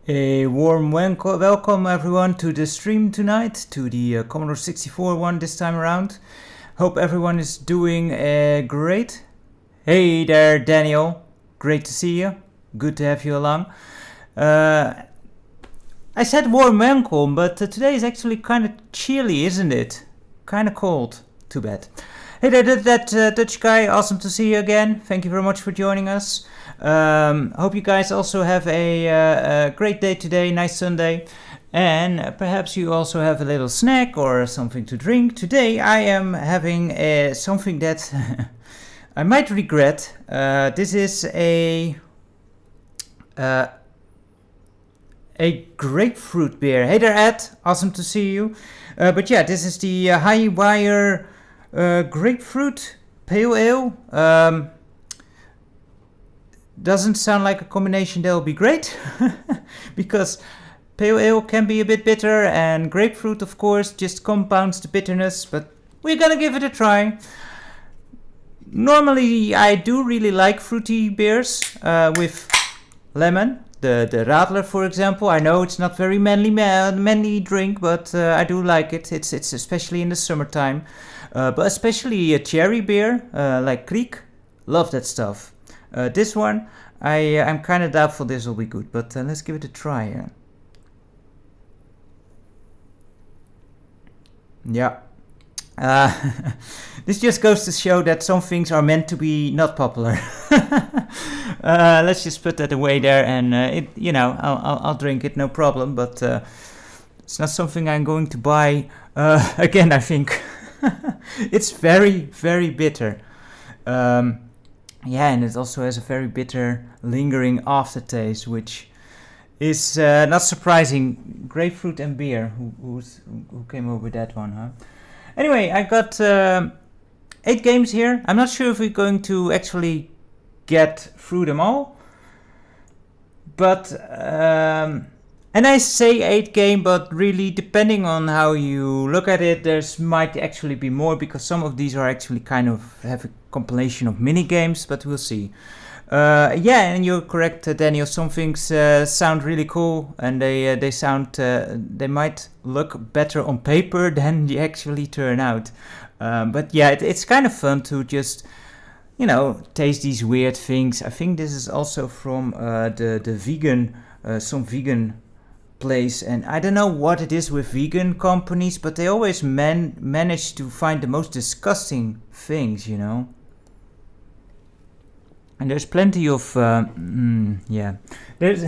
A warm welcome everyone to the stream tonight, to the Commodore 64 one this time around. Hope everyone is doing great. Hey there Daniel, great to see you, good to have you along. I said warm welcome, but today is actually kind of chilly, isn't it? Kind of cold, too bad. Hey there, that Dutch guy, awesome to see you again. Thank you very much for joining us. Hope you guys also have a great day today, nice Sunday. And perhaps you also have a little snack or something to drink. Today I am having something that I might regret. This is a grapefruit beer. Hey there Ed, awesome to see you. But yeah, this is the High Wire grapefruit pale ale. Doesn't sound like a combination that will be great because pale ale can be a bit bitter and grapefruit of course just compounds the bitterness, but we're gonna give it a try. Normally I do really like fruity beers with lemon. The Radler, for example. I know it's not very manly drink, but I do like it. It's especially in the summertime. But especially a cherry beer like Kriek. Love that stuff. This one, I'm kind of doubtful this will be good, but let's give it a try. Yeah. This just goes to show that some things are meant to be not popular. Let's just put that away there, and I'll drink it, no problem. But it's not something I'm going to buy again. I think it's very, very bitter. Yeah, and it also has a very bitter, lingering aftertaste, which is not surprising. Grapefruit and beer. Who came up with that one, huh? Anyway, I got 8 games here. I'm not sure if we're going to actually get through them all. But, and I say 8 game, but really depending on how you look at it, there's might actually be more because some of these are actually kind of have a compilation of mini games, but we'll see. Yeah, and you're correct, Daniel. Some things sound really cool, and they sound they might look better on paper than they actually turn out. But yeah, it's kind of fun to just taste these weird things. I think this is also from the vegan some vegan place, and I don't know what it is with vegan companies, but they always manage to find the most disgusting things, And there's plenty of yeah. There's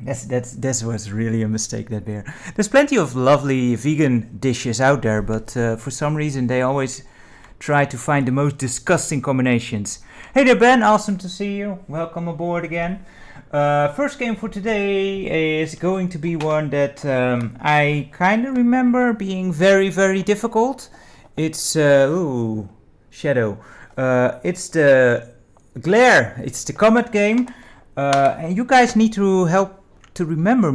that was really a mistake, that beer. There's plenty of lovely vegan dishes out there, but for some reason they always try to find the most disgusting combinations. Hey there Ben, awesome to see you. Welcome aboard again. First game for today is going to be one that I kind of remember being very, very difficult. It's Shadow. It's the Glare. It's the Comet game, and you guys need to help to remember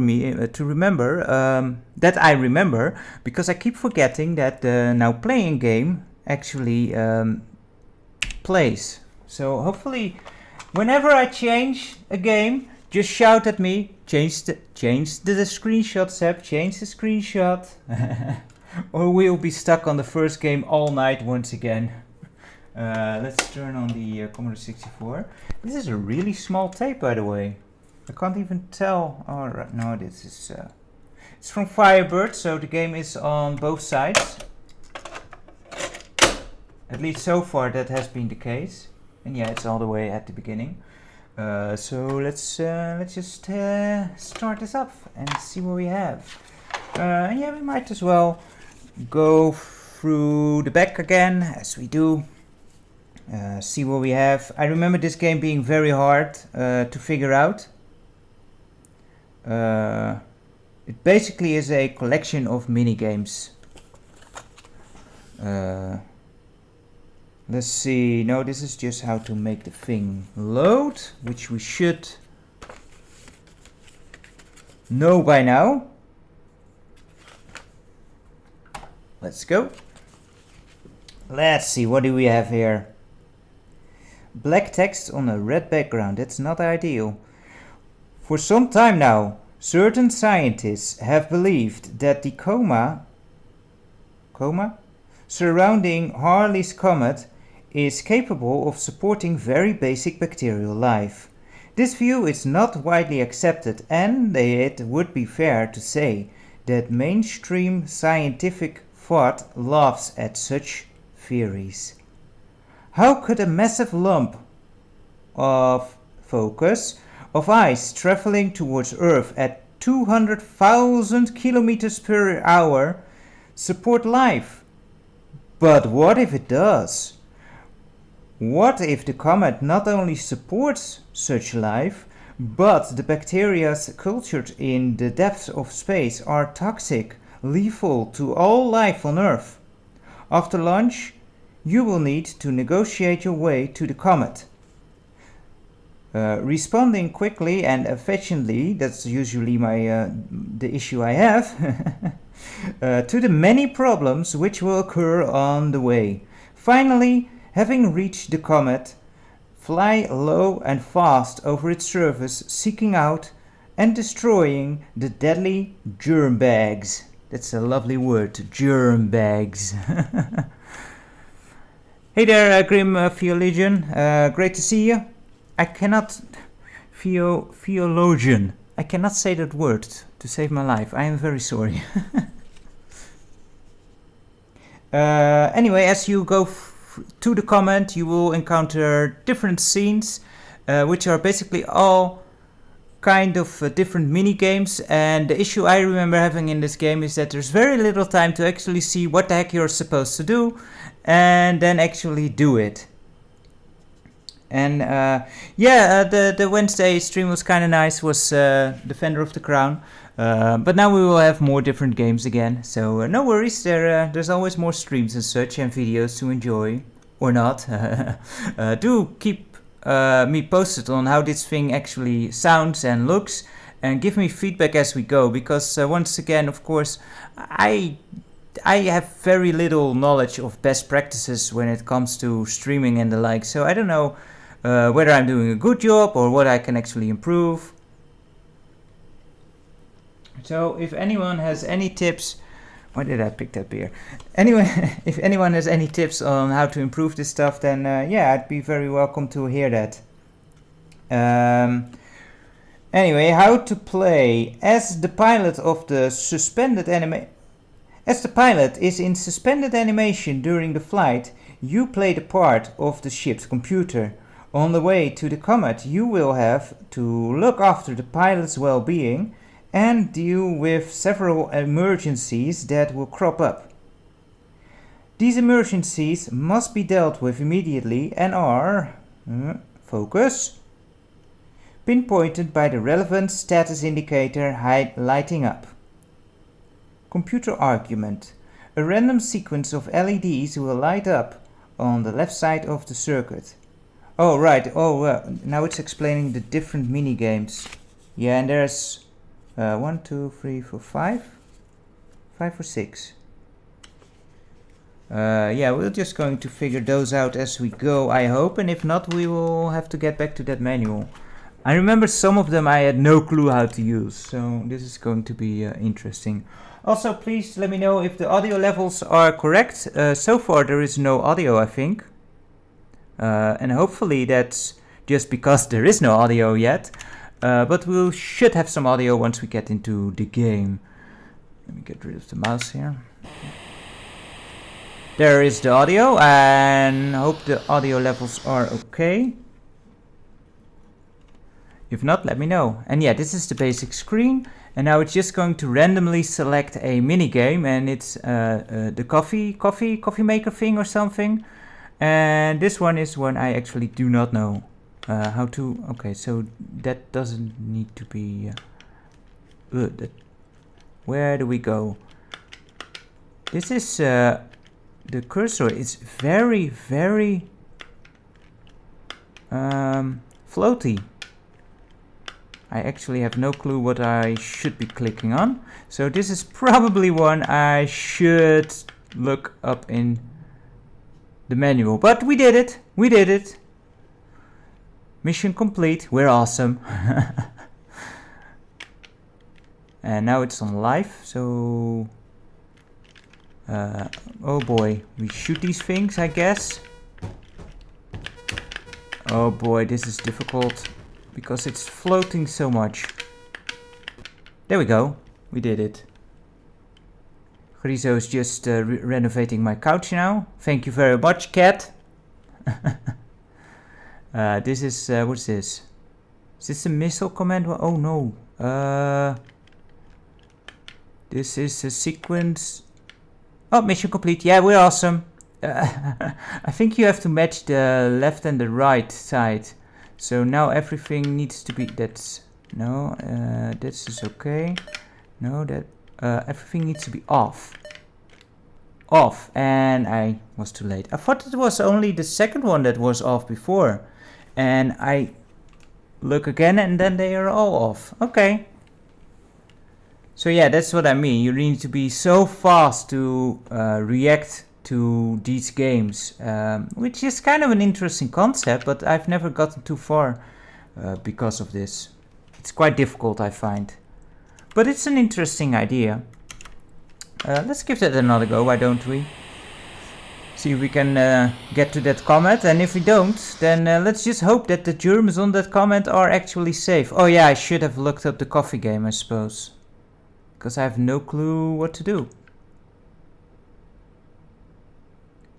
that I remember, because I keep forgetting that the now playing game actually plays. So hopefully, whenever I change a game, just shout at me. Change the screenshot, Seb. Change the screenshot, or we'll be stuck on the first game all night once again. Let's turn on the Commodore 64. This is a really small tape, by the way. I can't even tell. All right, no, this is it's from Firebird, so the game is on both sides. At least so far, that has been the case. And yeah, it's all the way at the beginning. So let's just start this up and see what we have. And yeah, we might as well go through the back again, as we do. See what we have. I remember this game being very hard to figure out. It basically is a collection of mini games. Let's see. No, this is just how to make the thing load, which we should know by now. Let's go. Let's see, what do we have here? Black text on a red background. That's not ideal. For some time now, certain scientists have believed that the coma surrounding Halley's Comet is capable of supporting very basic bacterial life. This view is not widely accepted, and it would be fair to say that mainstream scientific thought laughs at such theories. How could a massive lump of focus of ice traveling towards Earth at 200,000 kilometers per hour support life? But what if it does? What if the comet not only supports such life, but the bacteria cultured in the depths of space are toxic, lethal to all life on Earth? After lunch, you will need to negotiate your way to the comet. Responding quickly and efficiently, that's usually the issue I have, to the many problems which will occur on the way. Finally, having reached the comet, fly low and fast over its surface, seeking out and destroying the deadly germ bags. That's a lovely word, germ bags. Hey there, Grim Theologian. Great to see you. I cannot... Theologian. I cannot say that word to save my life. I am very sorry. Anyway, as you go to the comet, you will encounter different scenes, which are basically all kind of different mini games. And the issue I remember having in this game is that there's very little time to actually see what the heck you're supposed to do, and then actually do it. And the Wednesday stream was kind of nice, was Defender of the Crown. But now we will have more different games again, so no worries, there's always more streams and such and videos to enjoy, or not. Do keep me posted on how this thing actually sounds and looks, and give me feedback as we go, because once again, of course, I have very little knowledge of best practices when it comes to streaming and the like, so I don't know whether I'm doing a good job or what I can actually improve. So if anyone has any tips, why did I pick that beer? Anyway, if anyone has any tips on how to improve this stuff, then yeah, I'd be very welcome to hear that. Anyway, how to play as the pilot of the suspended animation. As the pilot is in suspended animation during the flight, you play the part of the ship's computer. On the way to the comet, you will have to look after the pilot's well-being and deal with several emergencies that will crop up. These emergencies must be dealt with immediately and are, focus, pinpointed by the relevant status indicator lighting up. Computer argument. A random sequence of LEDs will light up on the left side of the circuit. Oh, right. Oh, now it's explaining the different mini games. Yeah, and there's 1, 2, 3, 4, 5 or 6. Yeah, we're just going to figure those out as we go, I hope, and if not, we will have to get back to that manual. I remember some of them I had no clue how to use, so this is going to be interesting. Also, please let me know if the audio levels are correct. So far there is no audio, I think. And hopefully that's just because there is no audio yet. But we should have some audio once we get into the game. Let me get rid of the mouse here. There is the audio, and hope the audio levels are okay. If not, let me know. And yeah, this is the basic screen. And now it's just going to randomly select a mini game, and it's the coffee maker thing or something. And this one is one I actually do not know how to. Okay, so that doesn't need to be. Where do we go? This is the cursor. It's very floaty. I actually have no clue what I should be clicking on. So this is probably one I should look up in the manual. But we did it. We did it. Mission complete. We're awesome. And now it's on live, so... oh boy, we shoot these things, I guess. Oh boy, this is difficult, because it's floating so much. There we go, we did it. Grizo is just renovating my couch now. Thank you very much, cat. This is, what's this? Is this a missile command? Oh no. This is a sequence. Oh, mission complete. Yeah, we're awesome. I think you have to match the left and the right side. So now everything needs to be, that's, no, this is okay. No, that, everything needs to be off. Off, and I was too late. I thought it was only the second one that was off before. And I look again and then they are all off. Okay. So yeah, that's what I mean. You need to be so fast to react to these games, which is kind of an interesting concept, but I've never gotten too far because of this. It's quite difficult, I find. But it's an interesting idea. Let's give that another go, why don't we? See if we can get to that comment, and if we don't, then let's just hope that the Germans on that comment are actually safe. Oh yeah, I should have looked up the coffee game, I suppose. Because I have no clue what to do.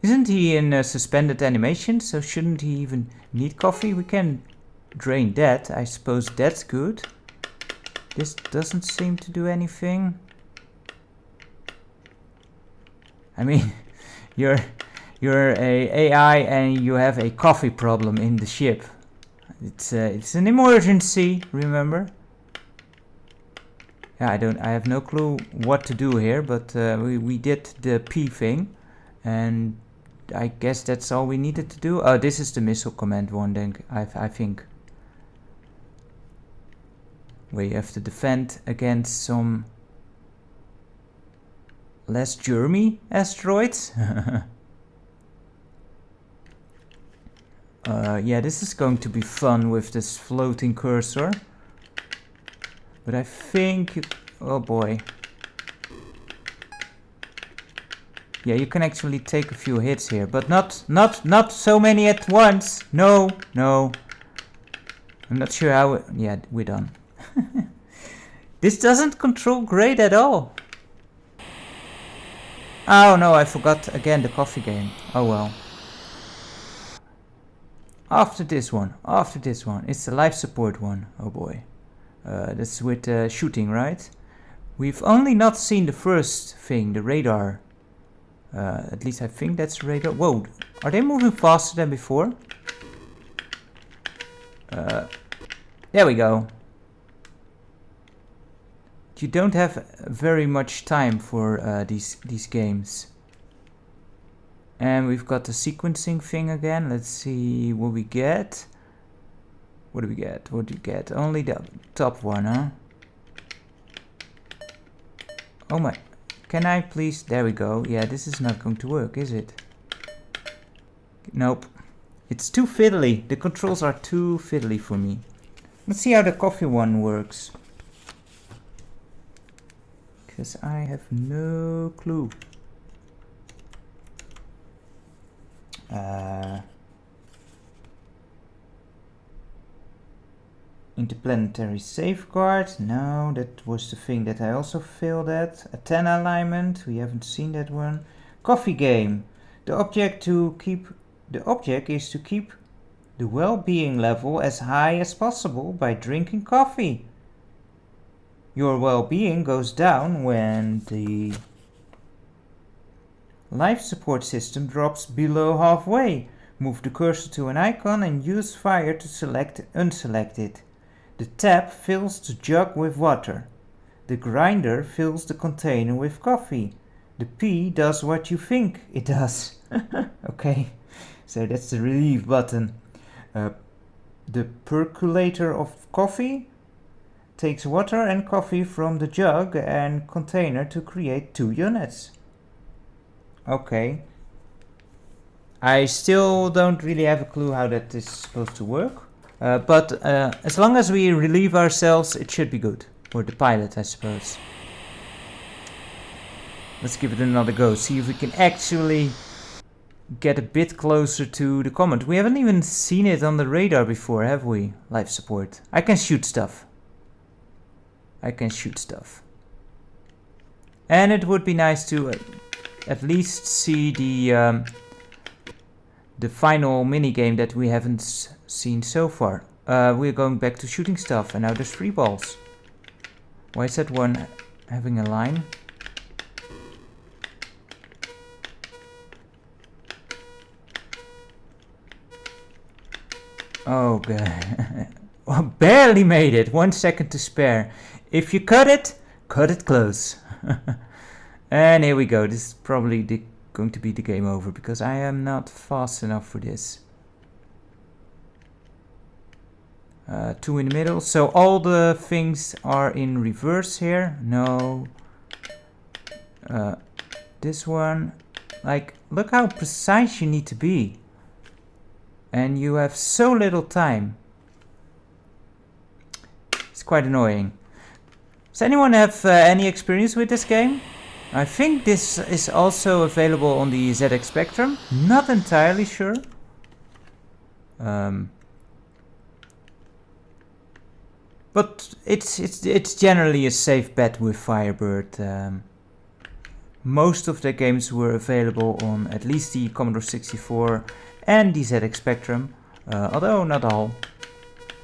Isn't he in suspended animation, so shouldn't he even need coffee? We can drain that, I suppose that's good. This doesn't seem to do anything. I mean, you're a AI and you have a coffee problem in the ship. It's an emergency, remember? Yeah, I have no clue what to do here, but we did the P thing, and I guess that's all we needed to do. Oh, this is the missile command one, then I think. Where you have to defend against some less germy asteroids. Yeah, this is going to be fun with this floating cursor. But I think oh boy. Yeah, you can actually take a few hits here, but not so many at once. No. I'm not sure how yeah, we're done. This doesn't control great at all. Oh no, I forgot again the coffee game. Oh well. After this one. It's the life support one. Oh boy. That's with shooting, right? We've only not seen the first thing, the radar. At least I think that's radar. Whoa, are they moving faster than before? There we go. You don't have very much time for these games. And we've got the sequencing thing again. Let's see what we get. What do we get? What do you get? Only the top one, huh? Oh my. Can I please? There we go. Yeah, this is not going to work, is it? Nope. It's too fiddly. The controls are too fiddly for me. Let's see how the coffee one works. Because I have no clue. Interplanetary safeguard. No, that was the thing that I also failed at. Antenna alignment. We haven't seen that one. Coffee game. The object is to keep the well-being level as high as possible by drinking coffee. Your well-being goes down when the life support system drops below halfway. Move the cursor to an icon and use fire to unselect it. The tap fills the jug with water. The grinder fills the container with coffee. The P does what you think it does. Okay, so that's the relief button. The percolator of coffee takes water and coffee from the jug and container to create 2 units. Okay. I still don't really have a clue how that is supposed to work. But as long as we relieve ourselves, it should be good. Or the pilot, I suppose. Let's give it another go. See if we can actually get a bit closer to the comet. We haven't even seen it on the radar before, have we? Life support. I can shoot stuff. I can shoot stuff. And it would be nice to at least see the final minigame that we haven't seen so far. We're going back to shooting stuff, and now there's 3 balls. Why is that one having a line? Oh, God. Oh, barely made it. 1 second to spare. If you cut it close. And here we go. This is probably going to be the game over, because I am not fast enough for this. 2 in the middle. So all the things are in reverse here. No. This one. Like, look how precise you need to be. And you have so little time. It's quite annoying. Does anyone have any experience with this game? I think this is also available on the ZX Spectrum. Not entirely sure. But it's generally a safe bet with Firebird. Most of the games were available on at least the Commodore 64 and the ZX Spectrum, although not all.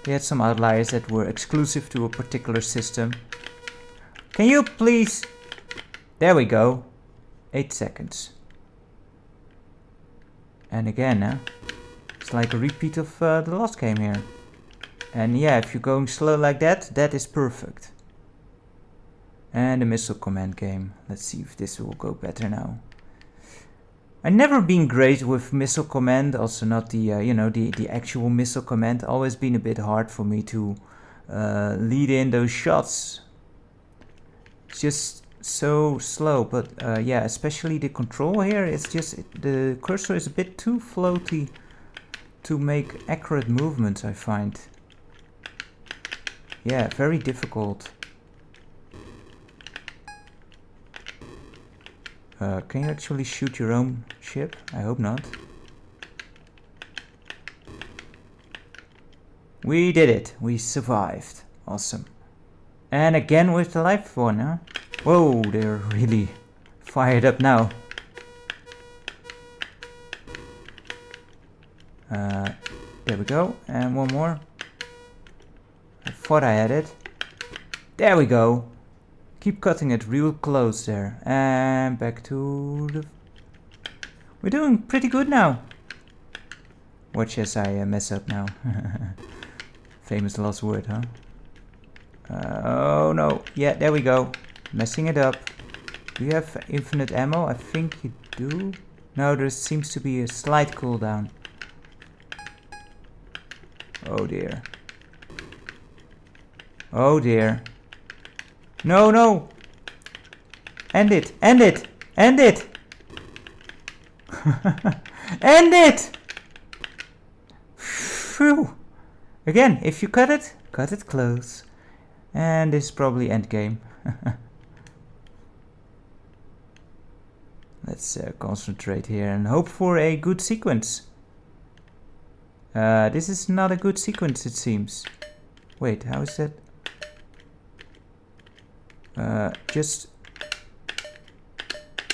They had some outliers that were exclusive to a particular system. Can you please... There we go. 8 seconds. And again, it's like a repeat of the last game here. And yeah, if you're going slow like that, that is perfect. And the missile command game. Let's see if this will go better now. I've never been great with missile command, also not the, the actual missile command. Always been a bit hard for me to lead in those shots. It's just so slow, but yeah, especially the control here, it's just, the cursor is a bit too floaty to make accurate movements, I find. Yeah, very difficult. Can you actually shoot your own ship? I hope not. We did it. We survived. Awesome. And again with the live one, huh? Whoa, they're really fired up now. There we go. And one more. I thought I had it. There we go. Keep cutting it real close there. And back to the... We're doing pretty good now. Watch as I mess up now. Famous last word, huh? Oh no. Yeah, there we go. Messing it up. Do you have infinite ammo? I think you do. No, there seems to be a slight cooldown. Oh dear. Oh dear. No, no! End it! End it! End it! End it! Phew! Again, if you cut it close. And this is probably end game. Let's concentrate here and hope for a good sequence. This is not a good sequence, it seems. Wait, how is that? Just...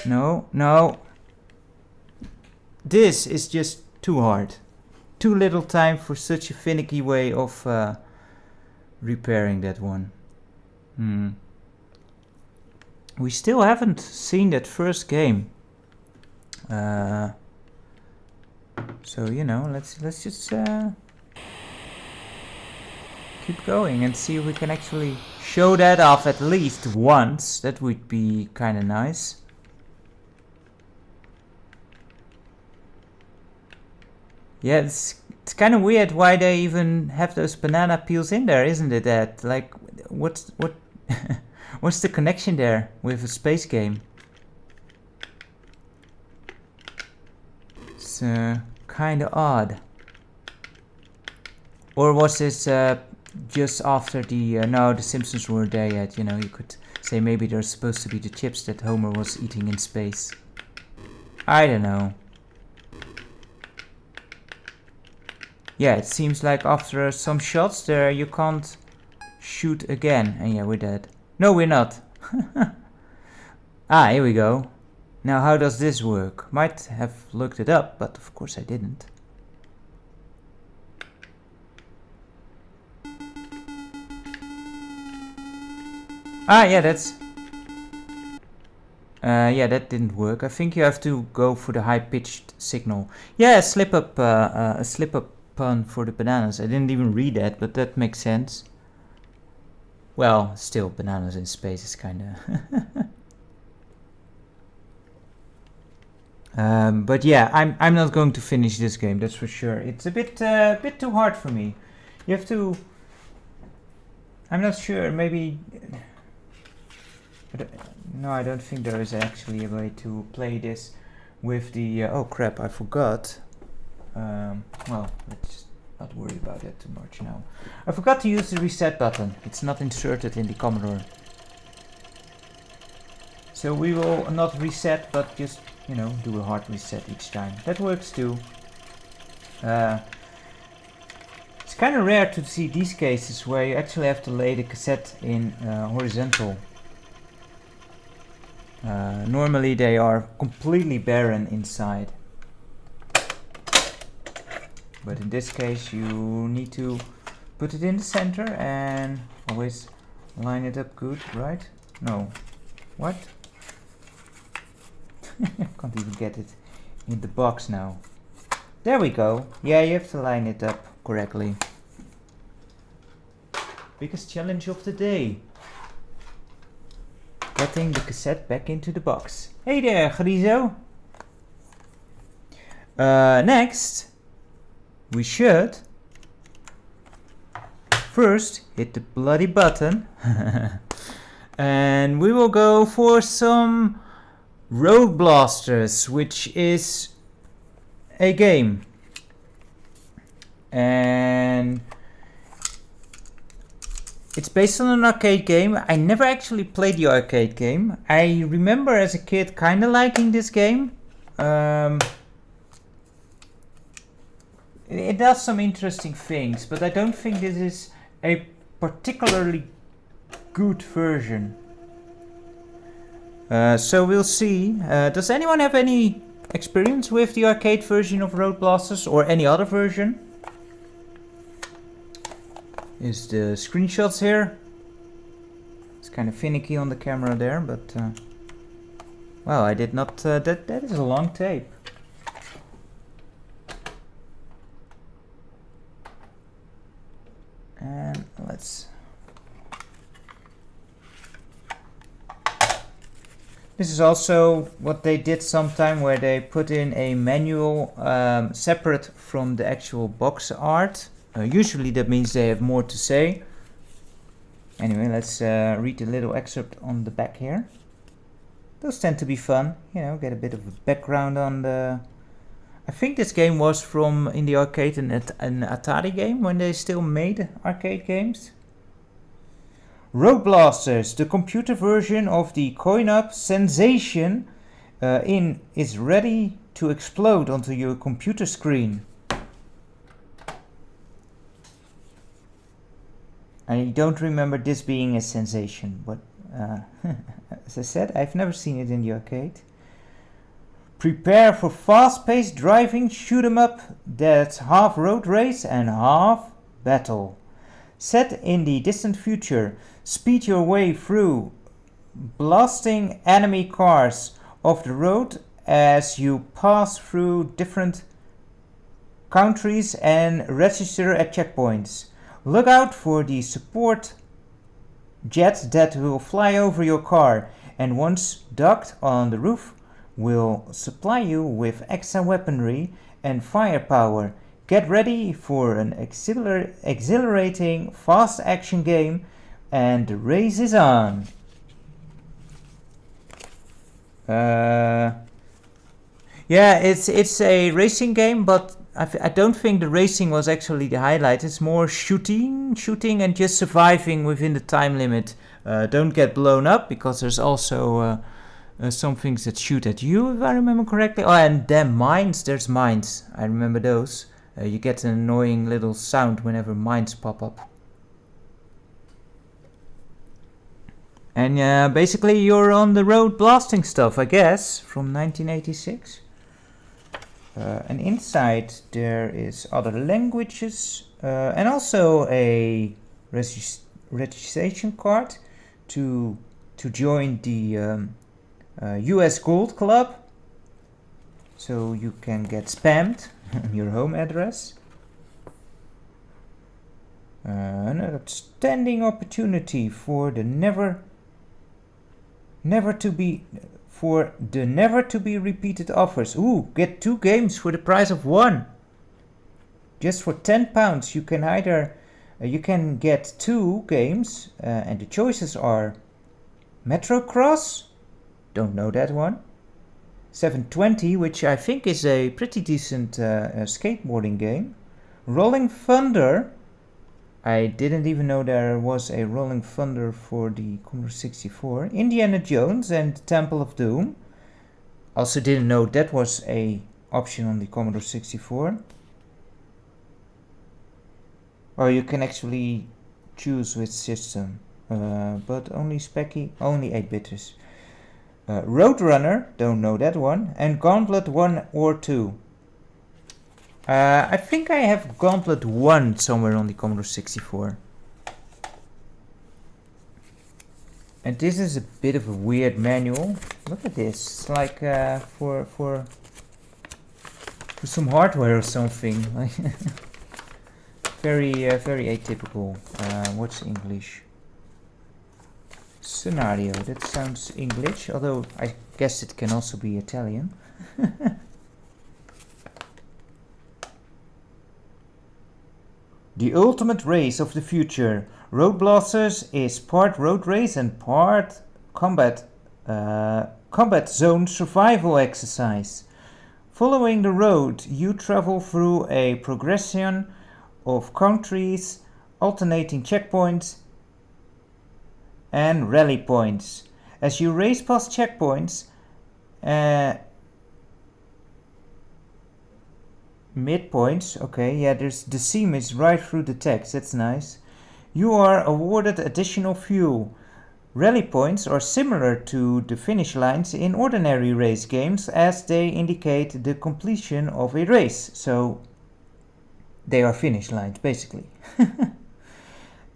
No, no. This is just too hard. Too little time for such a finicky way of repairing that one. We still haven't seen that first game. So, you know, let's just keep going and see if we can actually show that off at least once. That would be kind of nice. Yeah, it's kind of weird why they even have those banana peels in there, isn't it? That, like, what's the connection there with a space game? It's kind of odd. Or was this just after the no, the Simpsons weren't there yet. You know, you could say maybe they're supposed to be the chips that Homer was eating in space. I don't know. Yeah, it seems like after some shots there you can't shoot again. And yeah, we're dead. No, we're not. Ah, here we go. Now how does this work? Might have looked it up, but of course I didn't. Ah, yeah, that's... yeah, that didn't work. I think you have to go for the high-pitched signal. Yeah, a slip-up pun for the bananas. I didn't even read that, but that makes sense. Well, still, bananas in space is kinda... but yeah, I'm not going to finish this game, that's for sure. It's a bit too hard for me. You have to... I'm not sure, maybe... No, I don't think there is actually a way to play this with the... oh crap, I forgot. Well, let's not worry about that too much now. I forgot to use the reset button. It's not inserted in the Commodore. So we will not reset, but just, you know, do a hard reset each time. That works too. It's kind of rare to see these cases where you actually have to lay the cassette in horizontal. Normally they are completely barren inside. But in this case you need to put it in the center and always line it up good, right? No. What? Can't even get it in the box now. There we go. Yeah, you have to line it up correctly. Biggest challenge of the day. Getting the cassette back into the box. Hey there, Grizo. Next, we should first hit the bloody button. And we will go for some Road Blasters, which is a game. And it's based on an arcade game. I never actually played the arcade game. I remember as a kid kind of liking this game. It does some interesting things, but I don't think this is a particularly good version. So we'll see. Does anyone have any experience with the arcade version of Road Blasters or any other version? Is the screenshots here. It's kind of finicky on the camera there, but well, I did not. That is a long tape. And let's. This is also what they did sometime, where they put in a manual separate from the actual box art. Usually that means they have more to say. Anyway, let's read a little excerpt on the back here. Those tend to be fun, you know, get a bit of a background on the... I think this game was from in the arcade, an Atari game, when they still made arcade games. Road Blasters, the computer version of the coin-up sensation is ready to explode onto your computer screen. I don't remember this being a sensation, but as I said, I've never seen it in the arcade. Prepare for fast-paced driving shoot 'em up that's half road race and half battle. Set in the distant future, speed your way through blasting enemy cars off the road as you pass through different countries and register at checkpoints. Look out for the support jet that will fly over your car, and once docked on the roof will supply you with extra weaponry and firepower. Get ready for an exhilarating fast action game, and the race is on. Yeah, it's a racing game, but I don't think the racing was actually the highlight. It's more shooting, and just surviving within the time limit. Don't get blown up, because there's also some things that shoot at you, if I remember correctly. Oh, and then mines. There's mines. I remember those. You get an annoying little sound whenever mines pop up. And basically you're on the road blasting stuff, I guess, from 1986. And inside there is other languages and also a registration card to join the US Gold Club, so you can get spammed on your home address. An outstanding opportunity for the never to be repeated offers. Ooh, get 2 games for the price of 1. Just for £10, you can either you can get 2 games, and the choices are Metro Cross, don't know that one, 720, which I think is a pretty decent skateboarding game, Rolling Thunder. I didn't even know there was a Rolling Thunder for the Commodore 64. Indiana Jones and Temple of Doom. Also didn't know that was a option on the Commodore 64. Or you can actually choose which system. But only Specky, only 8-bitters. Roadrunner, don't know that one. And Gauntlet 1 or 2. I think I have Gauntlet 1 somewhere on the Commodore 64. And this is a bit of a weird manual. Look at this. It's like for some hardware or something. Very atypical. What's English? Scenario. That sounds English, although I guess it can also be Italian. The ultimate race of the future. Road Blasters is part road race and part combat zone survival exercise. Following the road, you travel through a progression of countries, alternating checkpoints and rally points. As you race past checkpoints, midpoints, okay, yeah, there's the seam is right through the text, that's nice. You are awarded additional fuel. Rally points are similar to the finish lines in ordinary race games, as they indicate the completion of a race, so they are finish lines basically.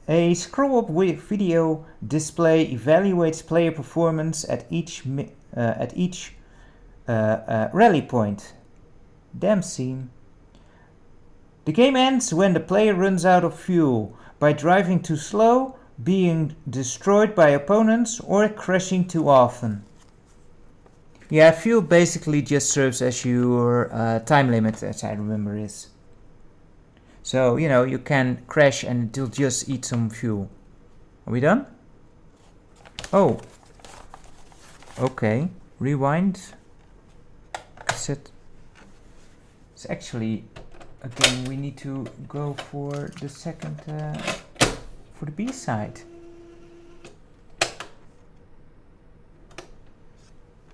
A scroll-up video display evaluates player performance at each rally point. Damn seam. The game ends when the player runs out of fuel, by driving too slow, being destroyed by opponents, or crashing too often. Yeah, fuel basically just serves as your time limit, as I remember is. So, you know, you can crash and it'll just eat some fuel. Are we done? Oh. Okay. Rewind. Cassette. It's actually a game we need to go for the second, for the B-side.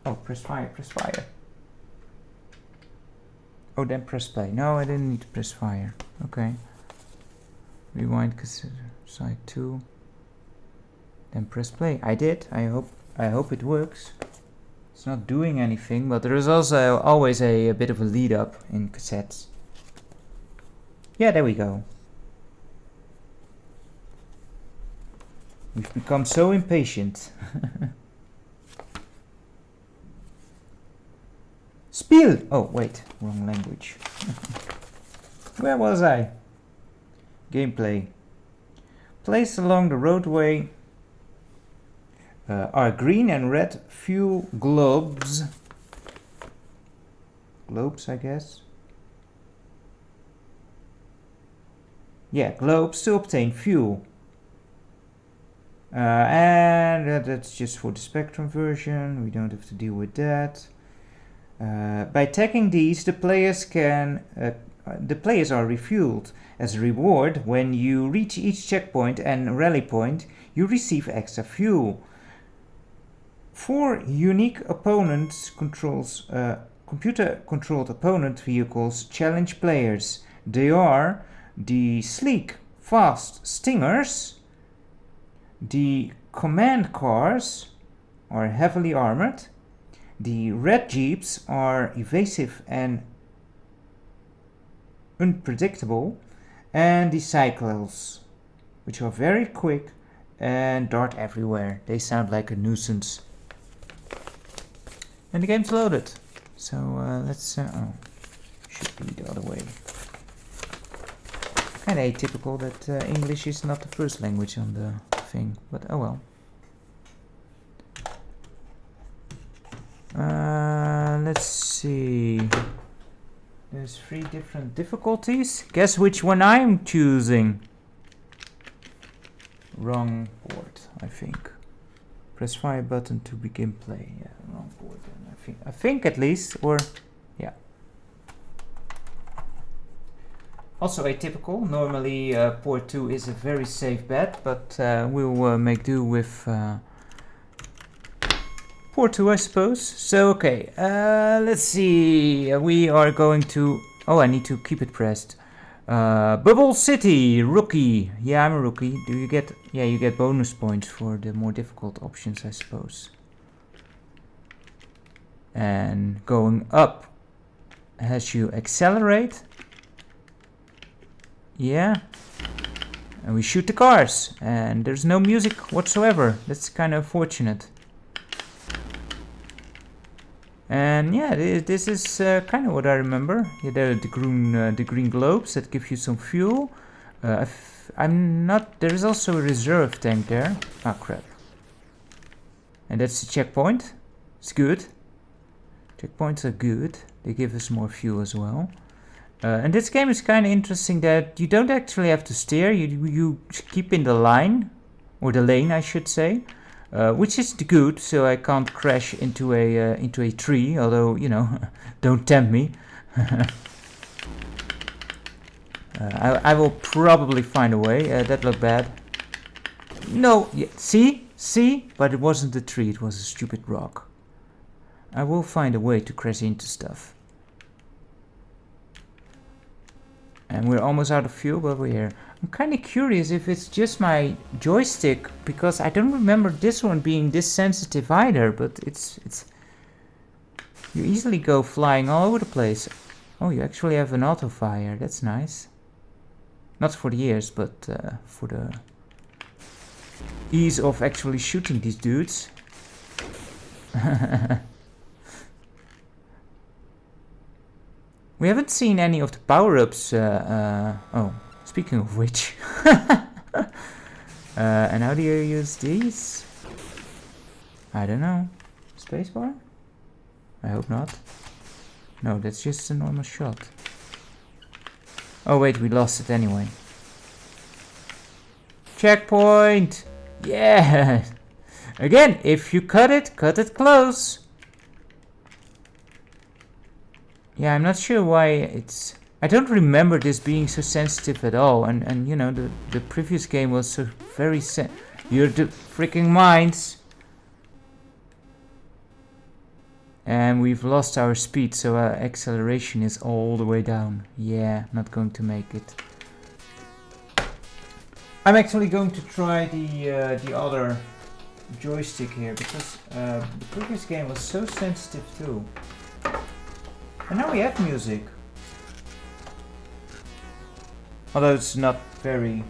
Oh, press fire, press fire. Oh, then press play. No, I didn't need to press fire. Okay. Rewind cassette, side 2. Then press play. I did. I hope it works. It's not doing anything, but there is also always a bit of a lead up in cassettes. Yeah, there we go. We've become so impatient. Spiel! Oh, wait, wrong language. Where was I? Gameplay. Placed along the roadway are green and red fuel globes. Globes, I guess. Yeah, globes to obtain fuel. And that's just for the Spectrum version. We don't have to deal with that. By tagging these, the players can the players are refueled. As a reward, when you reach each checkpoint and rally point, you receive extra fuel. 4 unique computer-controlled opponent vehicles challenge players. They are the sleek, fast Stingers. The command cars are heavily armored. The red jeeps are evasive and unpredictable. And the cycles, which are very quick and dart everywhere. They sound like a nuisance. And the game's loaded. So let's... oh, should be the other way. Kind of atypical that English is not the first language on the thing, but oh well. Let's see. There's 3 different difficulties. Guess which one I'm choosing? Wrong board, I think. Press fire button to begin play. Yeah, wrong board. I think at least, or yeah. Also atypical. Normally port 2 is a very safe bet, but we'll make do with port 2, I suppose. So okay, let's see. We are going to... oh, I need to keep it pressed. Bubble City, rookie. Yeah, I'm a rookie. Do you get... yeah, you get bonus points for the more difficult options, I suppose. And going up has you accelerate. Yeah. And we shoot the cars. And there's no music whatsoever. That's kind of fortunate. And yeah, this is kind of what I remember. Yeah, there are the green globes that give you some fuel. I'm not... there is also a reserve tank there. Ah, crap. And that's the checkpoint. It's good. Checkpoints are good. They give us more fuel as well. And this game is kind of interesting that you don't actually have to steer. You keep in the line. Or the lane, I should say. Which is good, so I can't crash into a tree. Although, you know, don't tempt me. I will probably find a way. That looked bad. No, yeah, see, but it wasn't a tree. It was a stupid rock. I will find a way to crash into stuff. And we're almost out of fuel, but we're here. I'm kind of curious if it's just my joystick, because I don't remember this one being this sensitive either, but it's you easily go flying all over the place. Oh, you actually have an auto fire. That's nice. Not for the ears, but for the ease of actually shooting these dudes. We haven't seen any of the power-ups. Oh, speaking of which. And how do you use these? I don't know. Spacebar? I hope not. No, that's just a normal shot. Oh wait, we lost it anyway. Checkpoint! Yeah! Again, if you cut it close. Yeah, I'm not sure why it's... I don't remember this being so sensitive at all. And you know, the previous game was so very You're the freaking mines! And we've lost our speed, so our acceleration is all the way down. Yeah, not going to make it. I'm actually going to try the other joystick here, because the previous game was so sensitive too. And now we have music. Although it's not the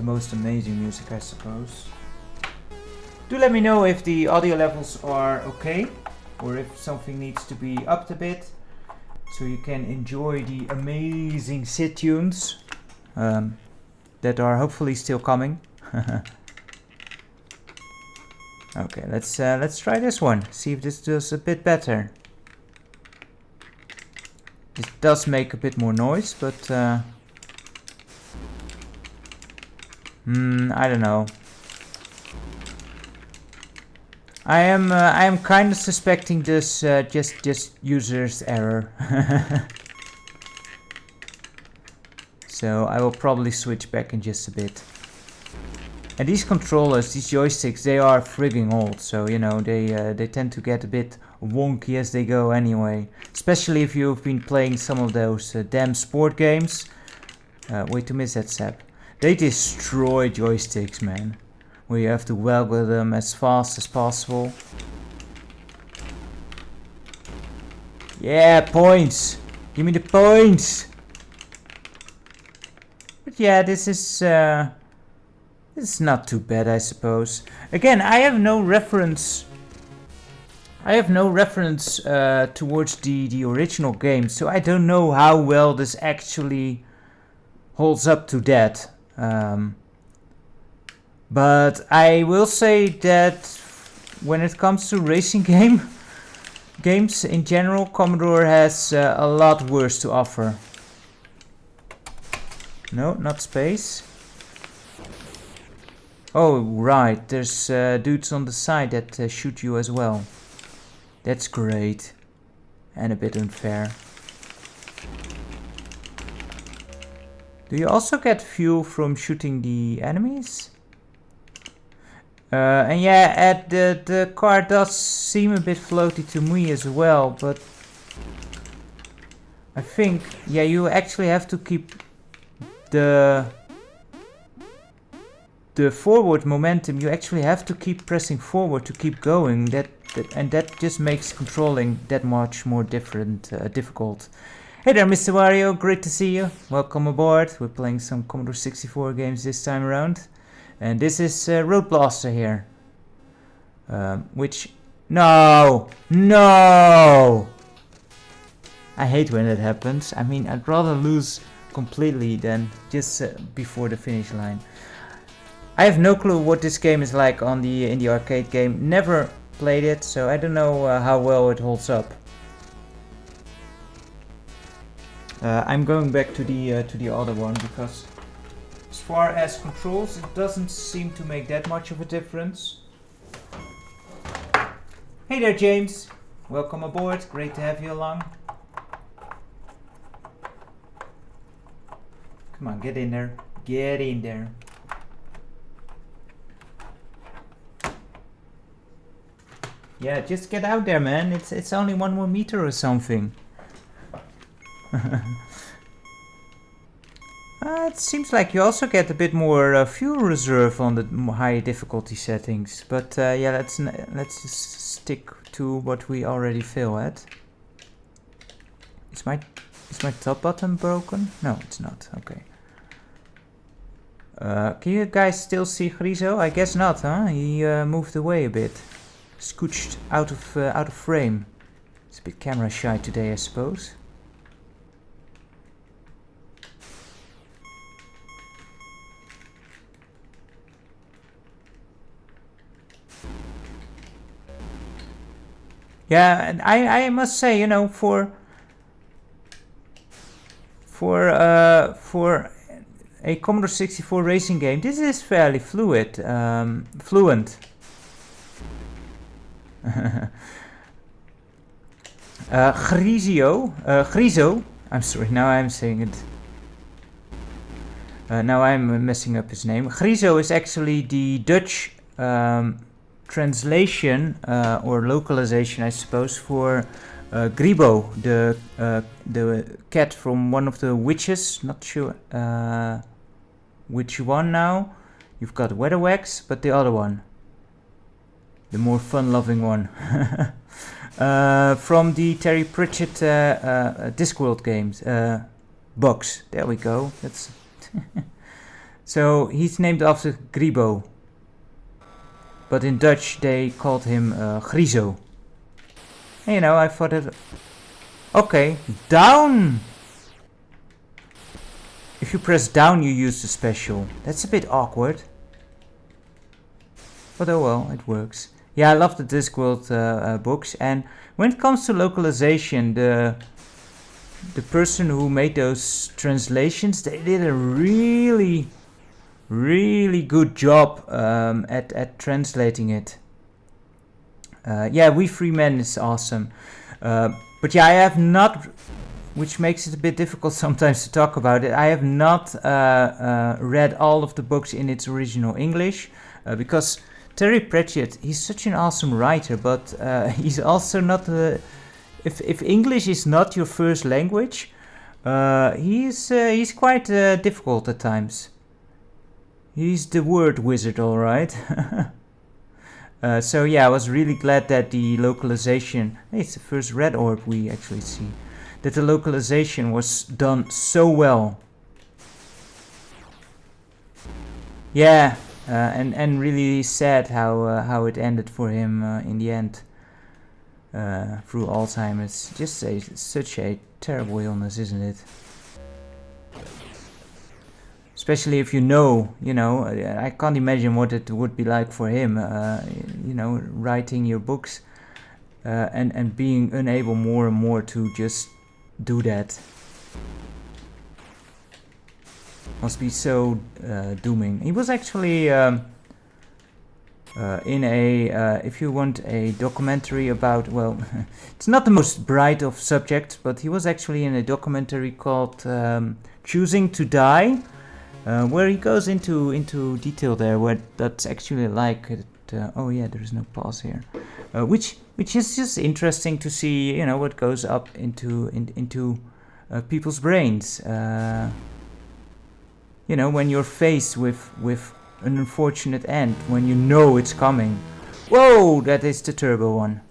most amazing music, I suppose. Do let me know if the audio levels are okay, or if something needs to be upped a bit, so you can enjoy the amazing SID tunes that are hopefully still coming. Okay, let's try this one. See if this does a bit better. It does make a bit more noise, but I don't know. I am kind of suspecting this just user's error. So I will probably switch back in just a bit. And these controllers, these joysticks, they are frigging old. So, you know, they tend to get a bit wonky as they go anyway. Especially if you've been playing some of those damn sport games. Wait to miss that, Seb. They destroy joysticks, man. Where you have to weld with them as fast as possible. Yeah, points! Give me the points! But yeah, this is not too bad, I suppose. Again, I have no reference. I have no reference towards the original game, so I don't know how well this actually holds up to that. But I will say that when it comes to racing games in general, Commodore has a lot worse to offer. No, not space. Oh, right, there's dudes on the side that shoot you as well. That's great. And a bit unfair. Do you also get fuel from shooting the enemies? And yeah, the car does seem a bit floaty to me as well, but I think, yeah, you actually have to keep the forward momentum. You actually have to keep pressing forward to keep going. And that just makes controlling that much more difficult. Hey there, Mr. Wario, great to see you. Welcome aboard. We're playing some Commodore 64 games this time around. And this is Road Blaster here. Which... No! No! I hate when that happens. I mean, I'd rather lose completely than just before the finish line. I have no clue what this game is like in the arcade game. Never played it, so I don't know how well it holds up. I'm going back to the other one because as far as controls, it doesn't seem to make that much of a difference. Hey there, James. Welcome aboard. Great to have you along. Come on, get in there. Get in there. Yeah, just get out there, man. It's only 1 more meter or something. It seems like you also get a bit more fuel reserve on the high difficulty settings, but yeah, let's just stick to what we already fail at. Is my top button broken? No, it's not. Okay. Can you guys still see Grizo? I guess not, huh? He moved away a bit, scooched out of frame. It's a bit camera shy today, I suppose. Yeah, and I must say, you know, for a Commodore 64 racing game, this is fairly fluent. Grizo, I'm sorry, now I'm saying it. Now I'm messing up his name. Grizo is actually the Dutch translation or localization, I suppose, for Gribo, the cat from one of the witches. Not sure which one now. You've got Weatherwax, but the other one, the more fun-loving one, from the Terry Pratchett Discworld games box. There we go. That's so he's named after Gribo. But in Dutch they called him Grizo. And, you know, I thought it... Okay, down! If you press down you use the special. That's a bit awkward. But oh well, it works. Yeah, I love the Discworld books. And when it comes to localization, the person who made those translations, they did a really good job at translating it. Yeah, We Free Men is awesome. But yeah, I have not which makes it a bit difficult sometimes to talk about it. I have not read all of the books in its original English, because Terry Pratchett, he's such an awesome writer, but he's also not... if English is not your first language, he's quite difficult at times. He's the word wizard, all right. So yeah, I was really glad that the localization... Hey, it's the first red orb we actually see. That the localization was done so well. Yeah, and really sad how it ended for him in the end. Through Alzheimer's. Just such a terrible illness, isn't it? Especially if you know, I can't imagine what it would be like for him, writing your books and being unable more and more to just do that. Must be so dooming. He was actually in a, if you want a documentary about, well, it's not the most bright of subjects, but he was actually in a documentary called Choosing to Die. Where he goes into detail there, where that's actually like oh yeah, there is no pause here, which is just interesting to see, what goes up into people's brains, when you're faced with an unfortunate end, when you know it's coming. Whoa, that is the turbo one.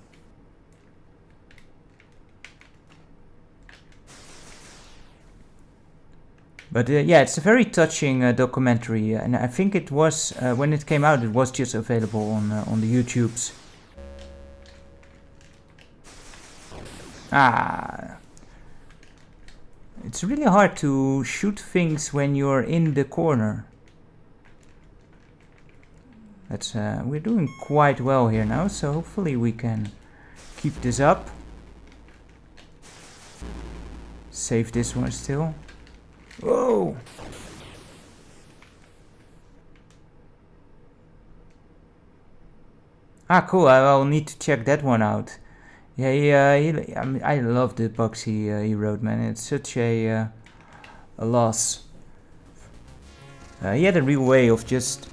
But yeah, it's a very touching documentary, and I think it was, when it came out, it was just available on the YouTubes. It's really hard to shoot things when you're in the corner. That's we're doing quite well here now, so hopefully we can keep this up. Save this one still. Whoa! Cool. I'll need to check that one out. Yeah, I love the books he wrote, man. It's such a loss. He had a real way of just...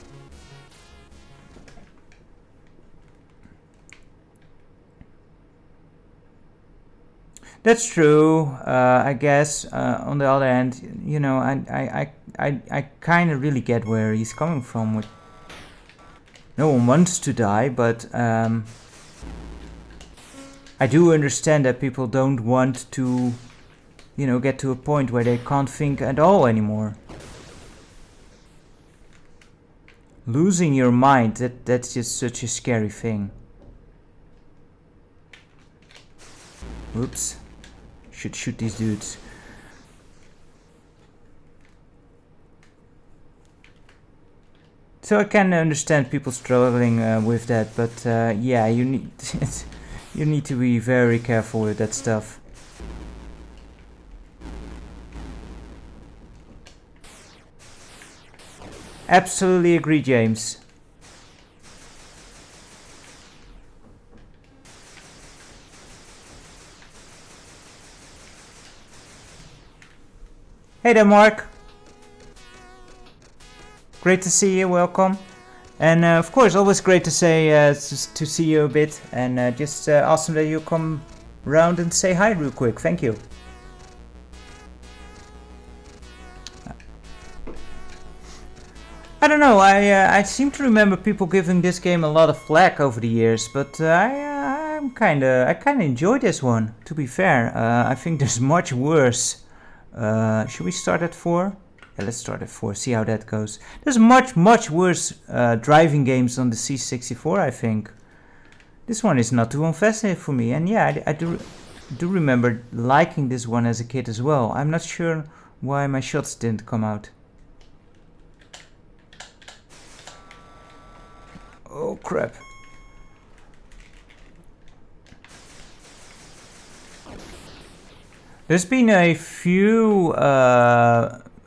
That's true, I guess. On the other hand, I kind of really get where he's coming from. With no one wants to die, but I do understand that people don't want to, get to a point where they can't think at all anymore. Losing your mind, that's just such a scary thing. Whoops. Should shoot these dudes. So I can understand people struggling with that, but yeah, you need to be very careful with that stuff. Absolutely agree, James. Hey there, Mark. Great to see you. Welcome. And of course, always great to say to see you a bit, and just awesome that you come around and say hi real quick. Thank you. I don't know. I seem to remember people giving this game a lot of flack over the years, but I kind of enjoy this one. To be fair, I think there's much worse. Should we start at 4? Yeah, let's start at 4, see how that goes. There's much worse driving games on the C64, I think. This one is not too offensive for me, and yeah, I do remember liking this one as a kid as well. I'm not sure why my shots didn't come out. Oh crap. There's been a few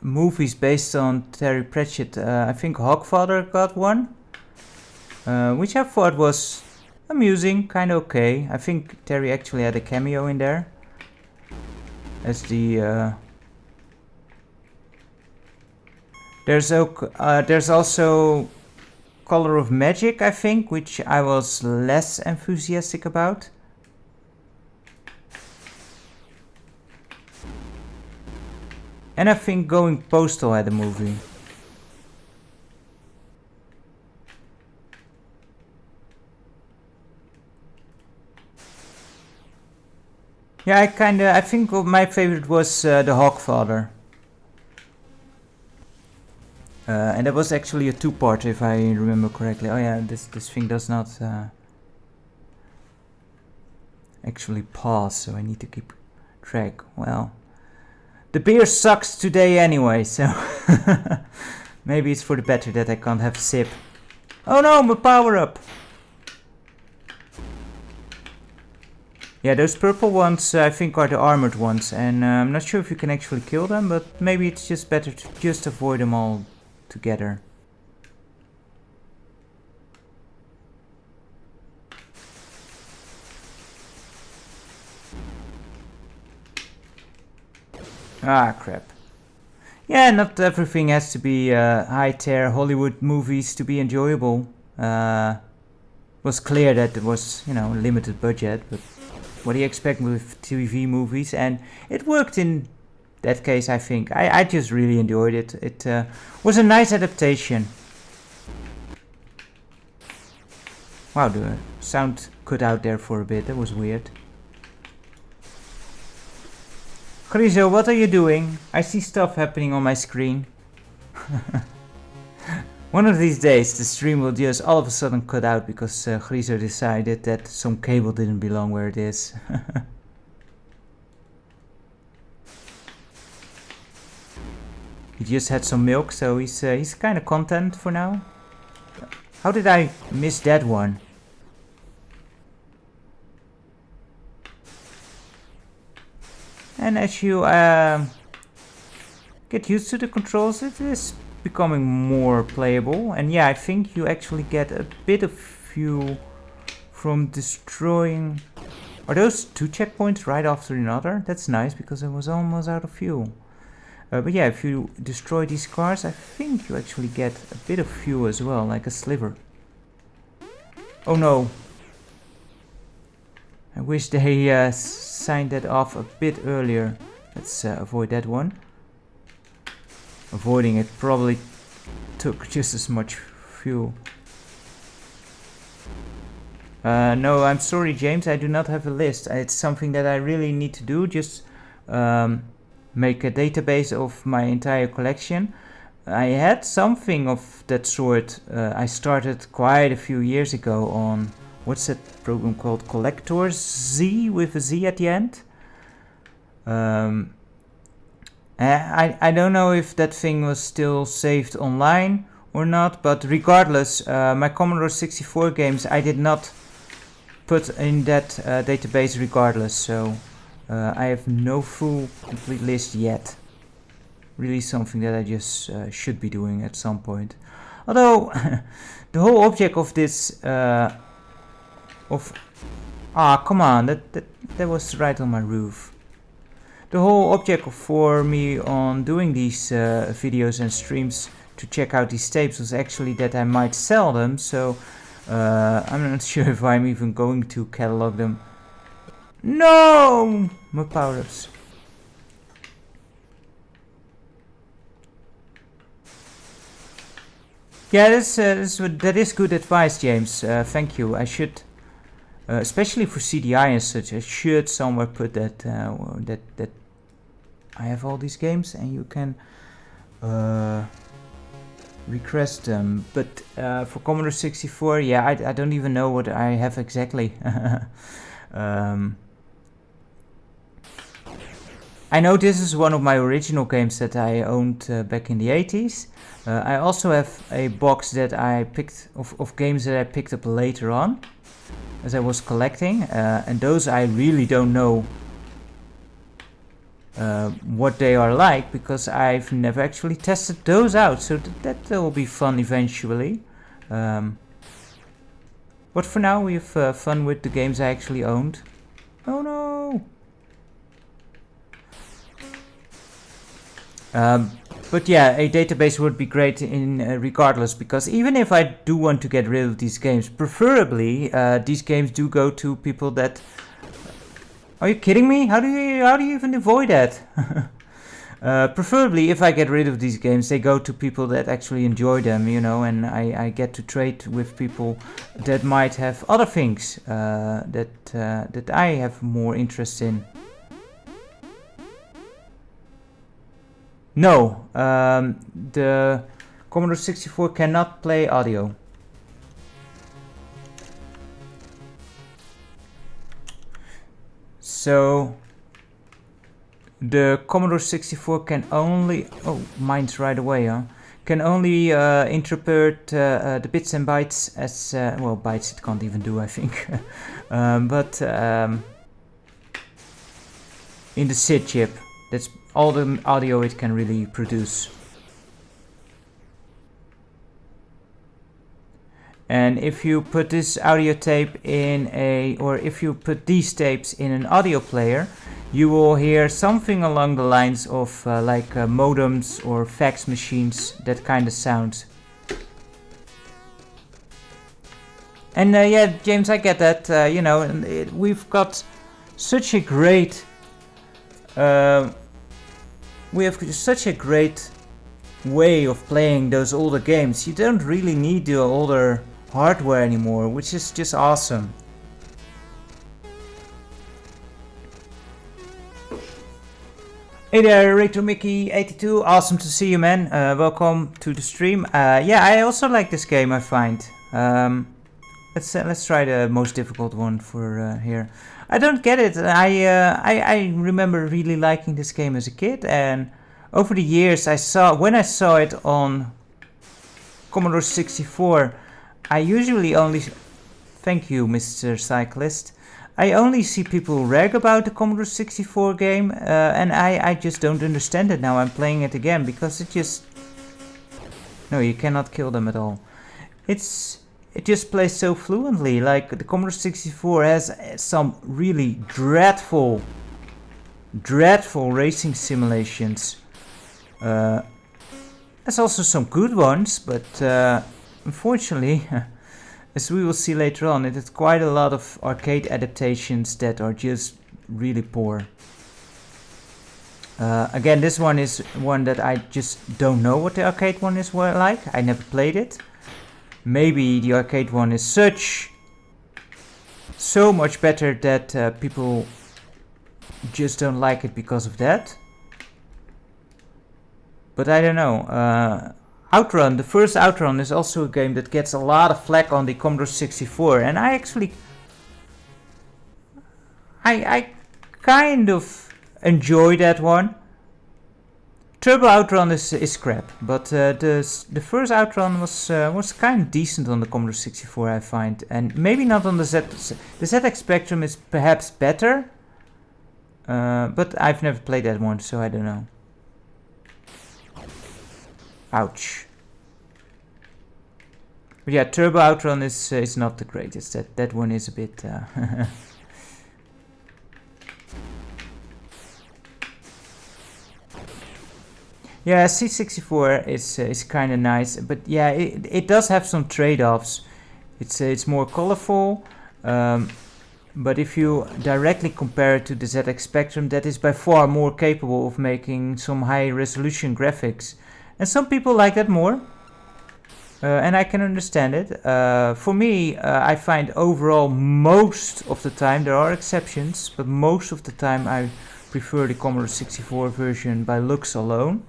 movies based on Terry Pratchett. I think Hogfather got one, which I thought was amusing, kind of okay. I think Terry actually had a cameo in there. as the there's also Color of Magic, I think, which I was less enthusiastic about. And I think Going Postal had a movie. Yeah, I think my favorite was The Hogfather. And that was actually a two-part, if I remember correctly. Oh yeah, this thing does not actually pause, so I need to keep track. Well, the beer sucks today anyway, so maybe it's for the better that I can't have a sip. Oh no, my power-up! Yeah, those purple ones I think are the armored ones, and I'm not sure if you can actually kill them, but maybe it's just better to just avoid them all together. Ah, crap. Yeah, not everything has to be high-tier Hollywood movies to be enjoyable. It was clear that it was, you know, limited budget, but what do you expect with TV movies? And it worked in that case, I think. I just really enjoyed it. It was a nice adaptation. Wow, the sound cut out there for a bit. That was weird. Grizo, what are you doing? I see stuff happening on my screen. One of these days the stream will just all of a sudden cut out because Grizo decided that some cable didn't belong where it is. He just had some milk, so he's kind of content for now. How did I miss that one? And as you get used to the controls, it is becoming more playable. And yeah, I think you actually get a bit of fuel from destroying... Are those two checkpoints right after another? That's nice, because I was almost out of fuel. But yeah, if you destroy these cars, I think you actually get a bit of fuel as well, like a sliver. Oh no. I wish they signed that off a bit earlier. Let's avoid that one. Avoiding it probably took just as much fuel. No, I'm sorry, James, I do not have a list. It's something that I really need to do, just make a database of my entire collection. I had something of that sort. I started quite a few years ago on, what's that program called? Collector's Z, with a Z at the end. I don't know if that thing was still saved online or not, but regardless, my Commodore 64 games I did not put in that database regardless, so I have no full complete list yet. Really something that I just should be doing at some point. Although the whole object of this come on, that was right on my roof. The whole object for me on doing these videos and streams to check out these tapes was actually that I might sell them, so I'm not sure if I'm even going to catalog them. No! My power-ups. Yeah, that is good advice, James. Thank you. I should, especially for CDI and such, I should somewhere put that that I have all these games and you can request them. But for Commodore 64, yeah, I don't even know what I have exactly. I know this is one of my original games that I owned back in the 80s. I also have a box that I picked of games that I picked up later on as I was collecting, and those I really don't know what they are like because I've never actually tested those out, so that will be fun eventually. But for now we have fun with the games I actually owned. Oh no! But yeah, a database would be great in regardless, because even if I do want to get rid of these games, preferably these games do go to people that... Are you kidding me? How do you even avoid that? Preferably, if I get rid of these games, they go to people that actually enjoy them, you know, and I get to trade with people that might have other things that I have more interest in. No, the Commodore 64 cannot play audio. So the Commodore 64 can only... Oh, mine's right away, huh? Can only interpret the bits and bytes as... well, bytes it can't even do, I think. But in the SID chip. That's all the audio it can really produce. And if you put this audio tape in a... or if you put these tapes in an audio player, you will hear something along the lines of like modems or fax machines, that kind of sound. And yeah, James, I get that. You know, we've got such a great... we have such a great way of playing those older games. You don't really need the older hardware anymore, which is just awesome. Hey there, Retro Mickey 82, awesome to see you, man. Welcome to the stream. Yeah, I also like this game, I find. Let's try the most difficult one for here. I don't get it. I remember really liking this game as a kid, and over the years when I saw it on Commodore 64, I usually only... Thank you, Mr. Cyclist. I only see people rag about the Commodore 64 game, and I just don't understand it now. I'm playing it again because it just... No, you cannot kill them at all. It just plays so fluently. Like, the Commodore 64 has some really dreadful racing simulations. There's also some good ones, but unfortunately, as we will see later on, it has quite a lot of arcade adaptations that are just really poor. Again, this one is one that I just don't know what the arcade one is like. I never played it. Maybe the arcade one is so much better that people just don't like it because of that. But I don't know. Outrun, the first Outrun, is also a game that gets a lot of flack on the Commodore 64, and I actually... I kind of enjoy that one. Turbo Outrun is crap, but the first Outrun was kind of decent on the Commodore 64, I find, and maybe not on the ZX. The ZX Spectrum is perhaps better, but I've never played that one, so I don't know. Ouch. But yeah, Turbo Outrun is not the greatest. That one is a bit. Yeah, C64 is kind of nice, but yeah, it does have some trade-offs. It's more colorful, but if you directly compare it to the ZX Spectrum, that is by far more capable of making some high-resolution graphics. And some people like that more, and I can understand it. For me, I find overall most of the time, there are exceptions, but most of the time I prefer the Commodore 64 version by looks alone,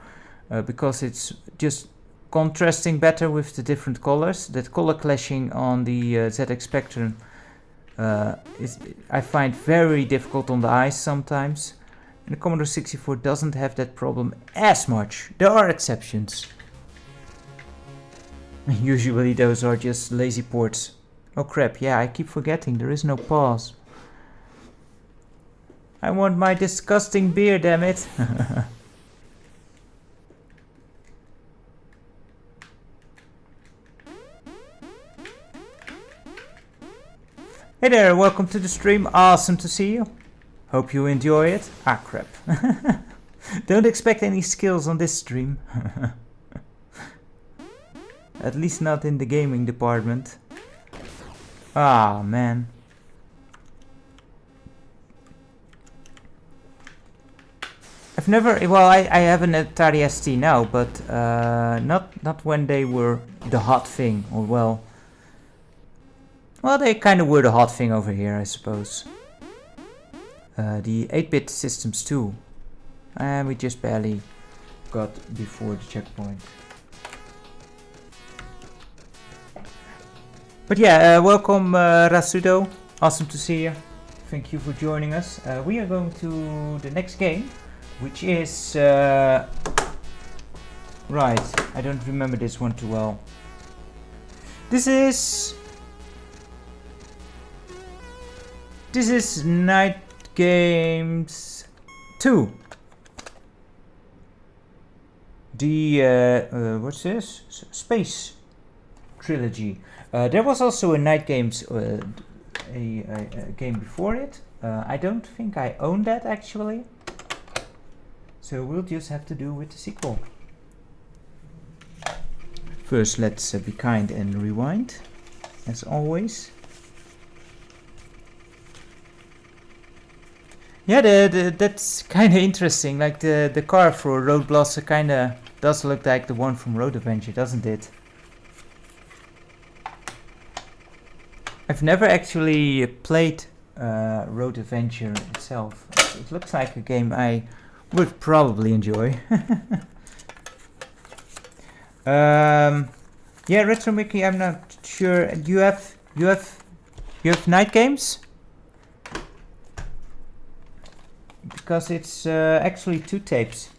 because it's just contrasting better with the different colors. That color clashing on the ZX Spectrum I find very difficult on the eyes sometimes. And the Commodore 64 doesn't have that problem as much. There are exceptions. Usually those are just lazy ports. Oh crap, yeah, I keep forgetting, there is no pause. I want my disgusting beer, damn it. Hey there, welcome to the stream, awesome to see you. Hope you enjoy it. Ah crap. Don't expect any skills on this stream. At least not in the gaming department. Ah, man. I've never, well, I have an Atari ST now, but not when they were the hot thing, or well, they kind of were the hot thing over here, I suppose. The 8-bit systems too, and we just barely got before the checkpoint. But yeah, welcome Rasudo, awesome to see you. Thank you for joining us. We are going to the next game, which is right, I don't remember this one too well. This is Night Games 2. The what's this? Space trilogy. There was also a Night Games a game before it. I don't think I own that actually. So we'll just have to do with the sequel. First, let's be kind and rewind, as always. Yeah, that's kind of interesting. Like the car for Road Blaster kind of does look like the one from Road Adventure, doesn't it? I've never actually played Road Adventure itself. It looks like a game I would probably enjoy. Yeah, Retro Mickey, I'm not sure. You have Night Games? Because it's actually 2 tapes.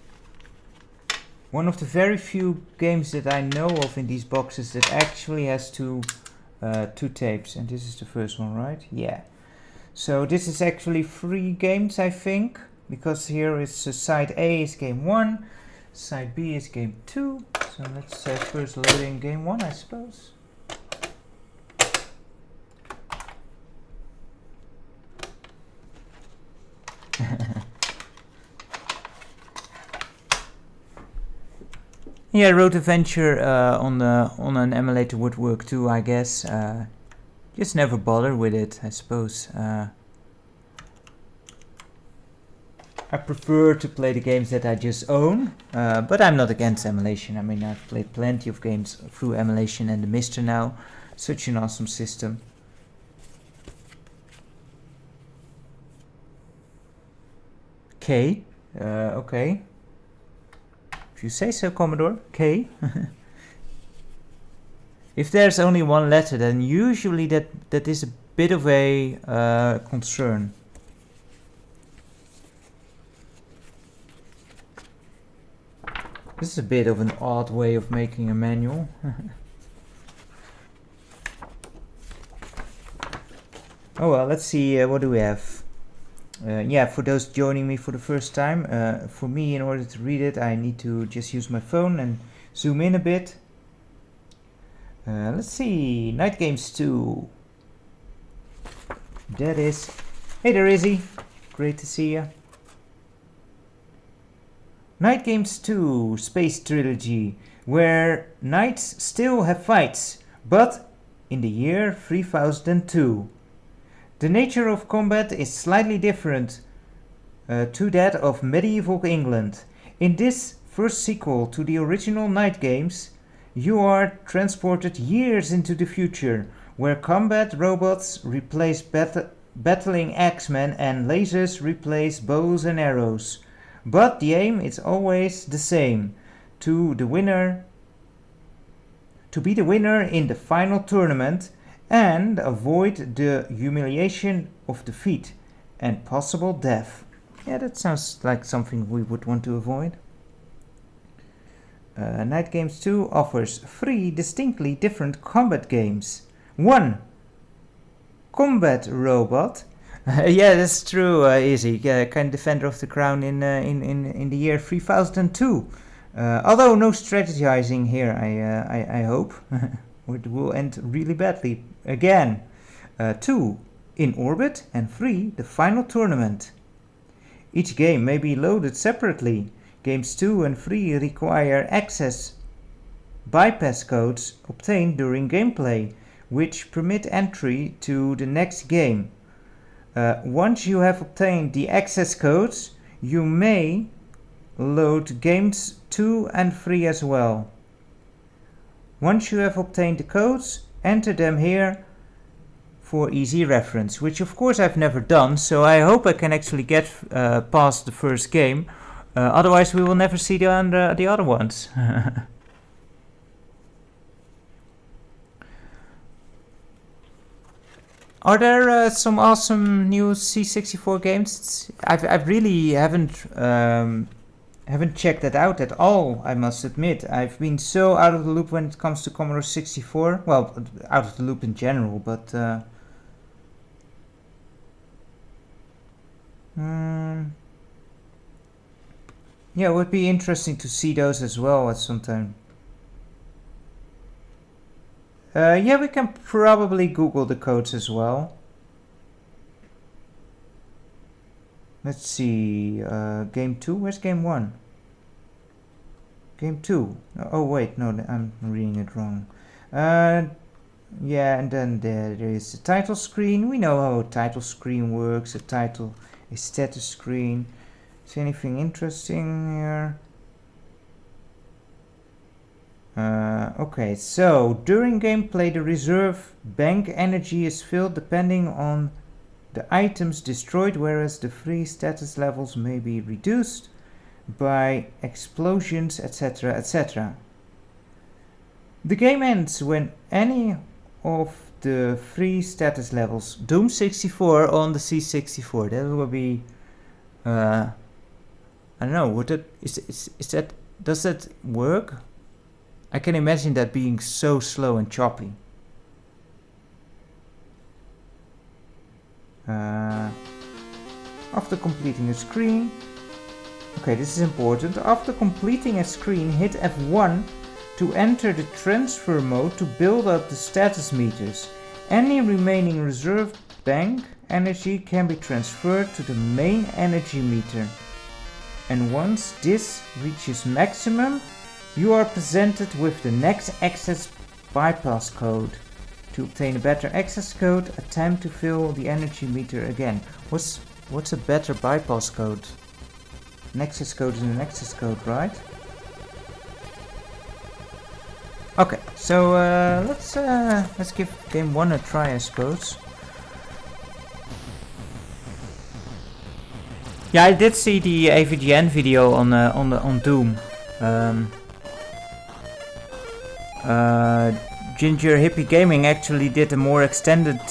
One of the very few games that I know of in these boxes that actually has 2 tapes, and this is the first one, right? Yeah. So this is actually 3 games, I think, because here is side A is game 1, side B is game 2. So let's first load in game 1, I suppose. Yeah, Road Adventure on an emulator would work too, I guess. Just never bother with it, I suppose. I prefer to play the games that I just own, but I'm not against emulation. I mean, I've played plenty of games through emulation and the Mister now. Such an awesome system. K, okay. If you say so, Commodore, K. If there's only one letter, then usually that is a bit of a concern. This is a bit of an odd way of making a manual. Oh well, let's see, what do we have? Yeah, for those joining me for the first time, for me, in order to read it, I need to just use my phone and zoom in a bit. Let's see, Night Games 2. That is... Hey there, Izzy. Great to see you. Night Games 2 Space Trilogy, where knights still have fights, but in the year 3002. The nature of combat is slightly different to that of medieval England. In this first sequel to the original Night Games, you are transported years into the future, where combat robots replace battling axemen and lasers replace bows and arrows. But the aim is always the same, to be the winner in the final tournament and avoid the humiliation of defeat and possible death. Yeah, that sounds like something we would want to avoid. Night Games 2 offers 3 distinctly different combat games. 1. Combat Robot. Yeah, that's true, Izzy. Kind of defender of the crown in the year 3002. Although no strategizing here, I hope. It will end really badly again. 2. In Orbit, and 3. The Final Tournament. Each game may be loaded separately. Games 2 and 3 require access bypass codes obtained during gameplay, which permit entry to the next game. Once you have obtained the access codes, you may load games 2 and 3 as well. Once you have obtained the codes, enter them here for easy reference, which of course I've never done, so I hope I can actually get past the first game. Otherwise we will never see the other ones. Are there some awesome new C64 games? I really haven't checked that out at all, I must admit. I've been so out of the loop when it comes to Commodore 64. Well, out of the loop in general, but yeah, it would be interesting to see those as well at some time. Yeah, we can probably Google the codes as well. Let's see, game 2, where's game 1? Game 2, oh wait, no, I'm reading it wrong. Yeah, and then there is the title screen. We know how a title screen works, a status screen. Is anything interesting here? Okay, so during gameplay the reserve bank energy is filled depending on the items destroyed, whereas the free status levels may be reduced by explosions, etc, etc. The game ends when any of the free status levels, Doom 64 on the C64, that will be I don't know, would it, is that, does that work? I can imagine that being so slow and choppy. After completing a screen, okay, this is important. After completing a screen, hit F1 to enter the transfer mode to build up the status meters. Any remaining reserve bank energy can be transferred to the main energy meter. And once this reaches maximum, you are presented with the next access bypass code. To obtain a better access code, attempt to fill the energy meter again. What's a better bypass code? An access code is an access code, right? Okay, so let's give game 1 a try, I suppose. Yeah, I did see the AVGN video on Doom. Ginger Hippie Gaming actually did a more extended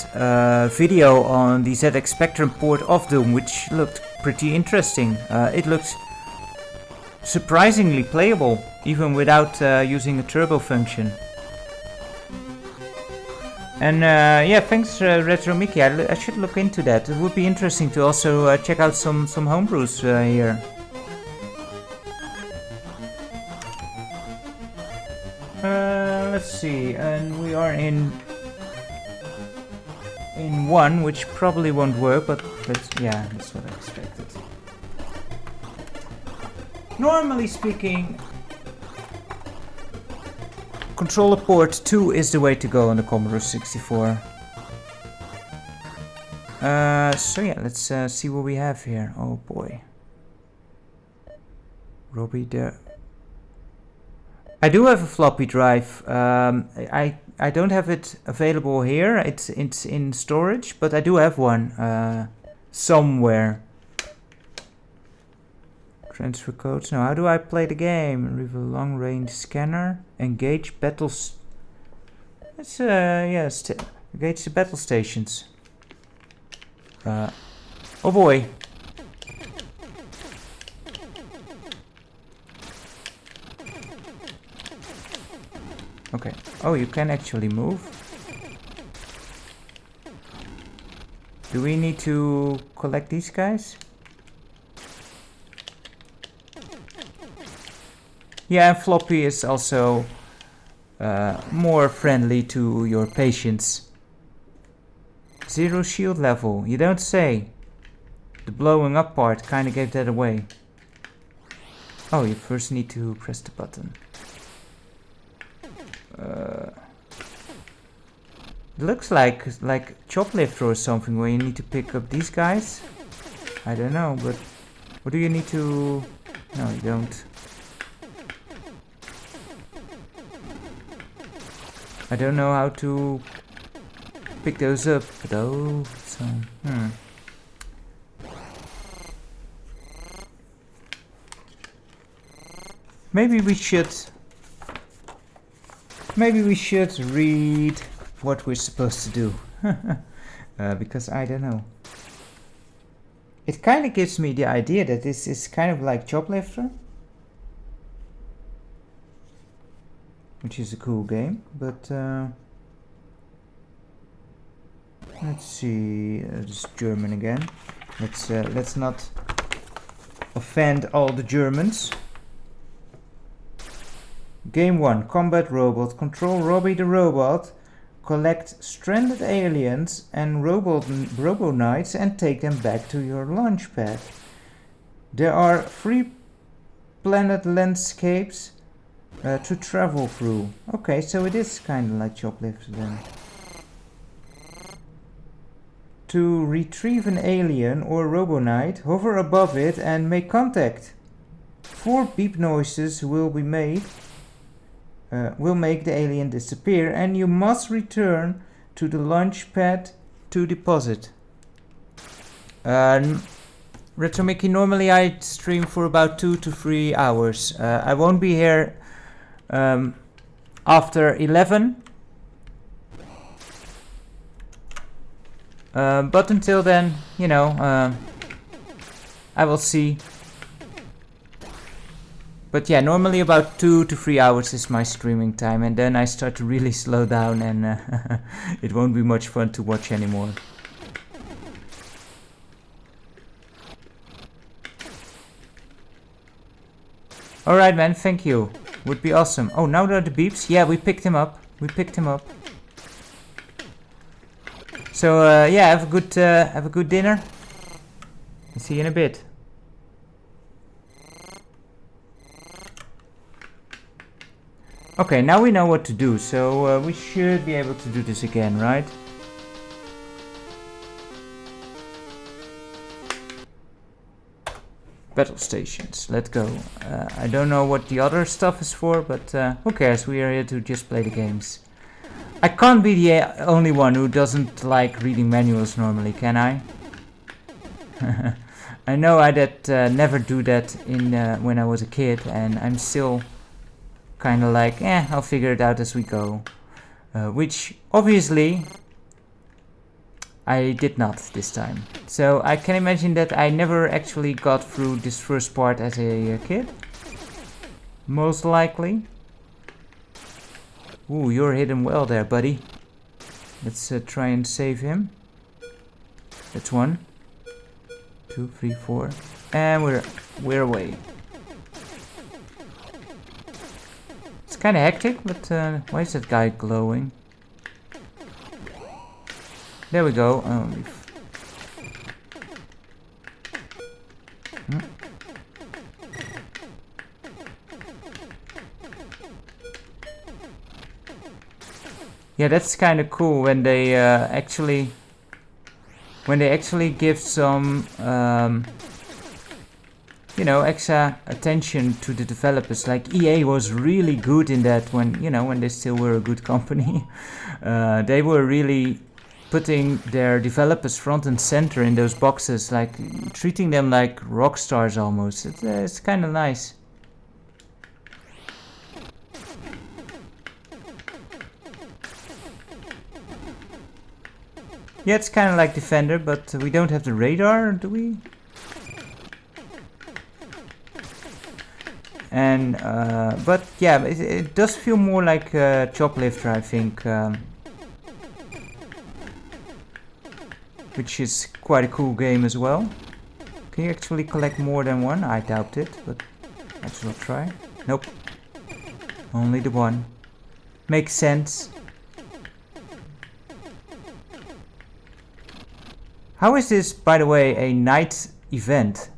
video on the ZX Spectrum port of Doom, which looked pretty interesting. It looked surprisingly playable, even without using a turbo function. And yeah, thanks Retro Mickey, I should look into that. It would be interesting to also check out some homebrews here. Let's see, and we are in 1, which probably won't work, but yeah, that's what I expected. Normally speaking, controller port 2 is the way to go on the Commodore 64. So yeah, let's see what we have here. Oh boy. Robbie there. I do have a floppy drive. I don't have it available here. It's in storage, but I do have one somewhere. Transfer codes. Now, how do I play the game? Reveal long range scanner. Engage battles. Let's yes, engage the battle stations. Oh boy. Okay. Oh, you can actually move. Do we need to collect these guys? Yeah, and floppy is also more friendly to your patience. 0 shield level. You don't say. The blowing up part kind of gave that away. Oh, you first need to press the button. It looks like Choplifter or something, where you need to pick up these guys. I don't know, but what do you need to... No, you don't. I don't know how to pick those up, though. So, Maybe we should read what we're supposed to do. Because I don't know. It kind of gives me the idea that this is kind of like Choplifter, which is a cool game, but let's see, it's German again. Let's not offend all the Germans. Game 1, Combat Robot. Control Robbie the Robot, collect stranded aliens and robo knights and take them back to your launch pad. There are 3 planet landscapes to travel through. Okay, so it is kind of like Choplifter then. To retrieve an alien or robo knight, hover above it and make contact. 4 beep noises will make the alien disappear, and you must return to the launch pad to deposit. Retro Mickey, normally I stream for about 2 to 3 hours. I won't be here after 11. But until then, you know, I will see. But yeah, normally about 2 to 3 hours is my streaming time, and then I start to really slow down, and it won't be much fun to watch anymore. Alright man, thank you. Would be awesome. Oh, now there are the beeps. Yeah, we picked him up. So yeah, have a good dinner. I'll see you in a bit. Okay, now we know what to do, so we should be able to do this again, right? Battle stations, let's go. I don't know what the other stuff is for, but who cares? We are here to just play the games. I can't be the only one who doesn't like reading manuals normally, can I? I know I did never do that in when I was a kid, and I'm still kind of like, I'll figure it out as we go. Which obviously I did not this time. So I can imagine that I never actually got through this first part as a kid. Most likely. Ooh, you're hidden well there, buddy. Let's try and save him. That's 1, 2, 3, 4, and we're away. It's kind of hectic, but why is that guy glowing? There we go. Yeah, that's kind of cool when they actually give some you know, extra attention to the developers. Like EA was really good in that when, you know, when they still were a good company. They were really putting their developers front and center in those boxes, like treating them like rock stars almost. It's kind of nice. Yeah, it's kind of like Defender, but we don't have the radar, do we? And but yeah, it does feel more like Choplifter, I think, which is quite a cool game as well. Can you actually collect more than one? I doubt it, but let's not try. Nope, only the one. Makes sense. How is this, by the way, a night event?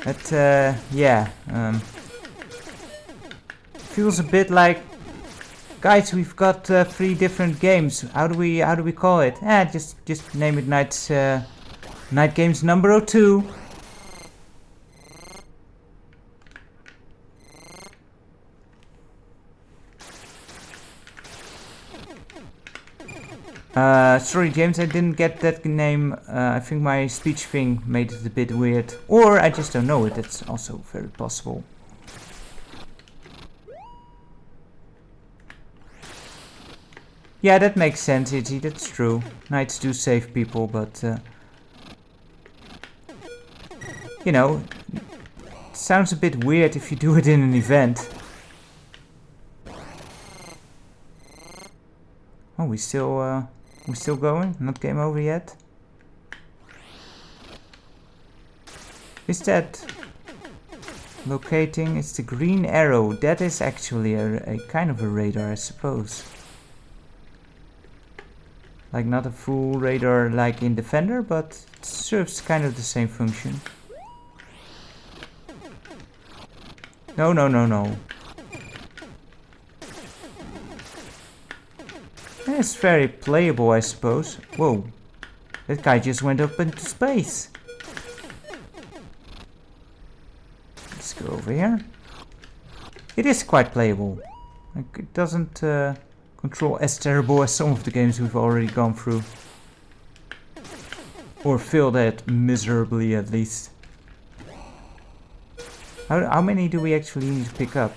But yeah, feels a bit like, guys, we've got 3 different games. How do we call it? Just name it Night Games number 2. Sorry James, I didn't get that name. I think my speech thing made it a bit weird. Or I just don't know it, it's also very possible. Yeah, that makes sense, Itchy, that's true. Knights do save people, but... you know, it sounds a bit weird if you do it in an event. Oh, we're still going? Not game over yet? Is that locating? It's the green arrow. That is actually a kind of a radar, I suppose. Like not a full radar like in Defender, but it serves kind of the same function. No, no, no, no. It's very playable, I suppose. Whoa, that guy just went up into space. Let's go over here. It is quite playable. Like, it doesn't control as terrible as some of the games we've already gone through. Or failed at miserably, at least. How many do we actually need to pick up?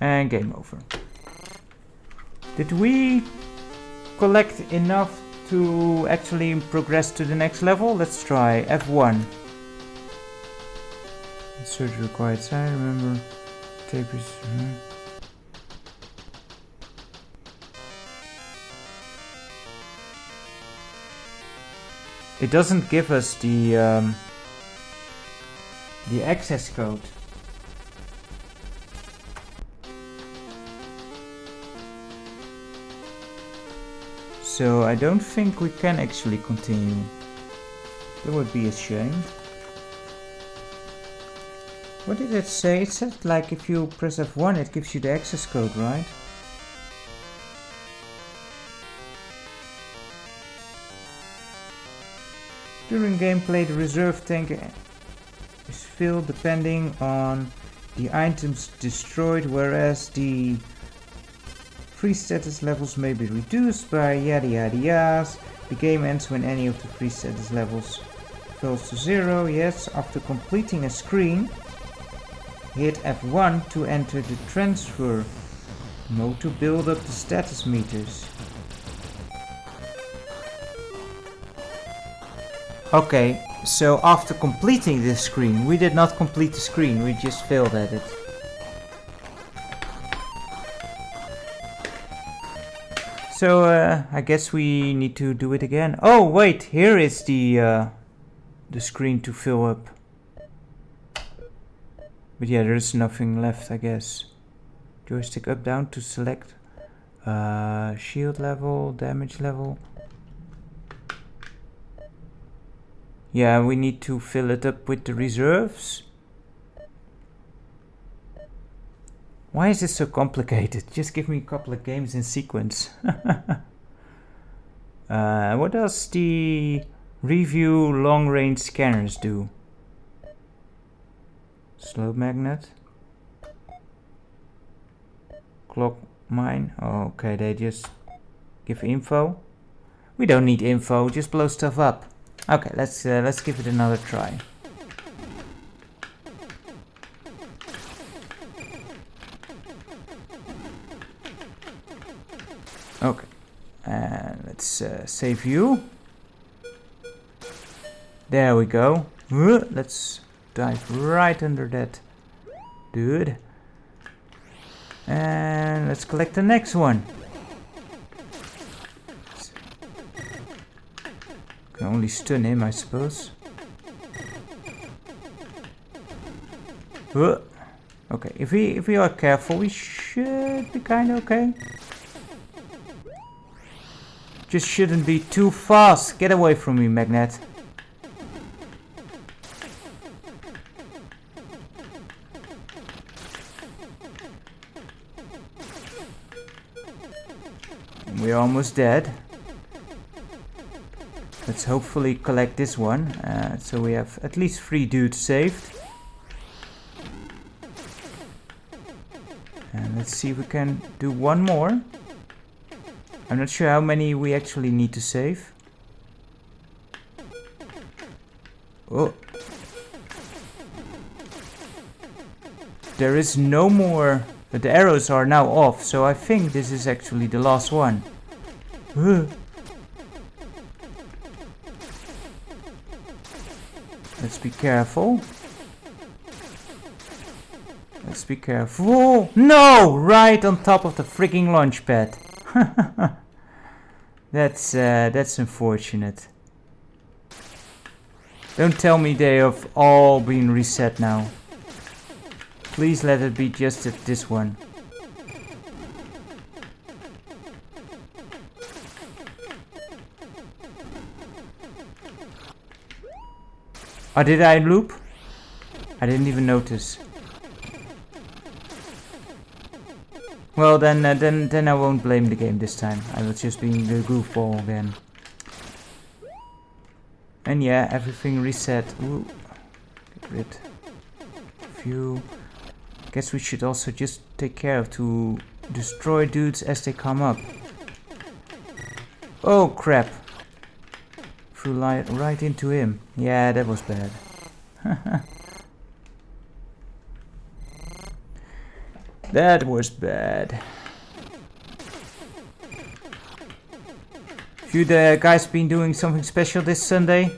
And game over. Did we collect enough to actually progress to the next level? Let's try F1. Search required side, remember. Tape is... It doesn't give us the access code. So I don't think we can actually continue. That would be a shame. What did it say? It said like if you press F1 it gives you the access code, right? During gameplay the reserve tank is filled depending on the items destroyed, whereas the free status levels may be reduced by yada yada yas. The game ends when any of the free status levels falls to 0. Yes, after completing a screen, hit F1 to enter the transfer mode to build up the status meters. Okay, so after completing this screen, we did not complete the screen, we just failed at it. So I guess we need to do it again. Oh wait, here is the screen to fill up. But yeah, there's nothing left, I guess. Joystick up down to select shield level, damage level. Yeah, we need to fill it up with the reserves. Why is it so complicated? Just give me a couple of games in sequence. What does the review long range scanners do? Slow magnet. Clock mine. Oh, okay, they just give info. We don't need info, just blow stuff up. Okay, let's give it another try. Okay, and let's save you. There we go. Let's dive right under that dude. And let's collect the next one. Can only stun him, I suppose. Okay, if we are careful, we should be kind of okay. Just shouldn't be too fast. Get away from me, Magnet. We're almost dead. Let's hopefully collect this one. So we have at least 3 dudes saved. And let's see if we can do one more. I'm not sure how many we actually need to save. Oh. There is no more. But the arrows are now off, so I think this is actually the last one. Let's be careful. Let's be careful. No! Right on top of the freaking launch pad. That's unfortunate. Don't tell me they have all been reset now. Please let it be just at this one. Oh, did I loop? I didn't even notice. Well, then I won't blame the game this time. I was just being the goofball again. And yeah, everything reset. Ooh. Get rid of you. Guess we should also just take care of to destroy dudes as they come up. Oh crap. Flew right into him. Yeah, that was bad. That was bad. Have you guys been doing something special this Sunday?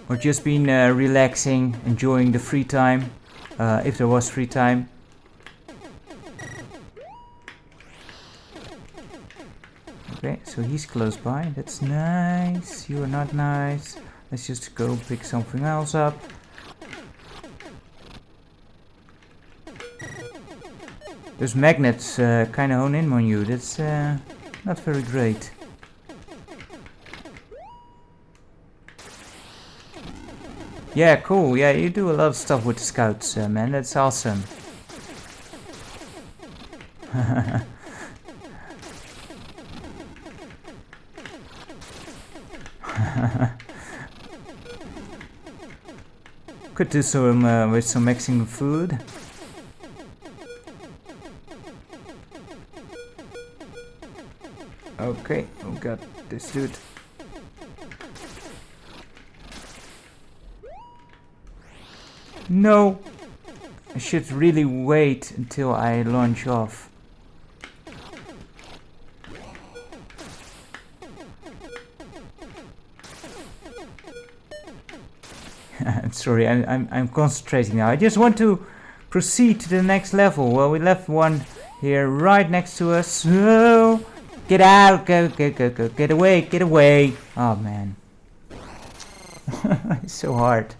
Or just been relaxing, enjoying the free time, if there was free time? Okay, so he's close by. That's nice. You are not nice. Let's just go pick something else up. Those magnets kind of hone in on you. That's not very great. Yeah, cool. Yeah, you do a lot of stuff with the scouts, man. That's awesome. Could do some with some Mexican food. Okay, we got this dude. No! I should really wait until I launch off. I'm sorry, I'm concentrating now. I just want to proceed to the next level. Well, we left one here right next to us. So get out, go, get away, get away. Oh man. It's so hard.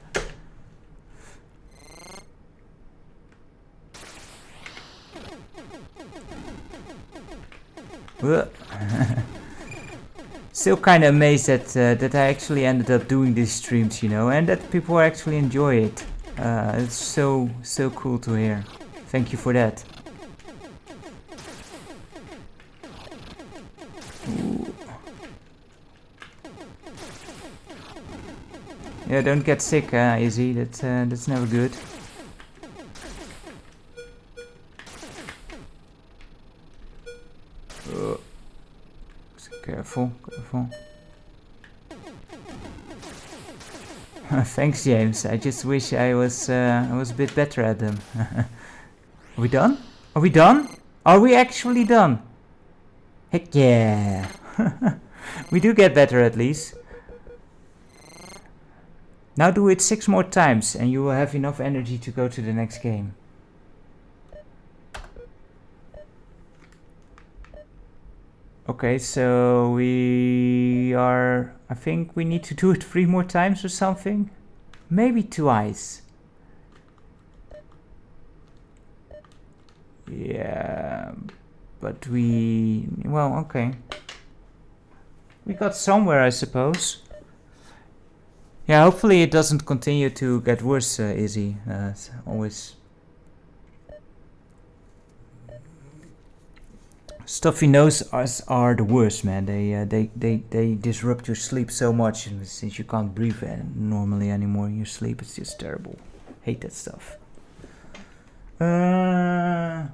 Still kind of amazed that I actually ended up doing these streams, you know, and that people actually enjoy it. It's so cool to hear. Thank you for that. Ooh. Yeah, don't get sick, Izzy. That's never good. Careful, careful. Thanks, James. I just wish I was a bit better at them. Are we done? Are we done? Are we actually done? Heck yeah! We do get better at least. Now do it 6 more times and you will have enough energy to go to the next game. Okay, so I think we need to do it 3 more times or something. Maybe twice. Yeah. But well, okay. We got somewhere, I suppose. Yeah, hopefully it doesn't continue to get worse, Izzy. It's always... Stuffy noses are the worst, man. They disrupt your sleep so much, and since you can't breathe normally anymore in your sleep, it's just terrible. Hate that stuff. Here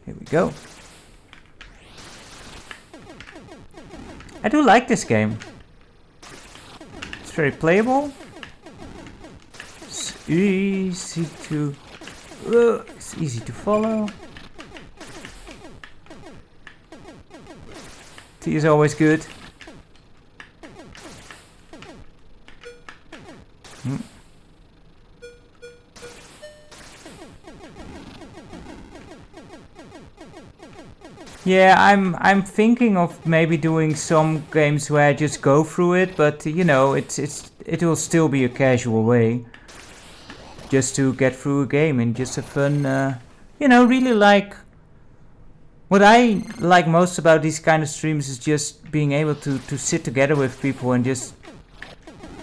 we go. I do like this game. It's very playable. It's easy to follow. Tea is always good. Yeah, I'm thinking of maybe doing some games where I just go through it, but you know, it will still be a casual way, just to get through a game and just have fun. You know, really like. What I like most about these kind of streams is just being able to sit together with people and just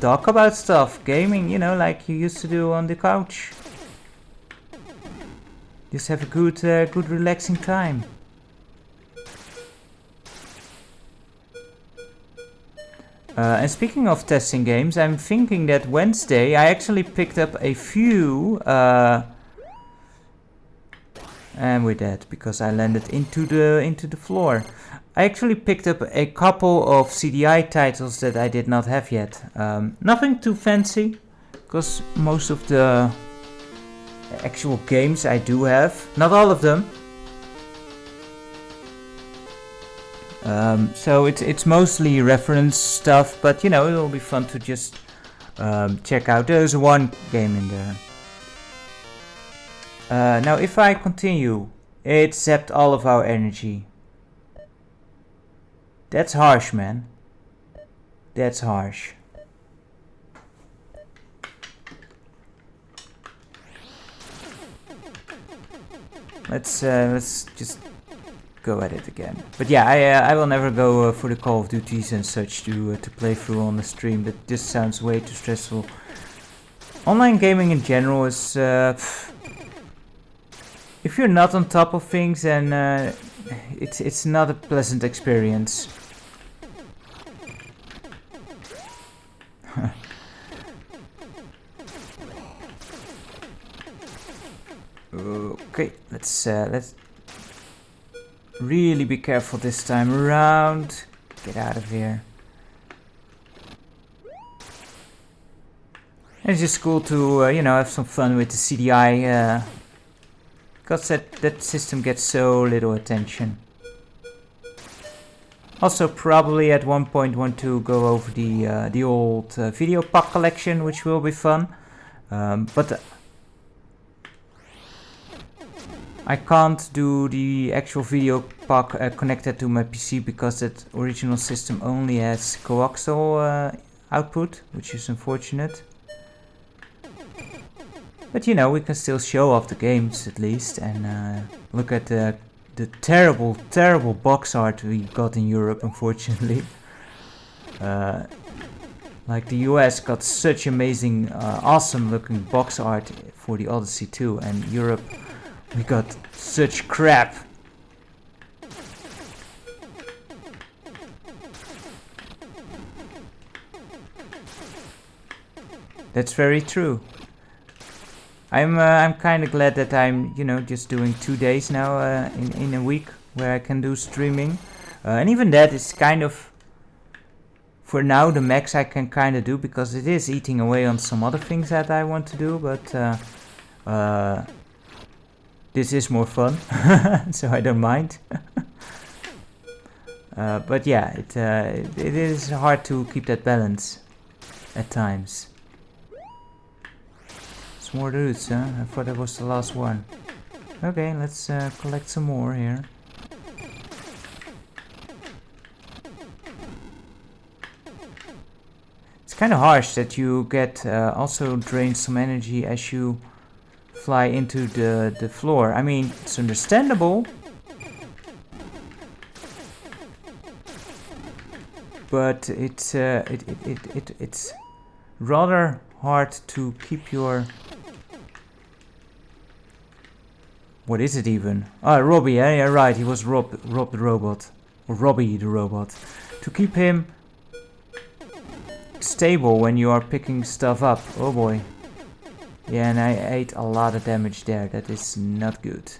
talk about stuff, gaming, you know, like you used to do on the couch. Just have a good relaxing time. And speaking of testing games, I'm thinking that Wednesday I actually picked up a few, and with that, because I landed into the floor, I actually picked up a couple of CDI titles that I did not have yet. Nothing too fancy, because most of the actual games I do have, not all of them. So it's mostly reference stuff, but you know, it'll be fun to just check out. There's one game in there. Now if I continue, it zapped all of our energy. That's harsh, man. That's harsh. Let's just go at it again. But yeah, I will never go for the Call of Duties and such to play through on the stream. That just sounds way too stressful. Online gaming in general is if you're not on top of things, then it's not a pleasant experience. Okay, let's really be careful this time around. Get out of here. It's just cool to you know, have some fun with the CDI, because that system gets so little attention. Also, probably at one point want to go over the old video pack collection, which will be fun. But I can't do the actual video pack connected to my PC because that original system only has coaxial output, which is unfortunate. But you know, we can still show off the games at least, and look at the terrible, terrible box art we got in Europe, unfortunately. Like the US got such amazing, awesome looking box art for the Odyssey 2, and Europe, we got such crap. That's very true. I'm kind of glad that I'm, you know, just doing 2 days now in a week where I can do streaming, and even that is kind of, for now, the max I can kind of do, because it is eating away on some other things that I want to do, but this is more fun, so I don't mind. But yeah, it is hard to keep that balance at times. More roots, huh? I thought that was the last one. Okay, let's collect some more here. It's kind of harsh that you get also drain some energy as you fly into the floor. I mean, it's understandable, but it's rather hard to keep your... What is it even? Ah, Robbie, yeah, right, he was Rob the robot. Or Robbie the robot. To keep him stable when you are picking stuff up. Oh boy. Yeah, and I ate a lot of damage there. That is not good.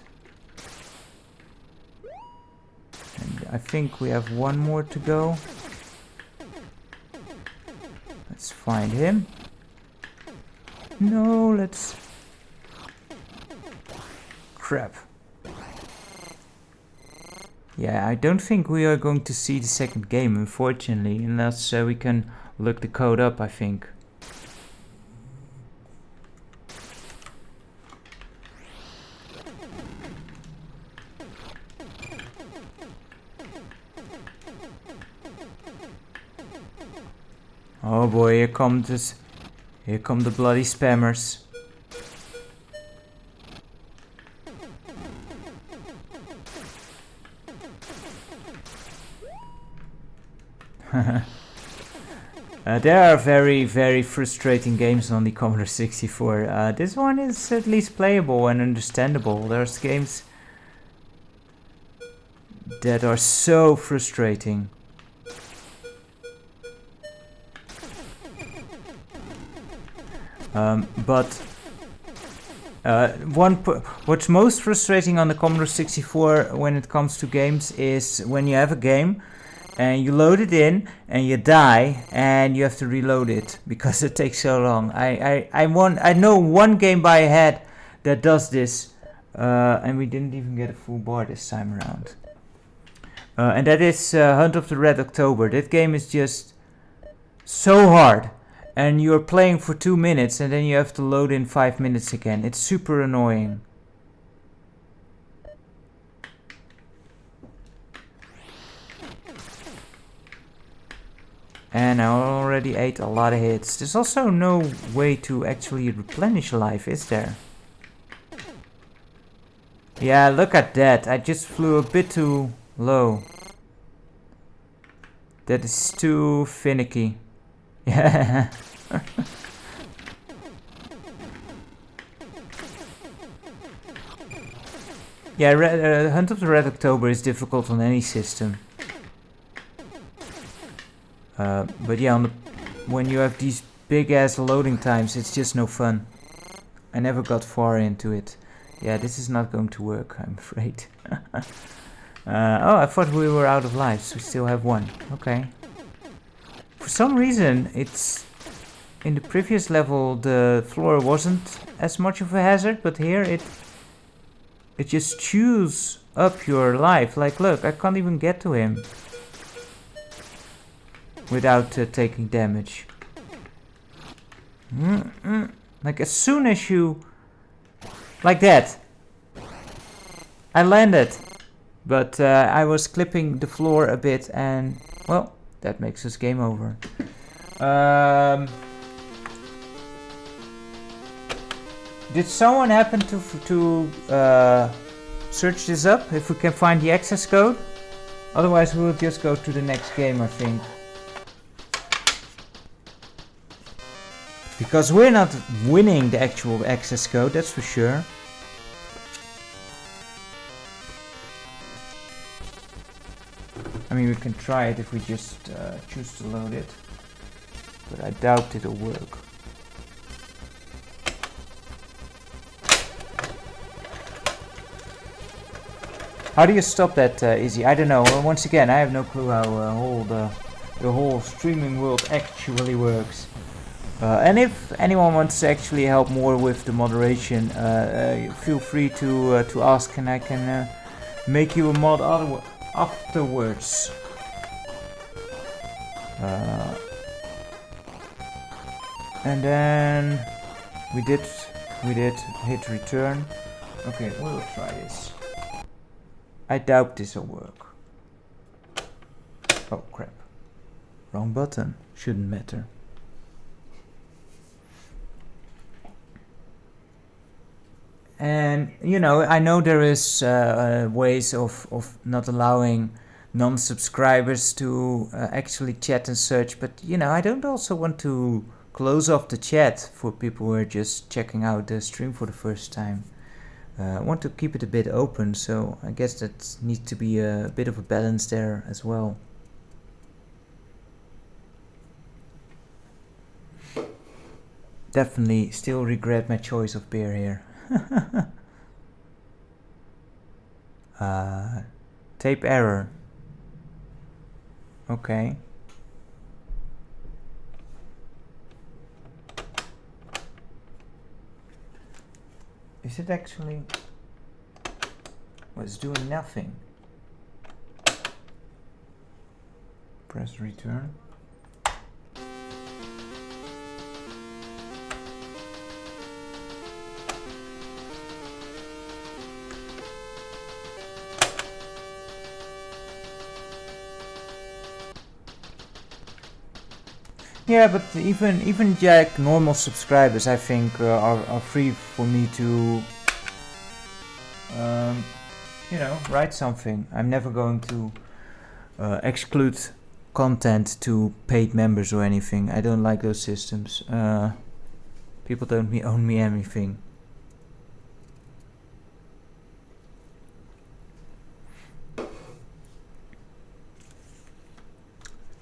And I think we have one more to go. Let's find him. No, let's... Crap. Yeah, I don't think we are going to see the second game, unfortunately, unless we can look the code up, I think. Oh boy, here come the bloody spammers. There are very, very frustrating games on the Commodore 64. This one is at least playable and understandable. There's games that are so frustrating. What's most frustrating on the Commodore 64 when it comes to games is when you have a game and you load it in and you die and you have to reload it because it takes so long. I know one game by head that does this, and we didn't even get a full bar this time around. And that is Hunt of the Red October. That game is just so hard. And you're playing for 2 minutes and then you have to load in 5 minutes again. It's super annoying. And I already ate a lot of hits. There's also no way to actually replenish life, is there? Yeah, look at that. I just flew a bit too low. That is too finicky. Yeah. Yeah, Hunt of the Red October is difficult on any system. But yeah, when you have these big ass loading times, it's just no fun. I never got far into it. Yeah, this is not going to work, I'm afraid. Oh, I thought we were out of lives. We still have one. Okay. For some reason, it's in the previous level the floor wasn't as much of a hazard, but here it just chews up your life. Like, look, I can't even get to him without taking damage. Like as soon as you, like that, I landed, but I was clipping the floor a bit, and well, that makes us game over. Did someone happen to search this up? If we can find the access code? Otherwise, we'll just go to the next game, I think. Because we're not winning the actual access code, that's for sure. I mean, we can try it if we just choose to load it, but I doubt it'll work. How do you stop that, Izzy? I don't know. Well, once again, I have no clue how the whole streaming world actually works. And if anyone wants to actually help more with the moderation, feel free to ask, and I can make you a mod afterwards. And then we did hit return. Okay, we'll try this. I doubt this will work. Oh crap. Wrong button. Shouldn't matter. And you know, I know there is ways of not allowing non-subscribers to actually chat and search, but you know, I don't also want to close off the chat for people who are just checking out the stream for the first time. I want to keep it a bit open, so I guess that needs to be a bit of a balance there as well. Definitely still regret my choice of beer here. Tape error. Okay. Is it actually... well, it's doing nothing. Press return. Yeah, but even Jack normal subscribers, I think, are free for me to, you know, write something. I'm never going to exclude content to paid members or anything. I don't like those systems. People don't own me anything.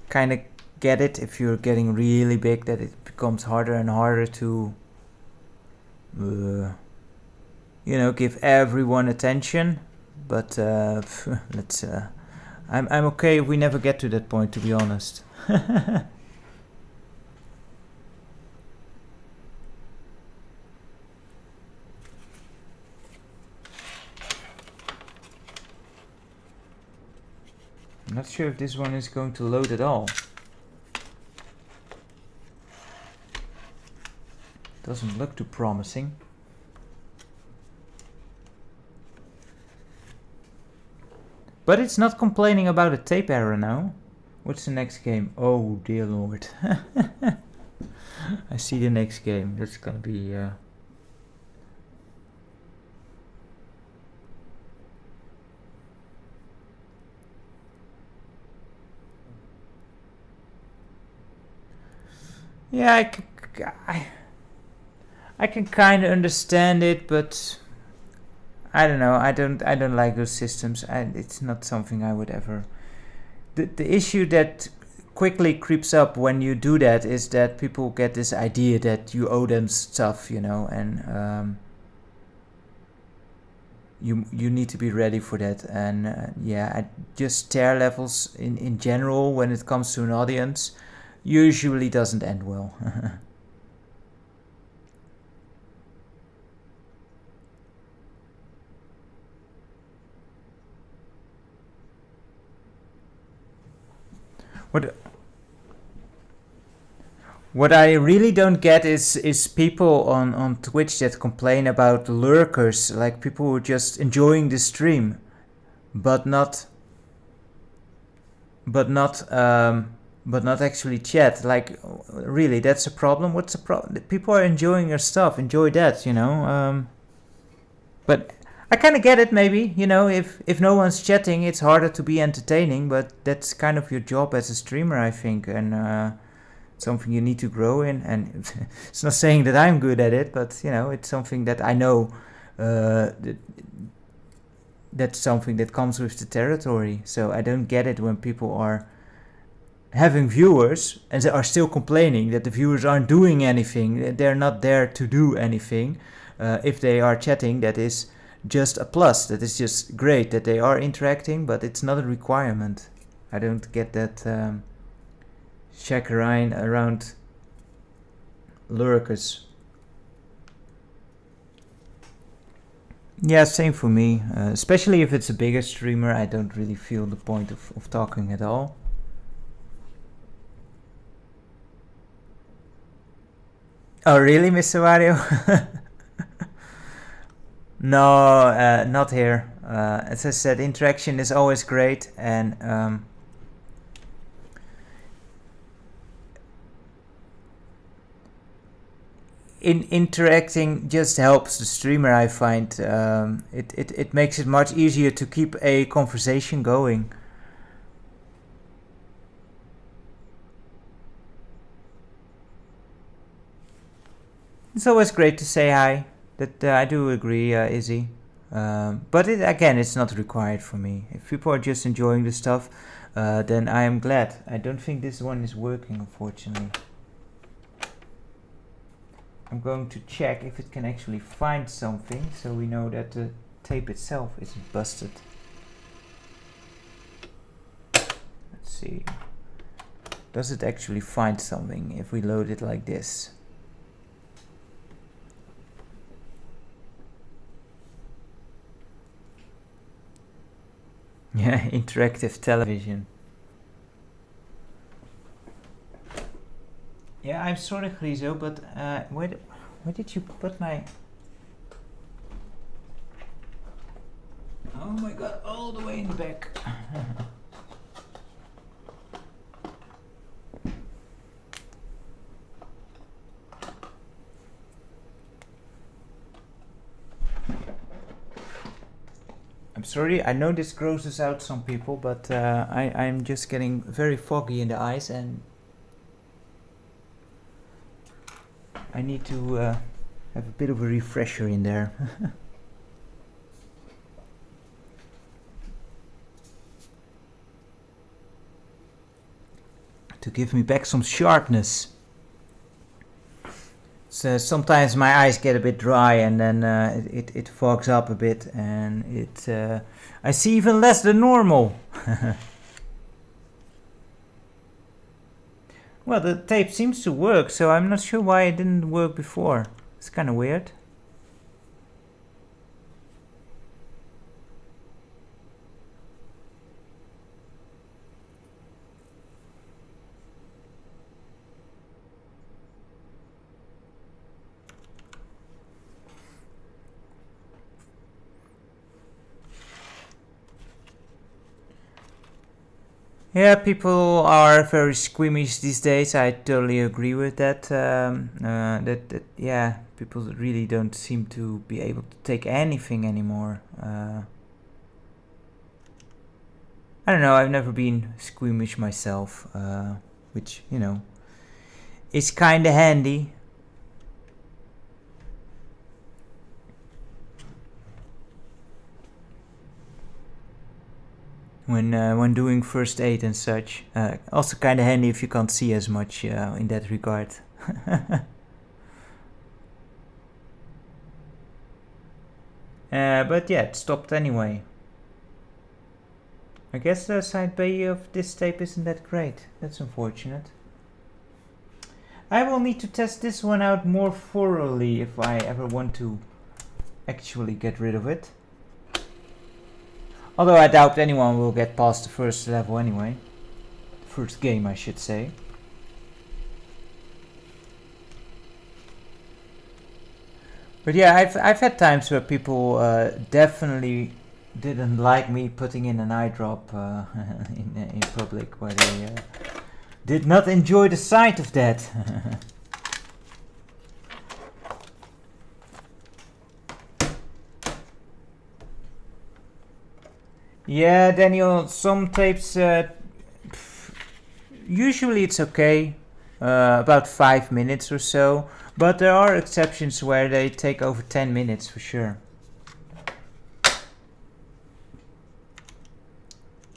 Kind of get it if you're getting really big, that it becomes harder and harder to you know, give everyone attention, but let's I'm okay if we never get to that point, to be honest. I'm not sure if this one is going to load at all. Doesn't look too promising. But it's not complaining about a tape error now. What's the next game? Oh dear lord. I see the next game. That's gonna be... yeah, I can kind of understand it, but I don't know. I don't like those systems. It's not something I would ever. The issue that quickly creeps up when you do that is that people get this idea that you owe them stuff, you know, and you need to be ready for that. And yeah, just tier levels in general when it comes to an audience usually doesn't end well. What I really don't get is people on Twitch that complain about lurkers, like people who are just enjoying the stream, but not actually chat. Like, really, that's a problem. What's the problem? People are enjoying your stuff. Enjoy that, you know. But I kind of get it, maybe, you know, if no one's chatting, it's harder to be entertaining, but that's kind of your job as a streamer, I think, and something you need to grow in. And it's not saying that I'm good at it, but, you know, it's something that I know that's something that comes with the territory. So I don't get it when people are having viewers and they are still complaining that the viewers aren't doing anything. They're not there to do anything. If they are chatting, that is just a plus. That is just great that they are interacting, but it's not a requirement. I don't get that chagrine around lurkers. Yeah, same for me. Especially if it's a bigger streamer, I don't really feel the point of talking at all. Oh really, Mr. Wario? No, not here. As I said, interaction is always great, and interacting just helps the streamer, I find. It makes it much easier to keep a conversation going. It's always great to say hi. That I do agree, Izzy. But again, it's not required for me. If people are just enjoying the stuff, then I am glad. I don't think this one is working, unfortunately. I'm going to check if it can actually find something, so we know that the tape itself isn't busted. Let's see. Does it actually find something if we load it like this? Yeah, interactive television. Yeah, I'm sorry, Grizo, but where did you put my... Oh my god, all the way in the back. I'm sorry, I know this grosses out some people, but I'm just getting very foggy in the eyes and I need to have a bit of a refresher in there. To give me back some sharpness. So sometimes my eyes get a bit dry and then it fogs up a bit and I see even less than normal. Well, the tape seems to work, so I'm not sure why it didn't work before. It's kind of weird. Yeah, people are very squeamish these days. I totally agree with that. Yeah, people really don't seem to be able to take anything anymore. I don't know. I've never been squeamish myself, which you know is kind of handy. When doing first aid and such. Also kind of handy if you can't see as much in that regard. But yeah, it stopped anyway. I guess the side bay of this tape isn't that great. That's unfortunate. I will need to test this one out more thoroughly if I ever want to actually get rid of it. Although I doubt anyone will get past the first level anyway. First game, I should say. But yeah, I've had times where people definitely didn't like me putting in an eye drop in public, where they did not enjoy the sight of that. Yeah, Daniel, some tapes, usually it's okay, about 5 minutes or so, but there are exceptions where they take over 10 minutes for sure.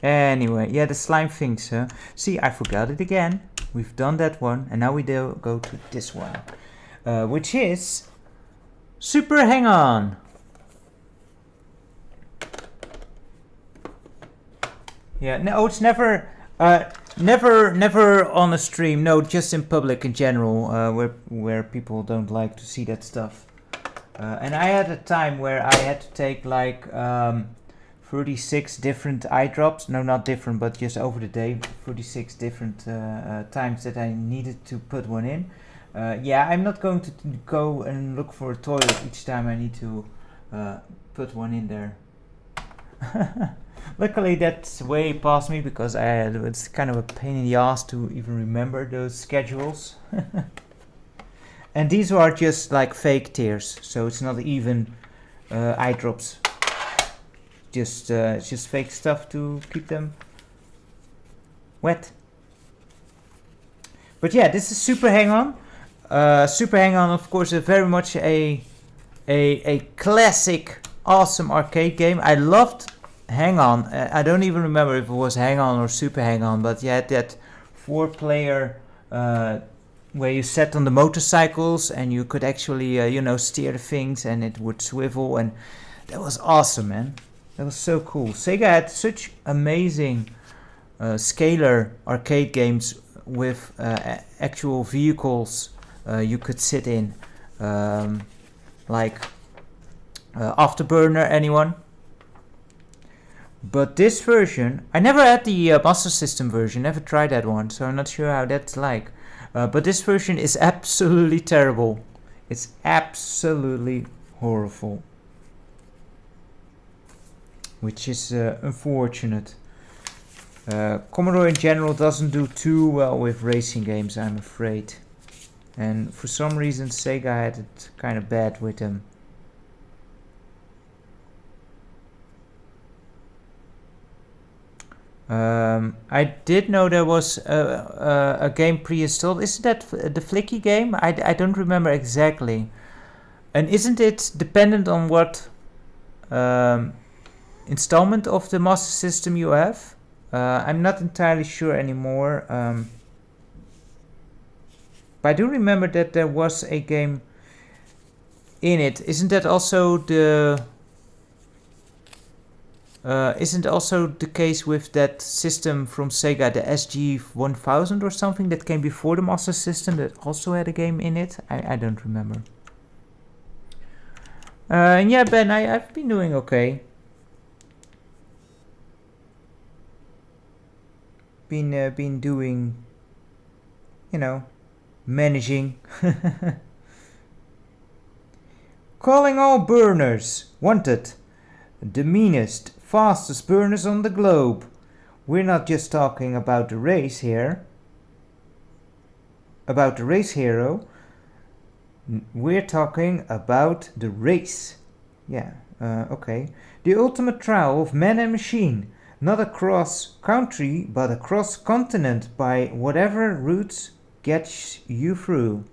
Anyway, yeah, the slime things, see, I forgot it again. We've done that one, and now we go to this one, which is Super Hang-On. Yeah, no, it's never on a stream. No, just in public in general, where people don't like to see that stuff. And I had a time where I had to take like 36 different eye drops. No, not different, but just over the day, 36 different times that I needed to put one in. Yeah, I'm not going to go and look for a toilet each time I need to put one in there. Luckily that's way past me, because it's kind of a pain in the ass to even remember those schedules. And these are just like fake tears, so it's not even eye drops. It's just fake stuff to keep them wet. But yeah, this is Super Hang-On. Super Hang-On, of course, is very much a classic, awesome arcade game. I loved Hang-On. I don't even remember if it was Hang-On or Super Hang-On, but you had that 4-player where you sat on the motorcycles and you could actually, steer the things and it would swivel, and that was awesome, man. That was so cool. Sega had such amazing scalar arcade games with actual vehicles you could sit in, like Afterburner, anyone? But this version, I never had the Master System version, never tried that one, so I'm not sure how that's like. But this version is absolutely terrible. It's absolutely horrible. Which is unfortunate. Commodore in general doesn't do too well with racing games, I'm afraid. And for some reason Sega had it kind of bad with them. I did know there was a game pre-installed. Isn't that the Flicky game? I don't remember exactly. And isn't it dependent on what installment of the Master System you have? I'm not entirely sure anymore. But I do remember that there was a game in it. Isn't that also the... isn't also the case with that system from Sega, the SG-1000 or something that came before the Master System that also had a game in it? I don't remember. And yeah, Ben, I've been doing okay. Been doing, managing. Calling all burners. Wanted. The meanest, fastest burners on the globe. We're not just talking about the race here. About the race hero. We're talking about the race. Yeah, okay. The ultimate trial of man and machine. Not across country, but across continent by whatever routes gets you through.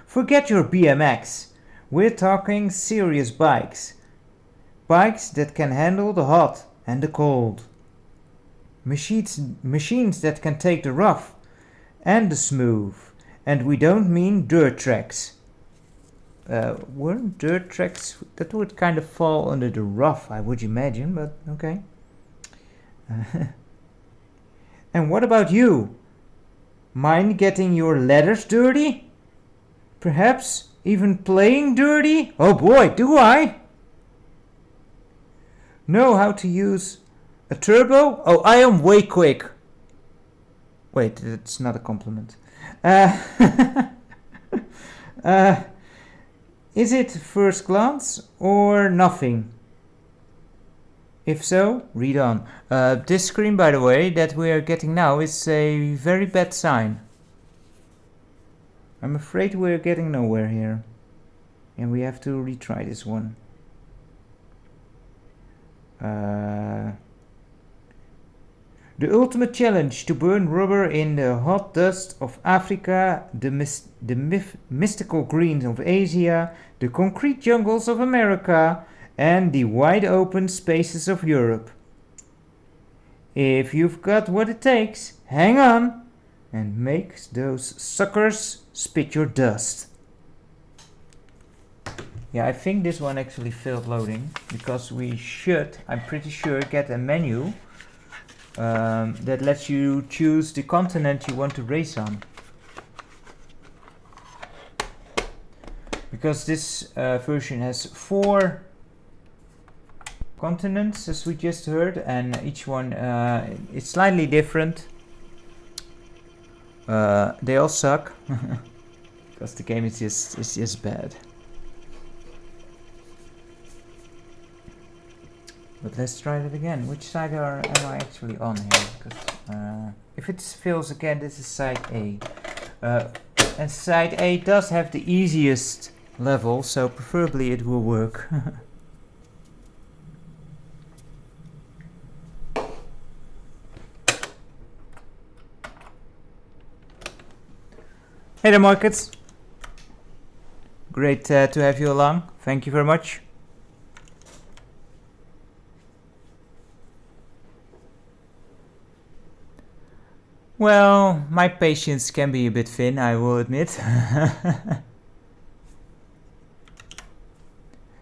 Forget your BMX. We're talking serious bikes. Bikes that can handle the hot and the cold. Machines that can take the rough and the smooth. And we don't mean dirt tracks. Weren't dirt tracks, that would kind of fall under the rough, I would imagine, but okay. And what about you? Mind getting your letters dirty? Perhaps even playing dirty? Oh boy, do I! Know how to use a turbo? Oh, I am way quick. Wait, that's not a compliment. Is it first glance or nothing? If so, read on. This screen, by the way, that we are getting now is a very bad sign. I'm afraid we're getting nowhere here. And we have to retry this one. The ultimate challenge to burn rubber in the hot dust of Africa, the mystical greens of Asia, the concrete jungles of America, and the wide open spaces of Europe. If you've got what it takes, hang on and make those suckers spit your dust. Yeah, I think this one actually failed loading because we should, I'm pretty sure, get a menu that lets you choose the continent you want to race on. Because this version has 4 continents, as we just heard, and each one is slightly different. They all suck because the game is just bad. But let's try that again. Which side am I actually on here? Because if it fails again, this is side A. And side A does have the easiest level, so preferably it will work. Hey there, markets. Great to have you along. Thank you very much. Well, my patience can be a bit thin, I will admit.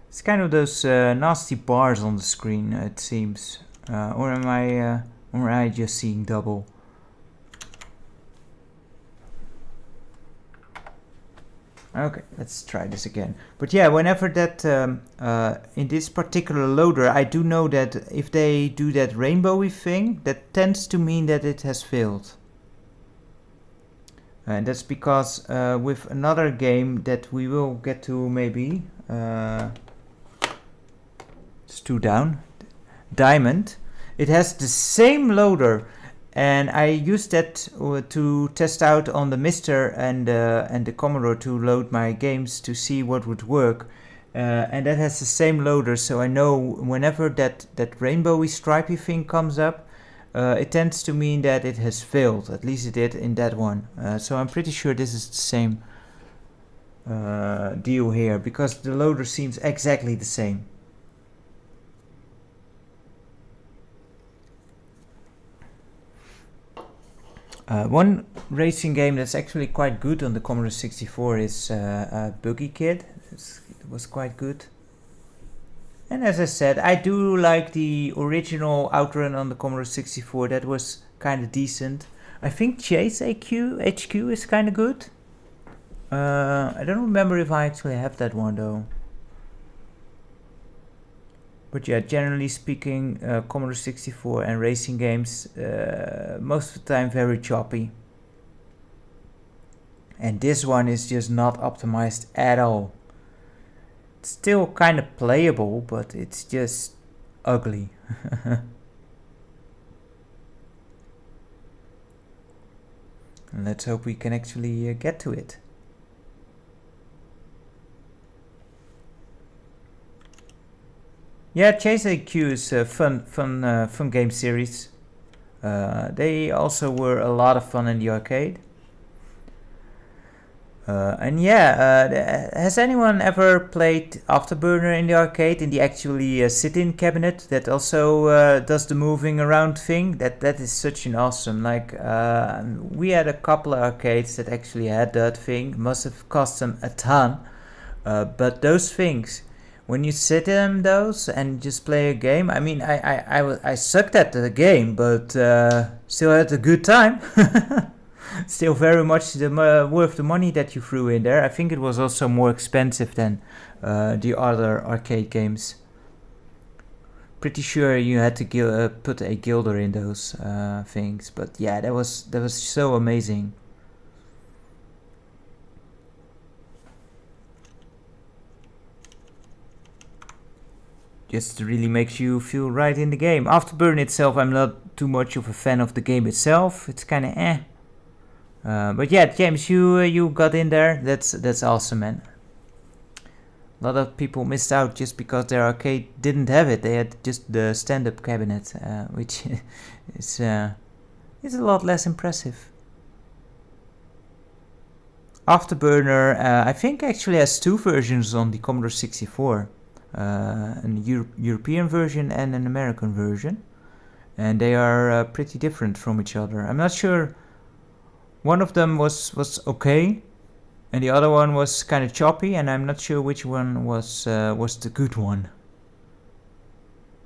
It's kind of those nasty bars on the screen, it seems. Or am I just seeing double? Okay, let's try this again. But yeah, whenever that, in this particular loader, I do know that if they do that rainbowy thing, that tends to mean that it has failed. And that's because with another game that we will get to maybe, it's 2 down, Diamond, it has the same loader. And I used that to test out on the Mister and the Commodore to load my games to see what would work. And that has the same loader, so I know whenever that rainbowy stripy thing comes up, it tends to mean that it has failed. At least it did in that one. So I'm pretty sure this is the same deal here, because the loader seems exactly the same. One racing game that's actually quite good on the Commodore 64 is Buggy Kid. It was quite good. And as I said, I do like the original Outrun on the Commodore 64. That was kind of decent. I think Chase HQ is kind of good. I don't remember if I actually have that one though. But yeah, generally speaking, Commodore 64 and racing games, most of the time very choppy. And this one is just not optimized at all. It's still kind of playable, but it's just ugly. And let's hope we can actually get to it. Yeah, Chase AQ is a fun game series. They also were a lot of fun in the arcade. And yeah, has anyone ever played Afterburner in the arcade, in the actually sit-in cabinet that also does the moving around thing? That is such an awesome, like, we had a couple of arcades that actually had that thing. It must have cost them a ton, but those things, when you sit in those and just play a game, I mean, I sucked at the game, but still had a good time. Still very much worth the money that you threw in there. I think it was also more expensive than the other arcade games. Pretty sure you had to put a guilder in those things, but yeah, that was so amazing. Just really makes you feel right in the game. Afterburn itself, I'm not too much of a fan of the game itself. It's kind of eh. But yeah, James, you got in there. That's awesome, man. A lot of people missed out just because their arcade didn't have it. They had just the stand-up cabinet, which is a lot less impressive. Afterburner, I think actually has 2 versions on the Commodore 64. An European version and an American version, and they are pretty different from each other. I'm not sure. One of them was okay, and the other one was kind of choppy, and I'm not sure which one was the good one.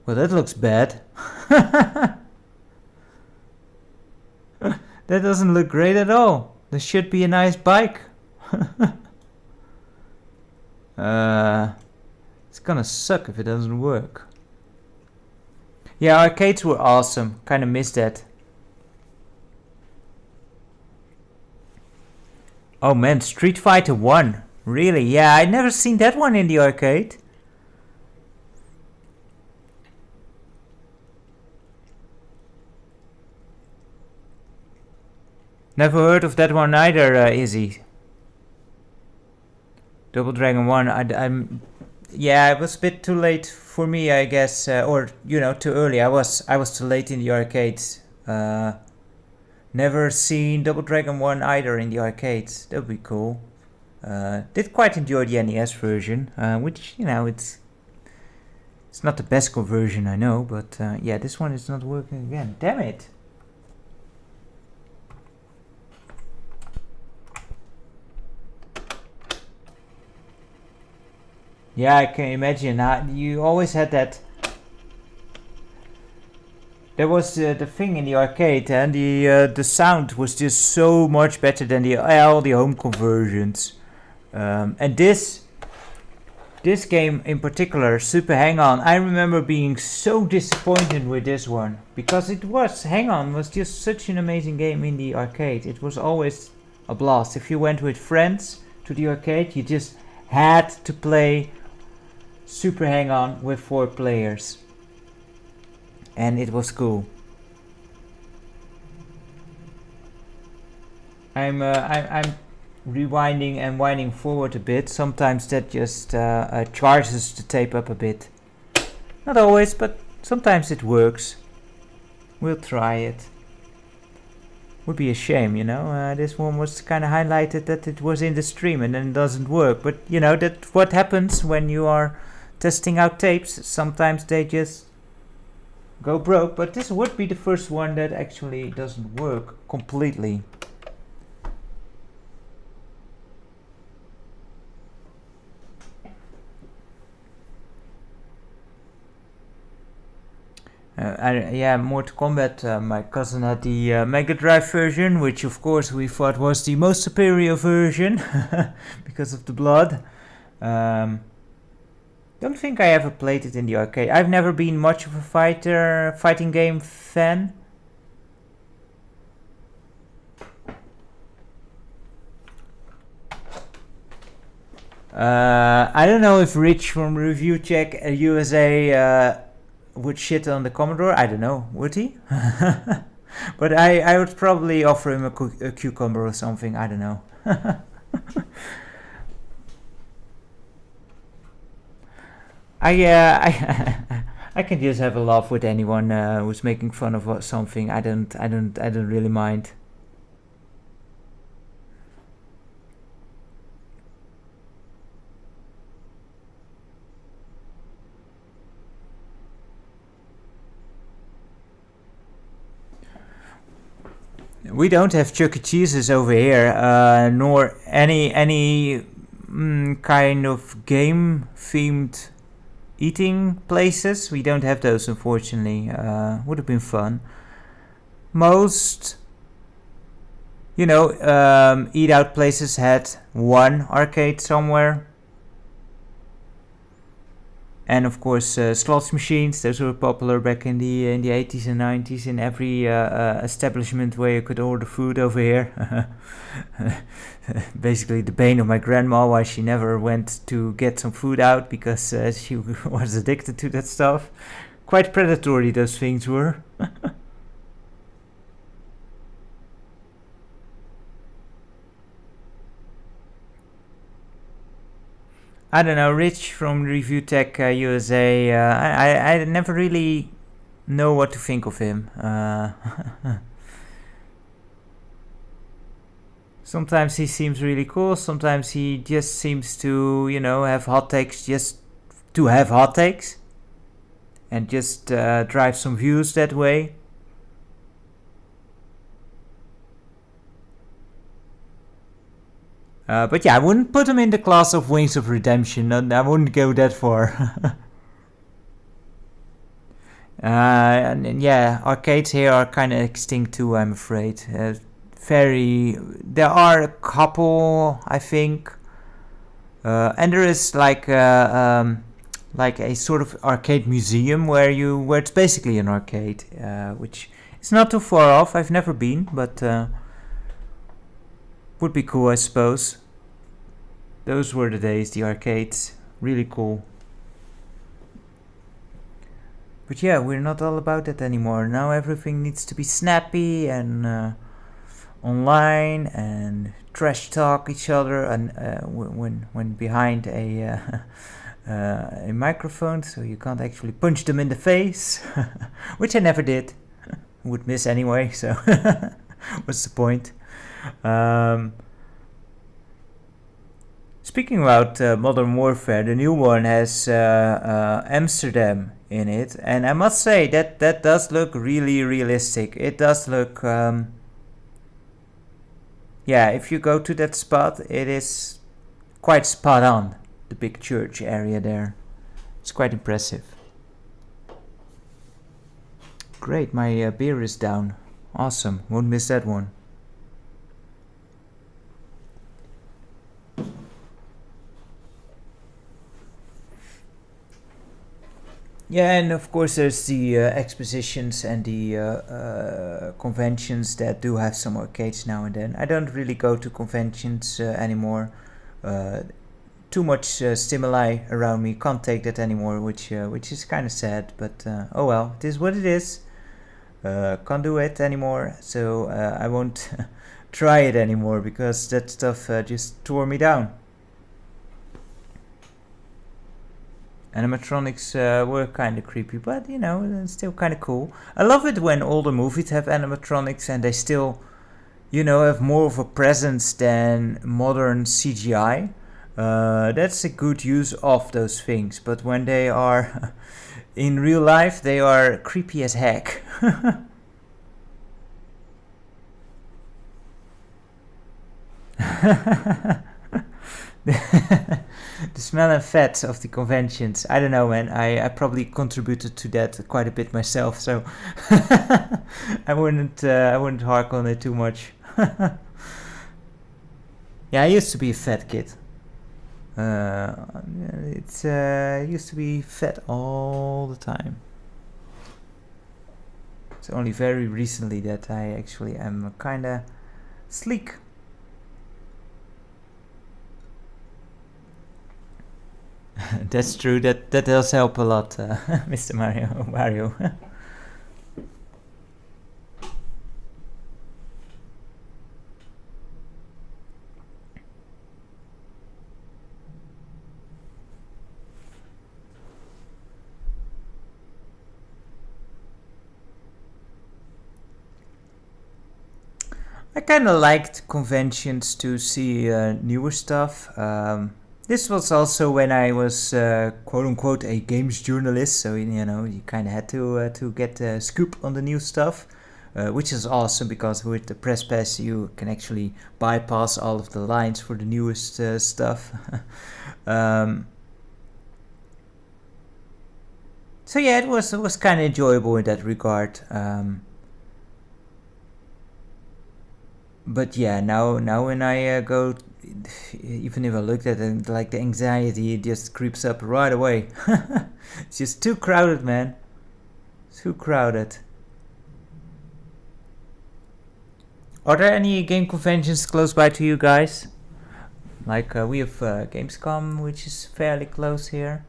Well, that looks bad. That doesn't look great at all. This should be a nice bike. It's gonna suck if it doesn't work. Yeah, arcades were awesome. Kind of missed that. Oh man, Street Fighter 1. Really? Yeah, I'd never seen that one in the arcade. Never heard of that one either, Izzy. Double Dragon 1, I'm... Yeah, it was a bit too late for me, I guess, or you know, too early. I was too late in the arcades. Never seen Double Dragon 1 either in the arcades. That would be cool. Did quite enjoy the NES version, which, you know, it's not the best conversion, I know, but yeah, this one is not working again. Damn it! Yeah, I can imagine. You always had that. There was the thing in the arcade, and the sound was just so much better than all the home conversions. And this game in particular, Super Hang-On, I remember being so disappointed with this one, because Hang-On was just such an amazing game in the arcade. It was always a blast. If you went with friends to the arcade, you just had to play Super Hang-On with 4 players, and it was cool. I'm rewinding and winding forward a bit. Sometimes that just charges the tape up a bit. Not always, but sometimes it works. We'll try it. Would be a shame, you know. This one was kind of highlighted that it was in the stream and then it doesn't work. But you know, that's what happens when you are testing out tapes. Sometimes they just go broke. But this would be the first one that actually doesn't work completely. Yeah, Mortal Kombat. My cousin had the Mega Drive version, which of course we thought was the most superior version because of the blood. Don't think I ever played it in the arcade. I've never been much of a fighting game fan. I don't know if Rich from Review Check USA would shit on the Commodore. I don't know, would he? But I would probably offer him a cucumber or something. I don't know. I can just have a laugh with anyone who's making fun of something. I don't really mind. We don't have Chuck E. Cheese's over here, nor any kind of game-themed eating places. We don't have those, unfortunately. Would have been fun. Most, you know, eat-out places had one arcade somewhere. And of course, slots machines. Those were popular back in the 80s and 90s in every establishment where you could order food over here. Basically, the bane of my grandma, why she never went to get some food out, because she was addicted to that stuff. Quite predatory those things were. I don't know, Rich from Review Tech USA, I never really know what to think of him. Sometimes he seems really cool, sometimes he just seems to, you know, have hot takes just to have hot takes. And just drive some views that way. But yeah, I wouldn't put him in the class of Wings of Redemption. I wouldn't go that far. And yeah, arcades here are kind of extinct too, I'm afraid. There are a couple, I think. And there is like a sort of arcade museum where it's basically an arcade, which is not too far off. I've never been, but would be cool, I suppose. Those were the days, the arcades. Really cool. But yeah, we're not all about that anymore. Now everything needs to be snappy and online and trash talk each other, and when behind a microphone, so you can't actually punch them in the face, which I never did. Would miss anyway, so what's the point? Speaking about Modern Warfare, the new one has Amsterdam in it, and I must say that that does look really realistic. It does look, yeah, if you go to that spot, it is quite spot on, the big church area there. It's quite impressive. Great, my beer is down. Awesome, won't miss that one. Yeah, and of course there's the expositions and the conventions that do have some arcades now and then. I don't really go to conventions anymore. Too much stimuli around me, can't take that anymore, which is kind of sad. But oh well, it is what it is. Can't do it anymore, so I won't try it anymore because that stuff just tore me down. Animatronics were kind of creepy, but you know, still kind of cool. I love it when older movies have animatronics and they still, you know, have more of a presence than modern CGI. That's a good use of those things, but when they are in real life, they are creepy as heck. The smell and fat of the conventions. I don't know, man. I probably contributed to that quite a bit myself, so I wouldn't hark on it too much. Yeah, I used to be a fat kid. It's used to be fat all the time. It's only very recently that I actually am kinda sleek. That's true. That does help a lot, Mr. Mario. I kind of liked conventions to see newer stuff. This was also when I was quote unquote a games journalist, so you know you kind of had to get a scoop on the new stuff, which is awesome because with the press pass you can actually bypass all of the lines for the newest stuff. So yeah, it was kind of enjoyable in that regard. But yeah, now when I go, even if I looked at it, like the anxiety just creeps up right away. It's just too crowded, man. Too crowded. Are there any game conventions close by to you guys? Like we have Gamescom, which is fairly close here.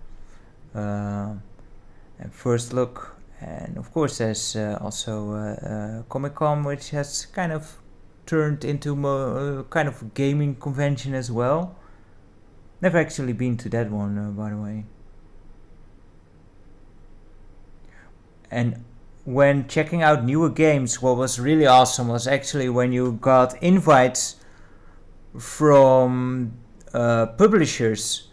And First Look, and of course there's also Comic-Con, which has kind of turned into kind of a gaming convention as well. Never actually been to that one, by the way. And when checking out newer games, what was really awesome was actually when you got invites from publishers.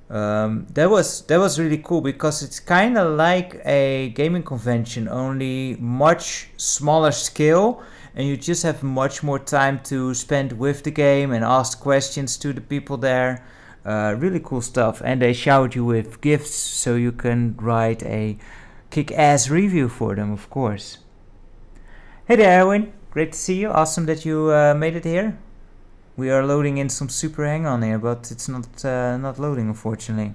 That was really cool because it's kind of like a gaming convention, only much smaller scale, and you just have much more time to spend with the game and ask questions to the people there. Really cool stuff, and they showered you with gifts so you can write a kick-ass review for them, of course. Hey there, Erwin. Great to see you. Awesome that you made it here. We are loading in some super hang on here, but it's not loading, unfortunately.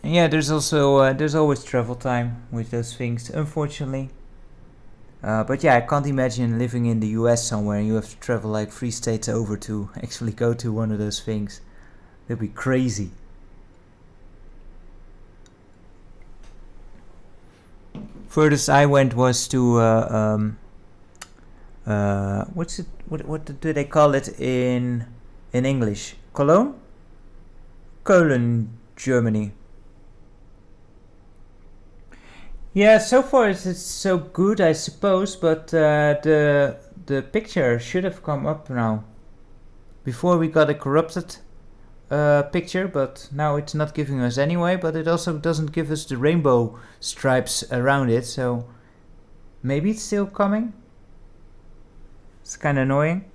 Yeah, there's also there's always travel time with those things, unfortunately. But yeah, I can't imagine living in the US somewhere and you have to travel like 3 states over to actually go to one of those things. That'd be crazy. Furthest I went was to what's it? What do they call it in English? Cologne, Cologne, Germany. Yeah, so far it's so good, I suppose, but the picture should have come up now. Before we got a corrupted picture, but now it's not giving us anyway, but it also doesn't give us the rainbow stripes around it, so maybe it's still coming. It's kind of annoying.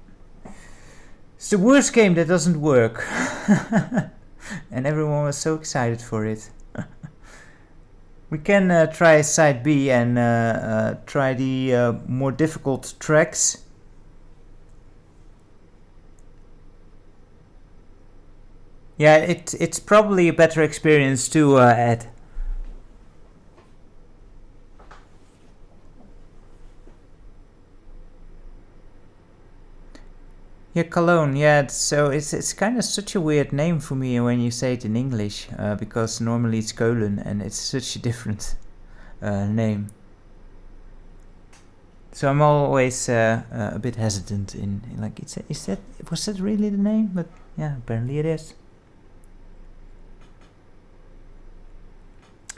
It's the worst game that doesn't work. And everyone was so excited for it. We can try side B and try the more difficult tracks. Yeah, it's probably a better experience too, Ed. Yeah, Cologne. Yeah, it's kind of such a weird name for me when you say it in English, because normally it's Köln and it's such a different name. So I'm always a bit hesitant in like, was that really the name? But yeah, apparently it is.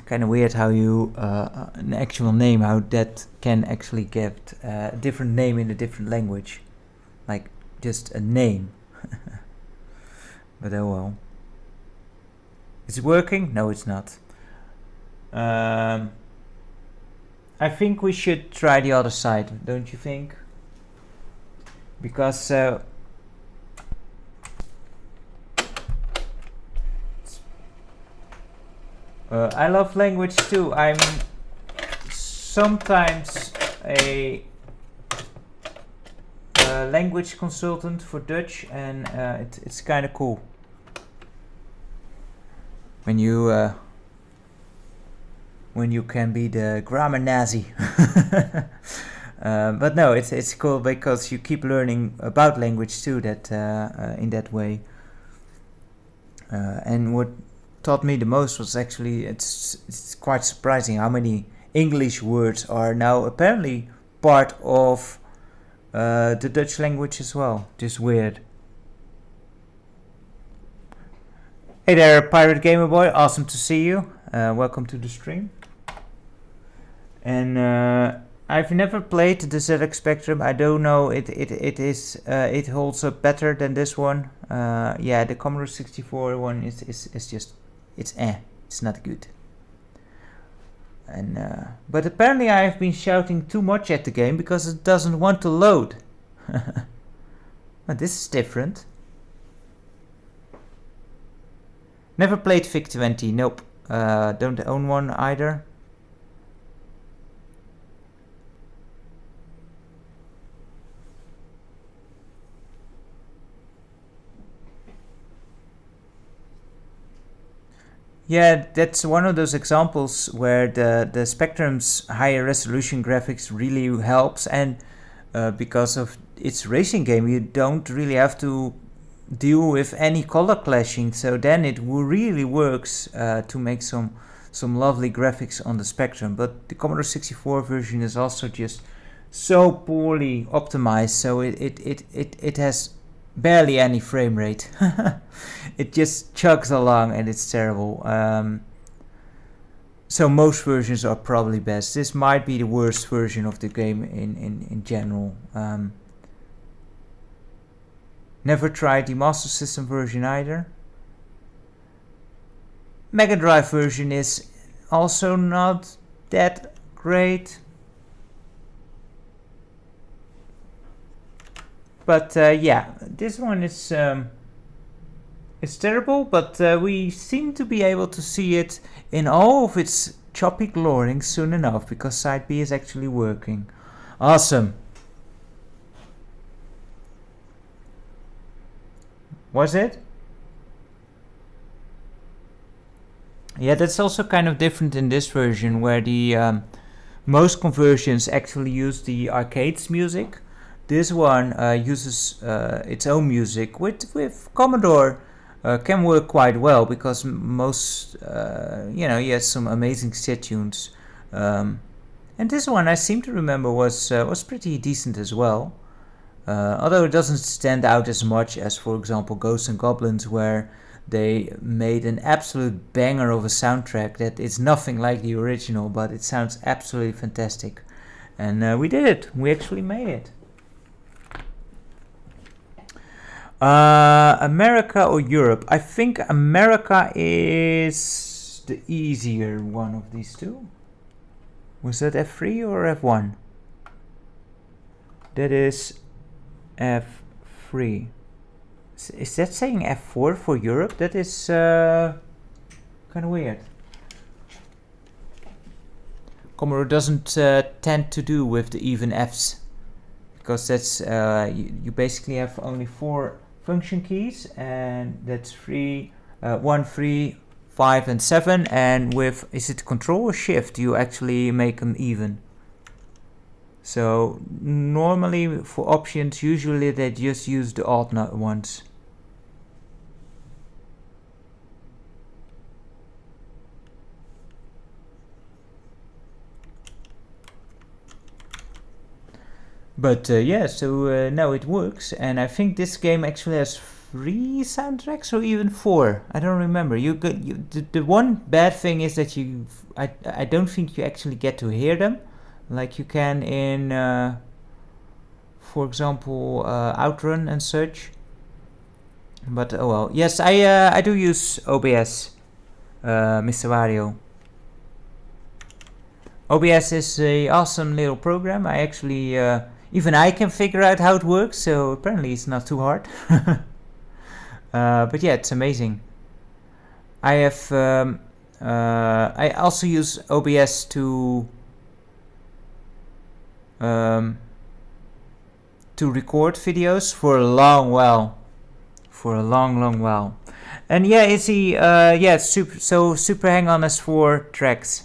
Kind of weird how you an actual name, how that can actually get a different name in a different language, like just a name. But oh well. Is it working? No, it's not. I think we should try the other side, don't you think? Because I love language too. I'm sometimes a language consultant for Dutch, and it's kind of cool when you can be the grammar Nazi. But no, it's cool because you keep learning about language too. That in that way, and what taught me the most was actually it's quite surprising how many English words are now apparently part of the Dutch language as well. Just weird. Hey there, Pirate Gamer Boy. Awesome to see you. Welcome to the stream. And I've never played the ZX Spectrum. I don't know. It holds up better than this one. Yeah, the Commodore 64 one is just it's not good. And but apparently I've been shouting too much at the game because it doesn't want to load. But this is different. Never played VIC-20. Nope. Don't own one either. Yeah, that's one of those examples where the Spectrum's higher resolution graphics really helps, and because of its racing game, you don't really have to deal with any color clashing. So then it really works to make some lovely graphics on the Spectrum. But the Commodore 64 version is also just so poorly optimized, so it has barely any frame rate. It just chugs along and it's terrible. So most versions are probably best. This might be the worst version of the game in general. Never tried the Master System version either. Mega Drive version is also not that great. But yeah, this one is it's terrible, but we seem to be able to see it in all of its choppy glory soon enough, because side B is actually working. Awesome. Was it? Yeah, that's also kind of different in this version, where the most conversions actually use the arcades music. This one uses its own music, with Commodore can work quite well, because most, he has some amazing set tunes. And this one I seem to remember was pretty decent as well. Although it doesn't stand out as much as, for example, Ghosts and Goblins, where they made an absolute banger of a soundtrack that is nothing like the original, but it sounds absolutely fantastic. And we did it. We actually made it. America or Europe? I think America is the easier one of these two. Was that F3 or F1? That is F3. Is that saying F4 for Europe? That is kind of weird. Commodore doesn't tend to do with the even Fs, because that's you basically have only 4 function keys, and that's 1, 3, 5 and 7, and with, is it Control or Shift, you actually make them even. So normally for options, usually they just use the odd ones. But yeah, so now it works, and I think this game actually has 3 soundtracks or even 4. I don't remember. The one bad thing is that I don't think you actually get to hear them, like you can in, for example, Outrun and such. But oh well. Yes, I do use OBS, Mr. Wario. OBS is a awesome little program. I actually even I can figure out how it works, so apparently it's not too hard. But yeah, it's amazing. I have I also use OBS to record videos for a long while. And yeah, is he yeah, Super Hang On has 4 tracks.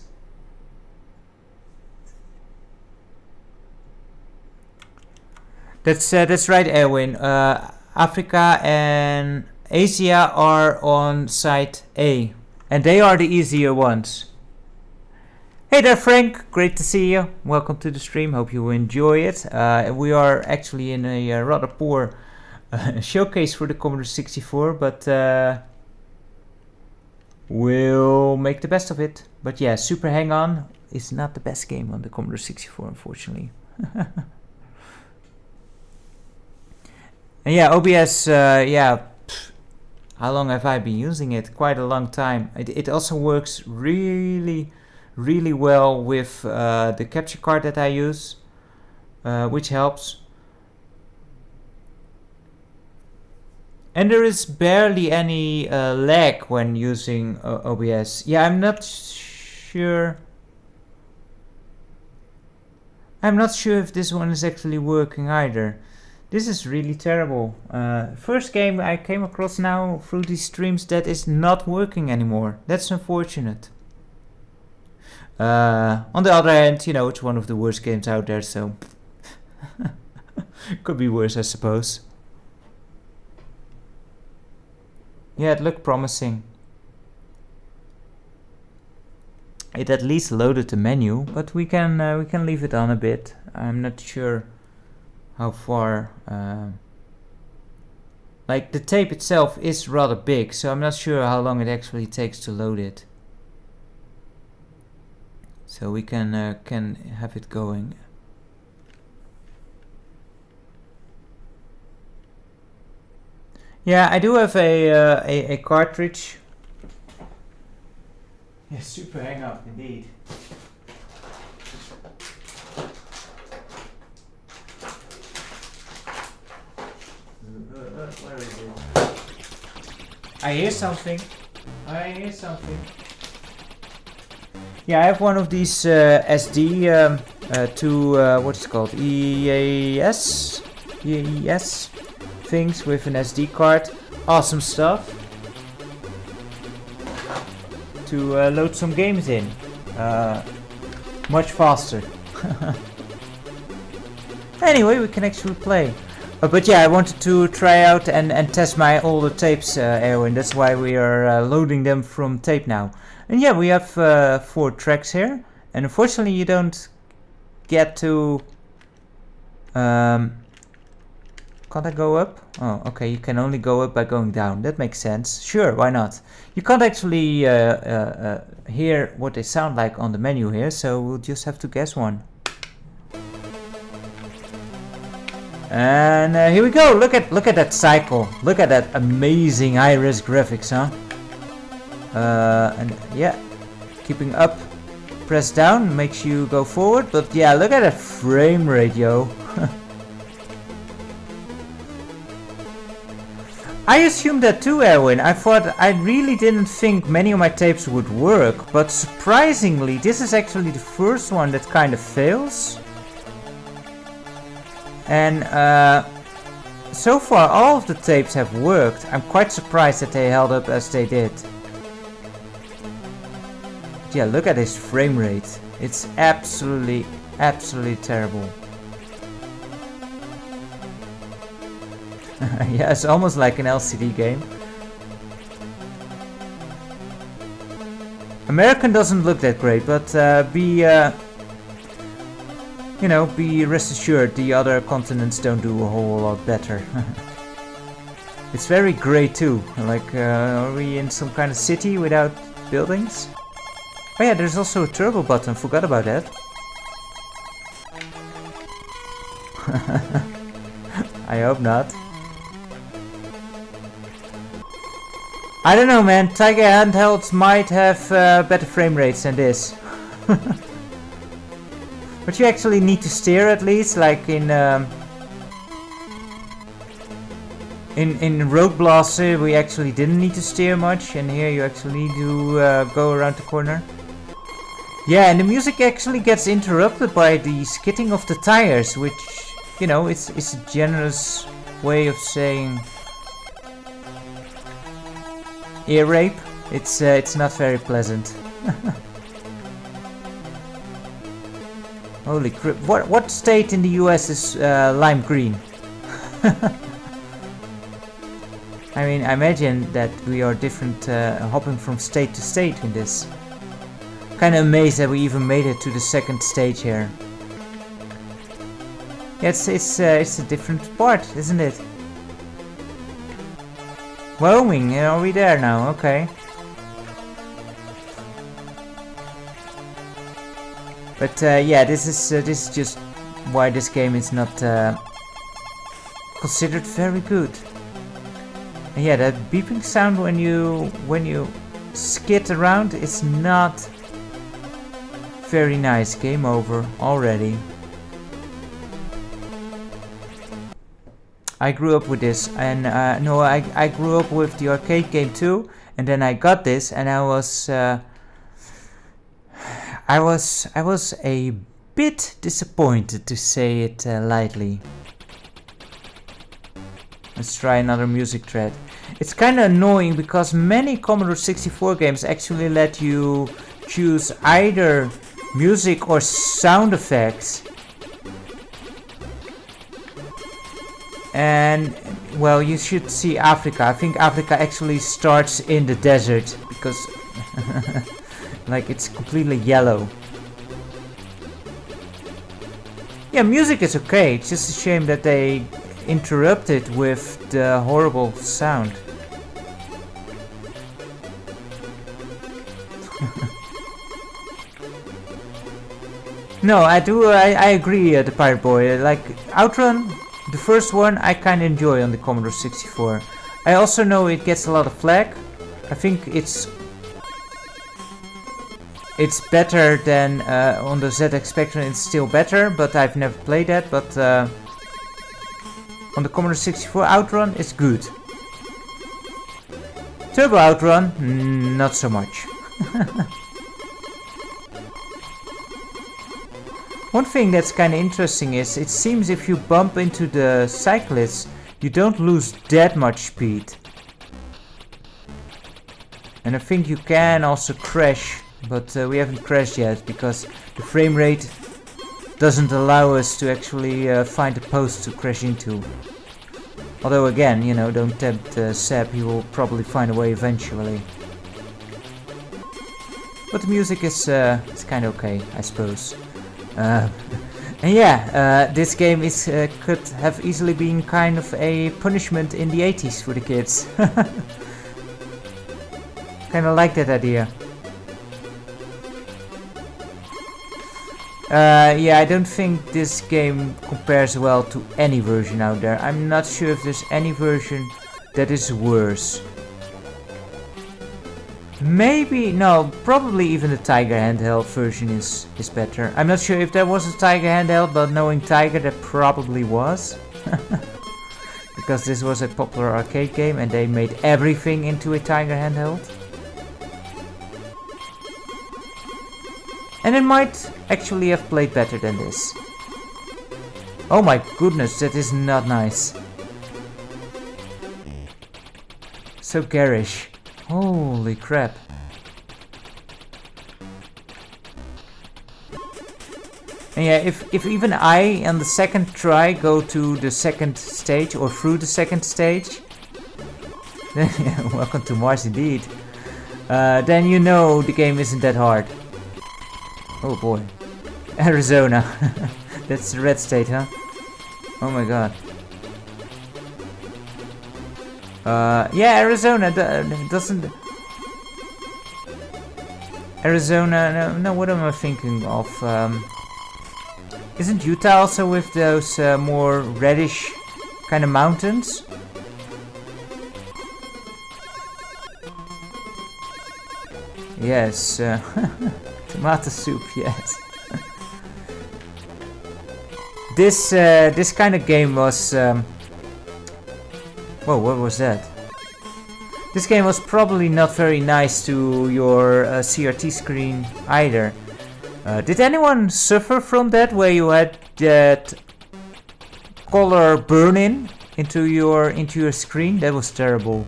That's right, Erwin. Africa and Asia are on side A, and they are the easier ones. Hey there, Frank. Great to see you. Welcome to the stream. Hope you enjoy it. We are actually in a rather poor showcase for the Commodore 64, but we'll make the best of it. But yeah, Super Hang On is not the best game on the Commodore 64, unfortunately. And yeah, OBS, yeah, how long have I been using it? Quite a long time. It also works really well with the capture card that I use, which helps. And there is barely any lag when using OBS. Yeah, I'm not sure. I'm not sure if this one is actually working either. This is really terrible. First game I came across now through these streams that is not working anymore. That's unfortunate. On the other hand, you know, it's one of the worst games out there, so could be worse, I suppose. Yeah, it looked promising. It at least loaded the menu, but we can leave it on a bit. I'm not sure how far. Like the tape itself is rather big, so I'm not sure how long it actually takes to load it. So we can have it going. Yeah, I do have a cartridge. Yeah, Super Hang Up indeed. Where is it? I hear something. Yeah, I have one of these SD what's it called? EAS things with an SD card. Awesome stuff. To load some games in. Much faster. Anyway, we can actually play. But yeah, I wanted to try out and test my older tapes, Erwin. That's why we are loading them from tape now. And yeah, we have 4 tracks here. And unfortunately, you don't get to Can't I go up? Oh, okay, you can only go up by going down. That makes sense. Sure, why not? You can't actually hear what they sound like on the menu here, so we'll just have to guess one. And here we go. Look at that cycle. Look at that amazing high-res graphics, huh? And yeah, keeping up, press down makes you go forward. But yeah, look at that frame rate, yo. I assumed that too, Erwin. I really didn't think many of my tapes would work, but surprisingly, this is actually the first one that kind of fails. And so far, all of the tapes have worked. I'm quite surprised that they held up as they did. Yeah, look at his frame rate. It's absolutely terrible. Yeah, it's almost like an LCD game. American doesn't look that great, but be rest assured the other continents don't do a whole lot better. It's very grey too. Like, are we in some kind of city without buildings? Oh yeah, there's also a turbo button. Forgot about that. I hope not. I don't know, man. Tiger handhelds might have better frame rates than this. But you actually need to steer at least, like in Road Blaster we actually didn't need to steer much, and here you actually need to go around the corner. Yeah, and the music actually gets interrupted by the skidding of the tires, which, you know, it's a generous way of saying ear rape. It's not very pleasant. Holy crap! What state in the US is lime green? I mean, I imagine that we are different, hopping from state to state in this. Kind of amazed that we even made it to the second stage here. Yeah, it's a different part, isn't it? Wyoming, are we there now? Okay. But yeah, this is just why this game is not considered very good. And yeah, that beeping sound when you skid around is not very nice. Game over already. I grew up with this, and no, I grew up with the arcade game too, and then I got this, and I was a bit disappointed, to say it lightly. Let's try another music thread. It's kind of annoying because many Commodore 64 games actually let you choose either music or sound effects. And well, you should see Africa. I think Africa actually starts in the desert because like it's completely yellow. Yeah, music is okay. It's just a shame that they interrupt it with the horrible sound. No, I agree, the Pirate Boy. Like Outrun, the first one, I kind of enjoy on the Commodore 64. I also know it gets a lot of flack. I think it's better than on the ZX Spectrum. It's still better, but I've never played that. But on the Commodore 64, Outrun is good. Turbo Outrun, not so much. One thing that's kind of interesting is it seems if you bump into the cyclists, you don't lose that much speed. And I think you can also crash, but we haven't crashed yet because the frame rate doesn't allow us to actually find a post to crash into. Although again, you know, don't tempt Seb, he will probably find a way eventually. But the music is kind of okay, I suppose. And yeah, this game is could have easily been kind of a punishment in the 80s for the kids. Kind of like that idea. Yeah, I don't think this game compares well to any version out there. I'm not sure if there's any version that is worse. Maybe, no, probably even the Tiger handheld version is better. I'm not sure if there was a Tiger handheld, but knowing Tiger, there probably was. Because this was a popular arcade game and they made everything into a Tiger handheld. And it might actually have played better than this. Oh my goodness, that is not nice. So garish. Holy crap. And yeah, if even I on the second try go to the second stage or through the second stage, then welcome to Mars indeed, then you know the game isn't that hard. Oh boy. Arizona. That's the red state, huh? Oh my god. Yeah, Arizona doesn't... Arizona, no, what am I thinking of? Isn't Utah also with those more reddish kind of mountains? Yes, tomato soup, yes. This kind of game was... Whoa, what was that? This game was probably not very nice to your CRT screen either. Did anyone suffer from that, where you had that color burn-in into your screen? That was terrible.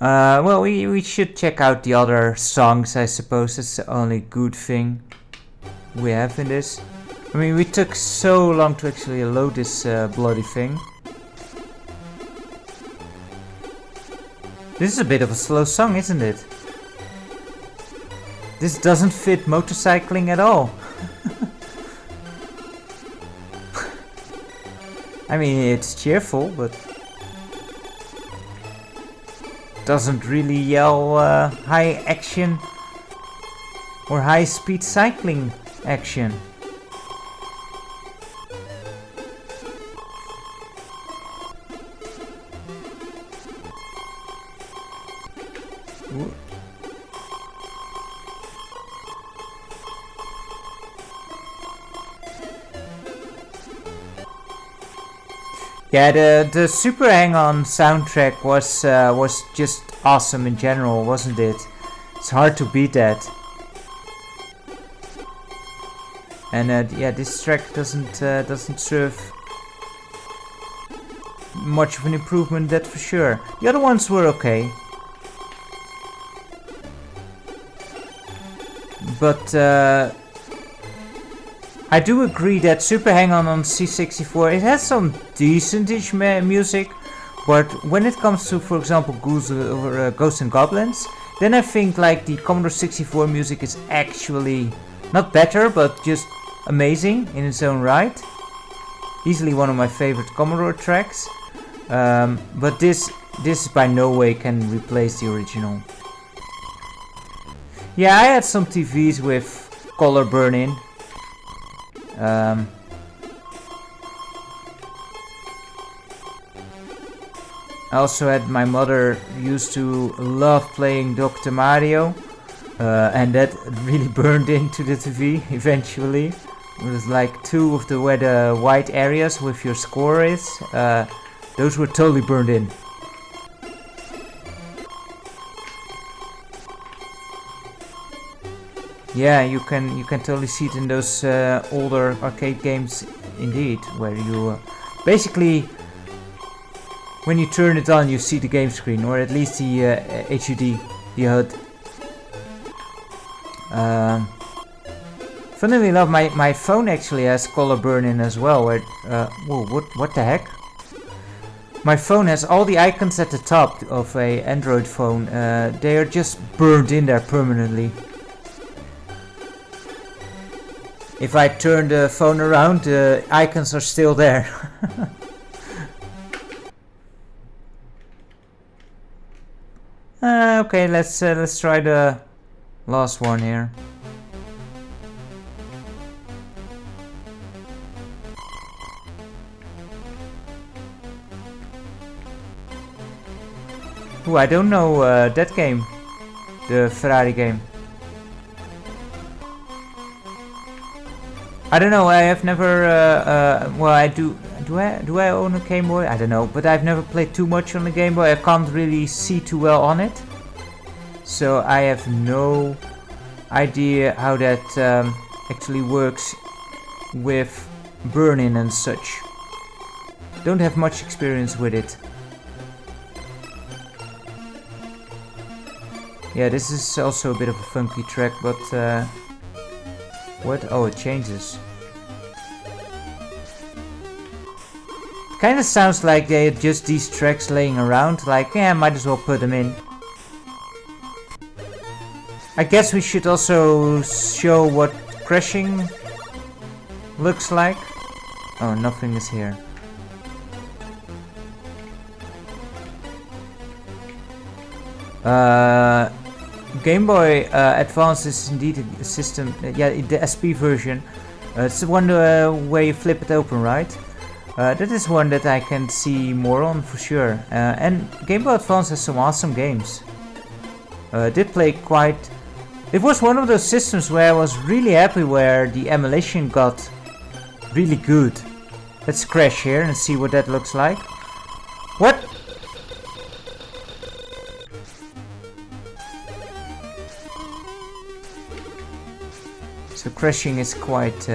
Well, we should check out the other songs, I suppose. That's the only good thing we have in this. I mean, we took so long to actually load this bloody thing. This is a bit of a slow song, isn't it? This doesn't fit motorcycling at all. I mean, it's cheerful, but doesn't really yell high action or high speed cycling action. Yeah, the Super Hang-On soundtrack was just awesome in general, wasn't it? It's hard to beat that. And yeah, this track doesn't serve much of an improvement, that for sure. The other ones were okay, but I do agree that Super Hang-On C64, it has some decentish music, but when it comes to, for example, Ghosts and Goblins, then I think like the Commodore 64 music is actually not better, but just amazing in its own right. Easily one of my favorite Commodore tracks, but this by no way can replace the original. Yeah, I had some TVs with color burn-in. I also had my mother used to love playing Dr. Mario, and that really burned into the TV eventually. It was like two of the where the white areas with your score is. Those were totally burned in. Yeah, you can totally see it in those older arcade games, indeed, where you basically, when you turn it on, you see the game screen, or at least the HUD, the HUD. Funnily enough, my phone actually has color burn-in as well. Where whoa, what the heck? My phone has all the icons at the top of a Android phone. They are just burned in there permanently. If I turn the phone around, the icons are still there. Okay, let's try the last one here. Ooh, I don't know that game, the Ferrari game. I don't know. I have never. Well, I do. Do I own a Game Boy? I don't know, but I've never played too much on the Game Boy. I can't really see too well on it, so I have no idea how that actually works with burn-in and such. Don't have much experience with it. Yeah, this is also a bit of a funky track, but what? Oh, it changes. Kinda sounds like they had just these tracks laying around, like, yeah, might as well put them in. I guess we should also show what crashing looks like. Oh, nothing is here. Game Boy Advance is indeed a system, yeah, the SP version. It's the one where you flip it open, right? That is one that I can see more on for sure. And Game Boy Advance has some awesome games. Did play quite... It was one of those systems where I was really happy where the emulation got really good. Let's crash here and see what that looks like. What? So crashing is quite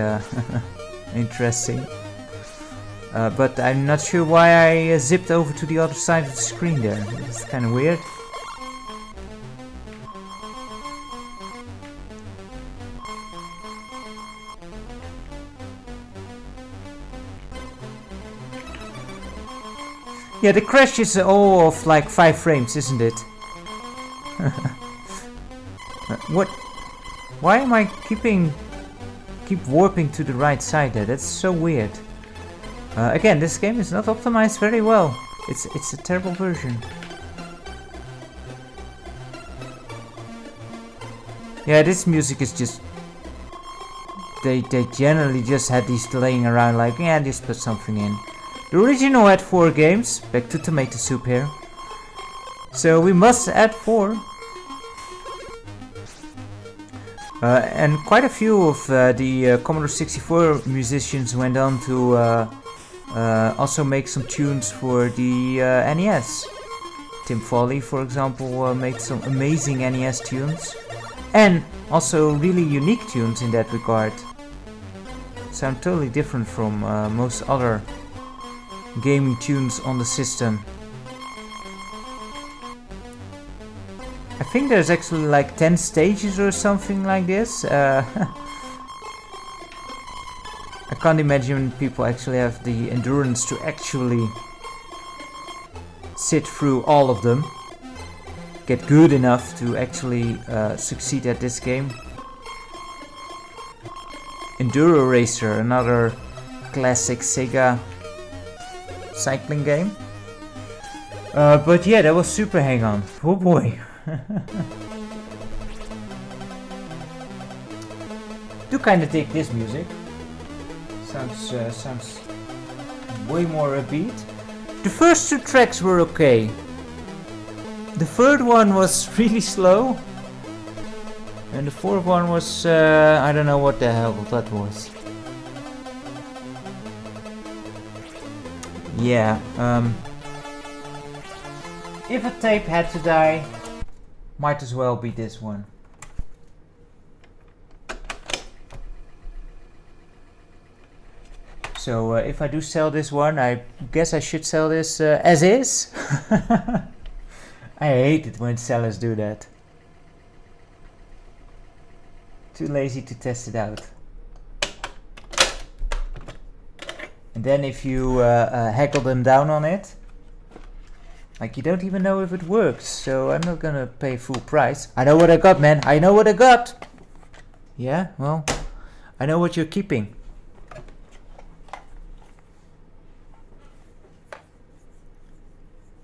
interesting. But I'm not sure why I zipped over to the other side of the screen there. It's kind of weird. Yeah, the crash is all of like 5 frames, isn't it? What? Why am I keep warping to the right side there? That's so weird. Again, this game is not optimized very well. It's a terrible version. Yeah, this music is just... They generally just had these laying around like, yeah, just put something in. The original had 4 games. Back to tomato soup here. So we must add 4. And quite a few of the Commodore 64 musicians went on to also make some tunes for the NES. Tim Foley, for example, made some amazing NES tunes. And also really unique tunes in that regard. Sound totally different from most other gaming tunes on the system. I think there's actually like 10 stages or something like this. I can't imagine people actually have the endurance to actually sit through all of them. Get good enough to actually succeed at this game. Enduro Racer, another classic Sega cycling game. But yeah, that was Super Hang-On. Oh boy. Do kind of dig this music. Sounds way more upbeat. The first 2 tracks were okay. The third one was really slow, and the fourth one was I don't know what the hell that was. Yeah. If a tape had to die, might as well be this one. So if I do sell this one, I guess I should sell this as is. I hate it when sellers do that. Too lazy to test it out. And then if you haggle them down on it, like you don't even know if it works, so I'm not gonna pay full price. I know what I got, man. I know what I got. Yeah, well, I know what you're keeping.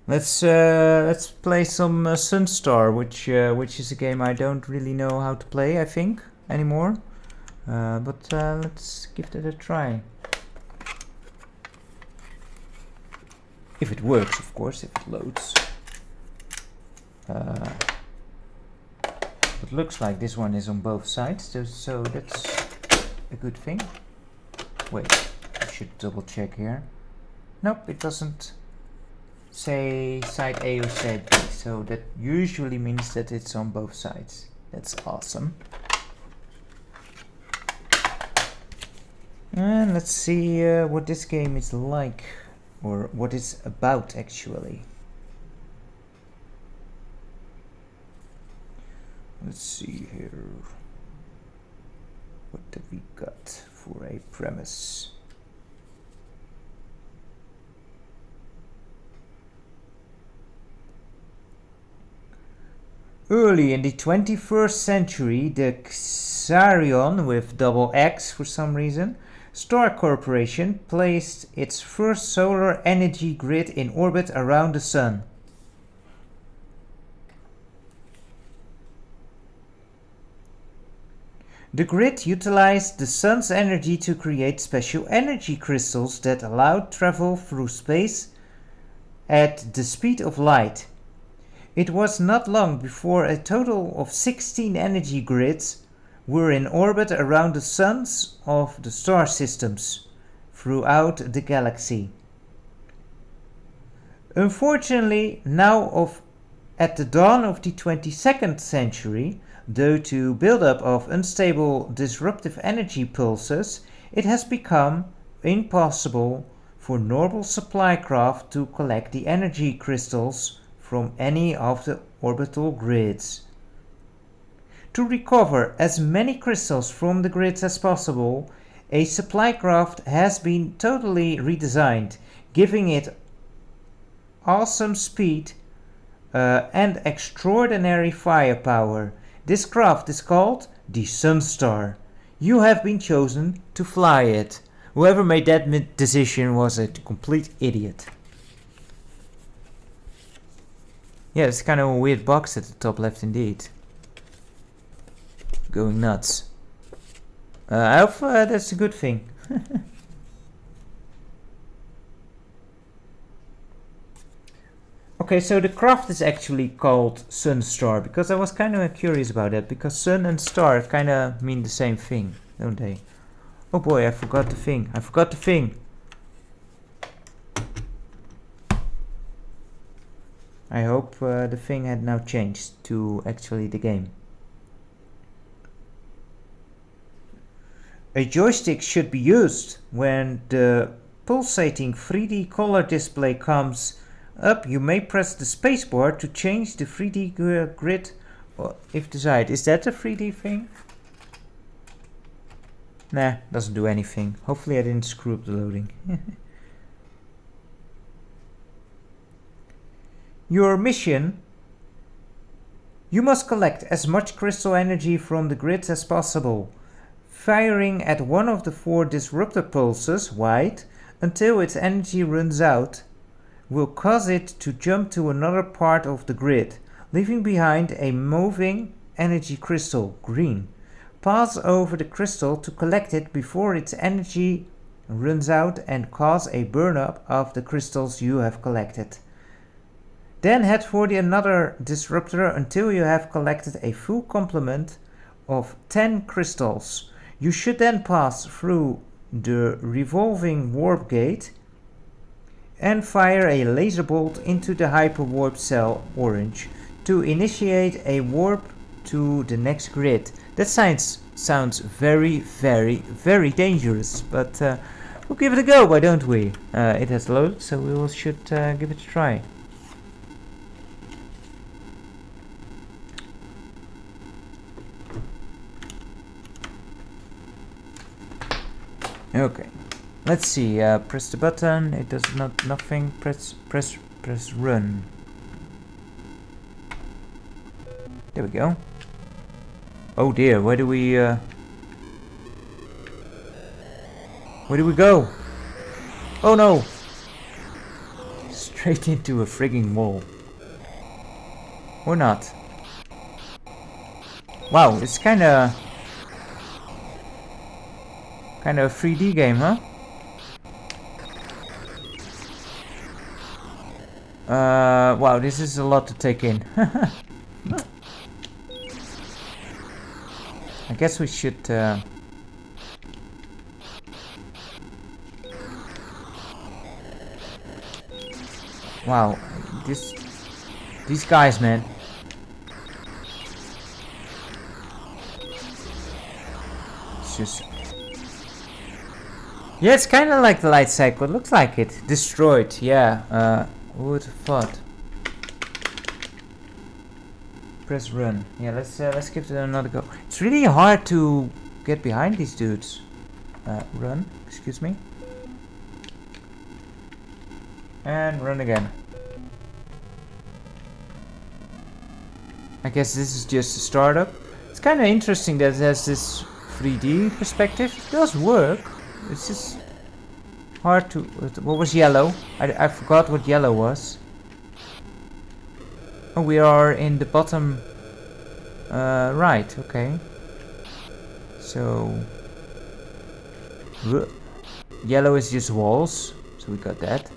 Let's play some Sunstar, which is a game I don't really know how to play, I think, anymore. But let's give that a try. If it works, of course, if it loads. It looks like this one is on both sides, so that's a good thing. Wait, I should double check here. Nope, it doesn't say side A or side B, so that usually means that it's on both sides. That's awesome. And let's see what this game is like, or what it's about actually. Let's see here. What have we got for a premise? Early in the 21st century, the Xarion, with double X for some reason, Star Corporation placed its first solar energy grid in orbit around the Sun. The grid utilized the Sun's energy to create special energy crystals that allowed travel through space at the speed of light. It was not long before a total of 16 energy grids were in orbit around the suns of the star systems throughout the galaxy. Unfortunately, at the dawn of the 22nd century, due to buildup of unstable disruptive energy pulses, it has become impossible for normal supply craft to collect the energy crystals from any of the orbital grids. To recover as many crystals from the grids as possible, a supply craft has been totally redesigned, giving it awesome speed and extraordinary firepower. This craft is called the Sunstar. You have been chosen to fly it. Whoever made that decision was a complete idiot. Yeah, it's kind of a weird box at the top left indeed. Going nuts. I hope that's a good thing. Okay, so the craft is actually called Sunstar, because I was kind of curious about that, because sun and star kind of mean the same thing, don't they? Oh boy, I forgot the thing. I forgot the thing. I hope the thing had now changed to actually the game. A joystick should be used when the pulsating 3D color display comes up. You may press the spacebar to change the 3D grid if desired. Is that a 3D thing? Nah, doesn't do anything. Hopefully I didn't screw up the loading. Your mission: you must collect as much crystal energy from the grids as possible, firing at one of the 4 disruptor pulses, white, until its energy runs out, will cause it to jump to another part of the grid, leaving behind a moving energy crystal, green. Pass over the crystal to collect it before its energy runs out and cause a burn-up of the crystals you have collected. Then head for another disruptor until you have collected a full complement of 10 crystals. You should then pass through the revolving warp gate and fire a laser bolt into the hyperwarp cell orange to initiate a warp to the next grid. That sounds very, very, very dangerous, but we'll give it a go, why don't we? It has loaded, so we should give it a try. Okay, let's see. Press the button. It does nothing. Press run. There we go. Oh dear, where do we? Where do we go? Oh no! Straight into a frigging wall. Or not. Wow, it's kinda a 3D game, huh? Wow, this is a lot to take in. I guess we should wow, these guys, man. It's just... Yeah, it's kind of like the light cycle. It looks like it. Destroyed, yeah. Who would have thought? Press run. Yeah, let's give it another go. It's really hard to get behind these dudes. Run, excuse me. And run again. I guess this is just a startup. It's kind of interesting that it has this 3D perspective. It does work. It's just hard to... What was yellow? I forgot what yellow was. Oh, we are in the bottom right, okay. So... Yellow is just walls, so we got that.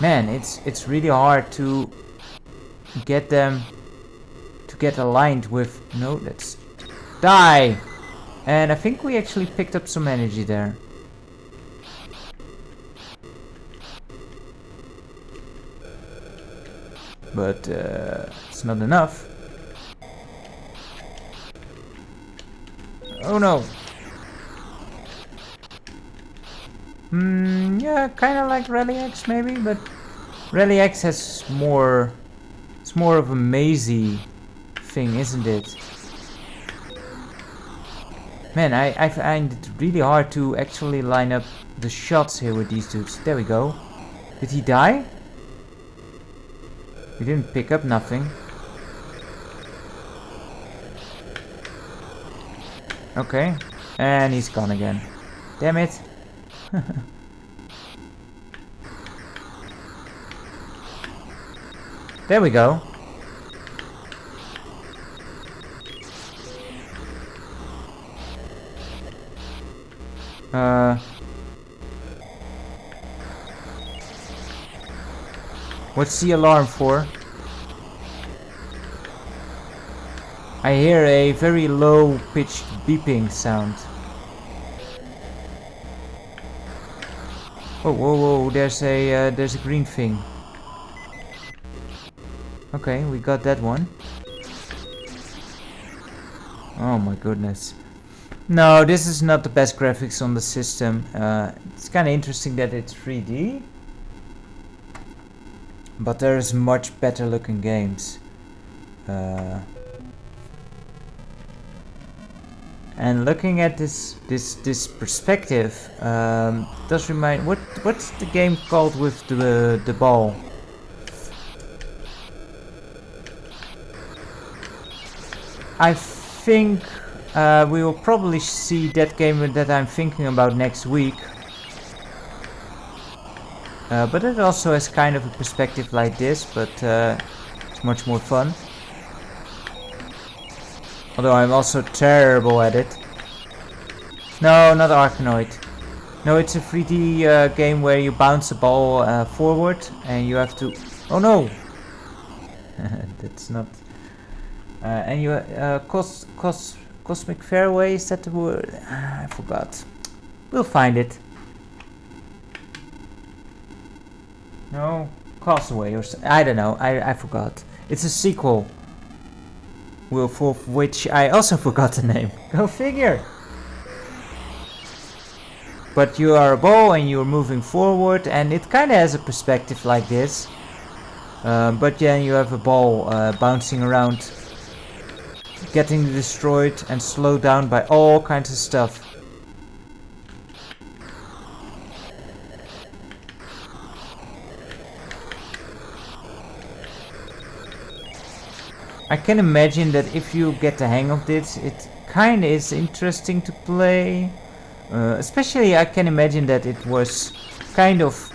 Man, it's really hard to get them to get aligned with... No, let's die! And I think we actually picked up some energy there. But it's not enough. Oh no! Yeah, kind of like Rally X maybe, but Rally X has more... It's more of a mazy thing, isn't it? Man, I find it really hard to actually line up the shots here with these dudes. There we go. Did he die? He didn't pick up nothing. Okay. And he's gone again. Damn it. There we go. What's the alarm for? I hear a very low pitched beeping sound. Oh, whoa, whoa, there's a green thing. Okay, we got that one. Oh my goodness. No, this is not the best graphics on the system. It's kind of interesting that it's 3D. But there's much better looking games. And looking at this perspective does remind... What's the game called with the ball? I think we will probably see that game that I'm thinking about next week. But it also has kind of a perspective like this, but it's much more fun. Although I'm also terrible at it. No, not Arkanoid. No, it's a 3D game where you bounce a ball forward and you have to... Oh no! That's not... and you... Cosmic Fairway, is that the word? I forgot. We'll find it. No, Castaway or I don't know. I forgot. It's a sequel. For which I also forgot the name. Go figure. But you are a ball and you're moving forward, and it kind of has a perspective like this. But then you have a ball bouncing around, getting destroyed and slowed down by all kinds of stuff. I can imagine that if you get the hang of this, it kinda is interesting to play. Especially I can imagine that it was kind of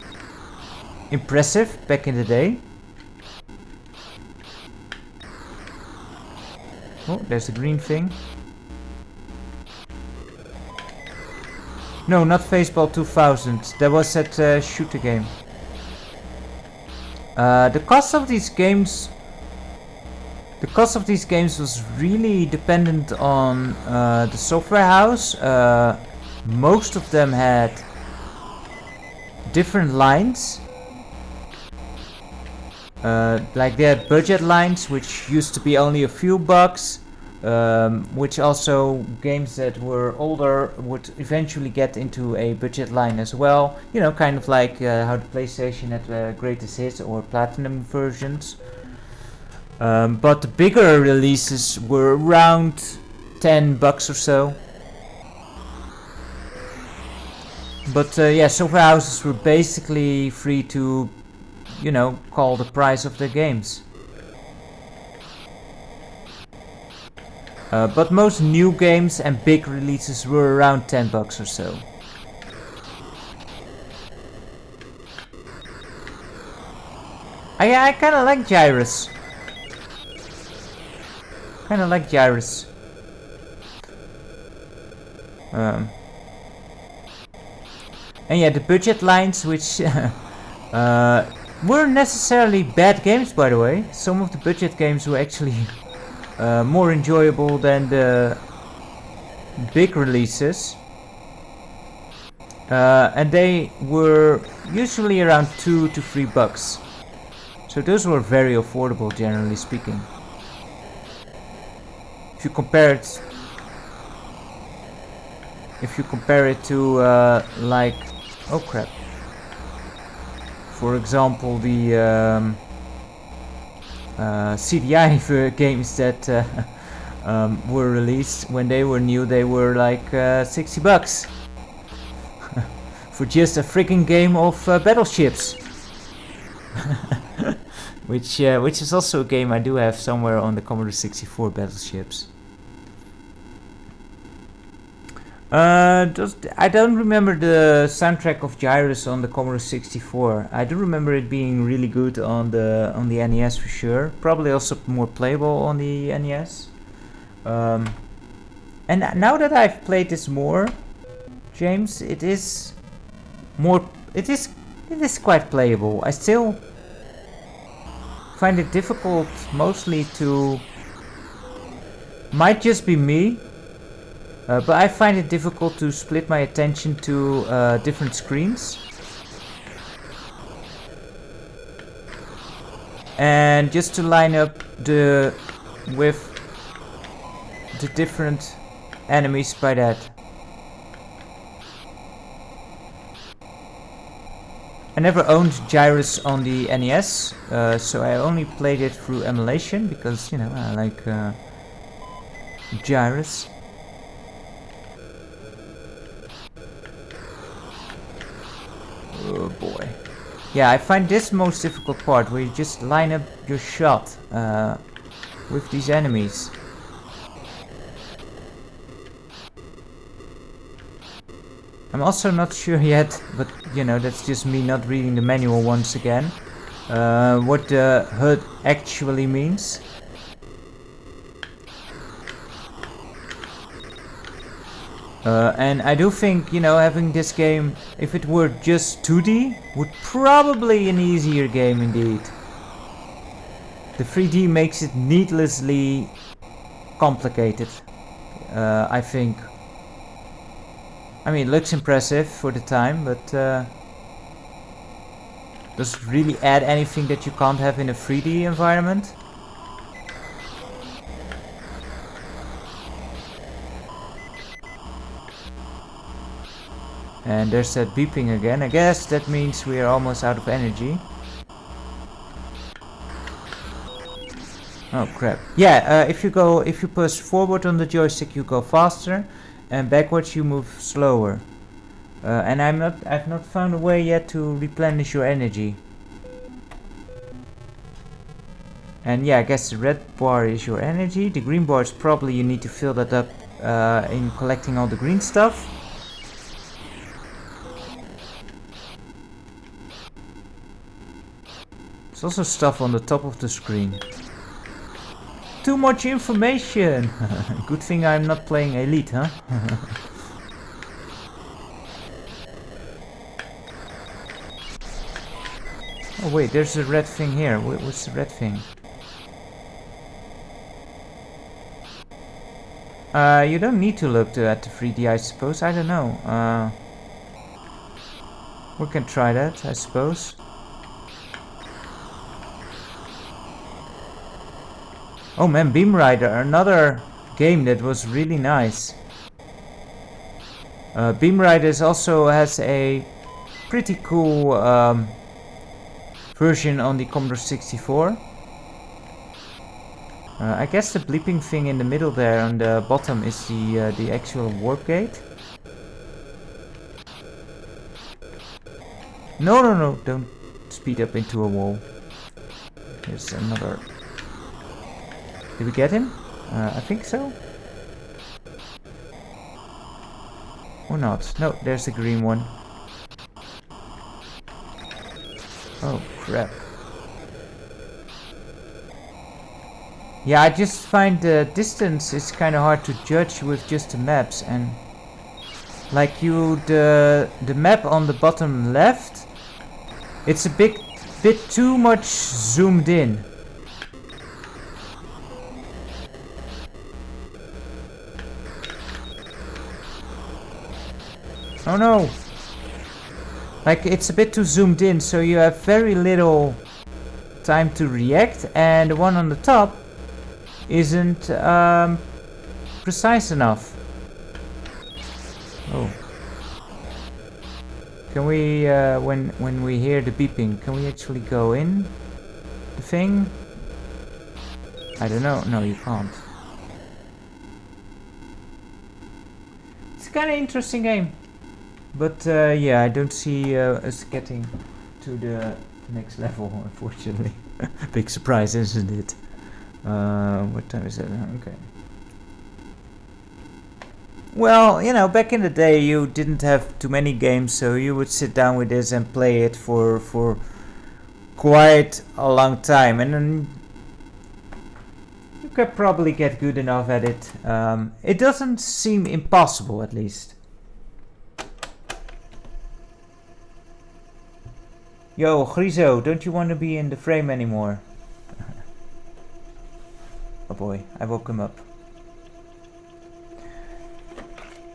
impressive back in the day. Oh, there's a green thing. No, not Baseball 2000. That was that shooter game. The cost of these games was really dependent on the software house. Most of them had different lines. Like they had budget lines, which used to be only a few bucks. Which also games that were older would eventually get into a budget line as well. You know, kind of like how the PlayStation had greatest hits or platinum versions. But the bigger releases were around 10 bucks or so. But yeah, software houses were basically free to, you know, call the price of their games. But most new games and big releases were around 10 bucks or so. I kinda like Gyrus. And yeah, the budget lines, which weren't necessarily bad games, by the way. Some of the budget games were actually more enjoyable than the big releases. And they were usually around 2 to 3 bucks. So those were very affordable, generally speaking. If you compare it to like, oh crap, for example, the CDI games that were released when they were new, they were like 60 bucks for just a freaking game of battleships. which is also a game I do have somewhere on the Commodore 64, battleships. I don't remember the soundtrack of Gyrus on the Commodore 64. I do remember it being really good on the NES for sure. Probably also more playable on the NES. And now that I've played this more, James, it is quite playable. I still find it difficult, mostly to, might just be me. But I find it difficult to split my attention to different screens. And just to line up with the different enemies by that. I never owned Gyrus on the NES, so I only played it through emulation because, you know, I like Gyrus. Oh boy. Yeah, I find this most difficult part, where you just line up your shot with these enemies. I'm also not sure yet, but you know, that's just me not reading the manual once again, what the HUD actually means. And I do think, you know, having this game, if it were just 2D, would probably an easier game indeed. The 3D makes it needlessly complicated, I think. I mean, it looks impressive for the time, but does it really add anything that you can't have in a 3D environment? And there's that beeping again. I guess that means we are almost out of energy. Oh crap. Yeah, if you push forward on the joystick you go faster, and backwards you move slower. And I've not found a way yet to replenish your energy. And yeah, I guess the red bar is your energy. The green bar is probably you need to fill that up in collecting all the green stuff. There's also stuff on the top of the screen. Too much information! Good thing I'm not playing Elite, huh? Oh wait, there's a red thing here. What's the red thing? You don't need to look at the 3D, I suppose. I don't know. We can try that, I suppose. Oh man, Beam Rider, another game that was really nice. Beam Riders also has a pretty cool version on the Commodore 64. I guess the bleeping thing in the middle there on the bottom is the actual warp gate. No, don't speed up into a wall. Here's another. Did we get him? I think so. Or not? No, there's the green one. Oh crap. Yeah, I just find the distance is kind of hard to judge with just the maps, and like the map on the bottom left, it's a bit too much zoomed in. Oh no! Like it's a bit too zoomed in, so you have very little time to react, and the one on the top isn't precise enough. Oh. Can we, when we hear the beeping, can we actually go in the thing? I don't know. No, you can't. It's a kind of interesting game. But yeah, I don't see us getting to the next level, unfortunately. Big surprise, isn't it? What time is it? Okay. Well, you know, back in the day you didn't have too many games, so you would sit down with this and play it for quite a long time, and then you could probably get good enough at it. It doesn't seem impossible, at least. Yo, Grizo, don't you want to be in the frame anymore? Oh boy, I woke him up.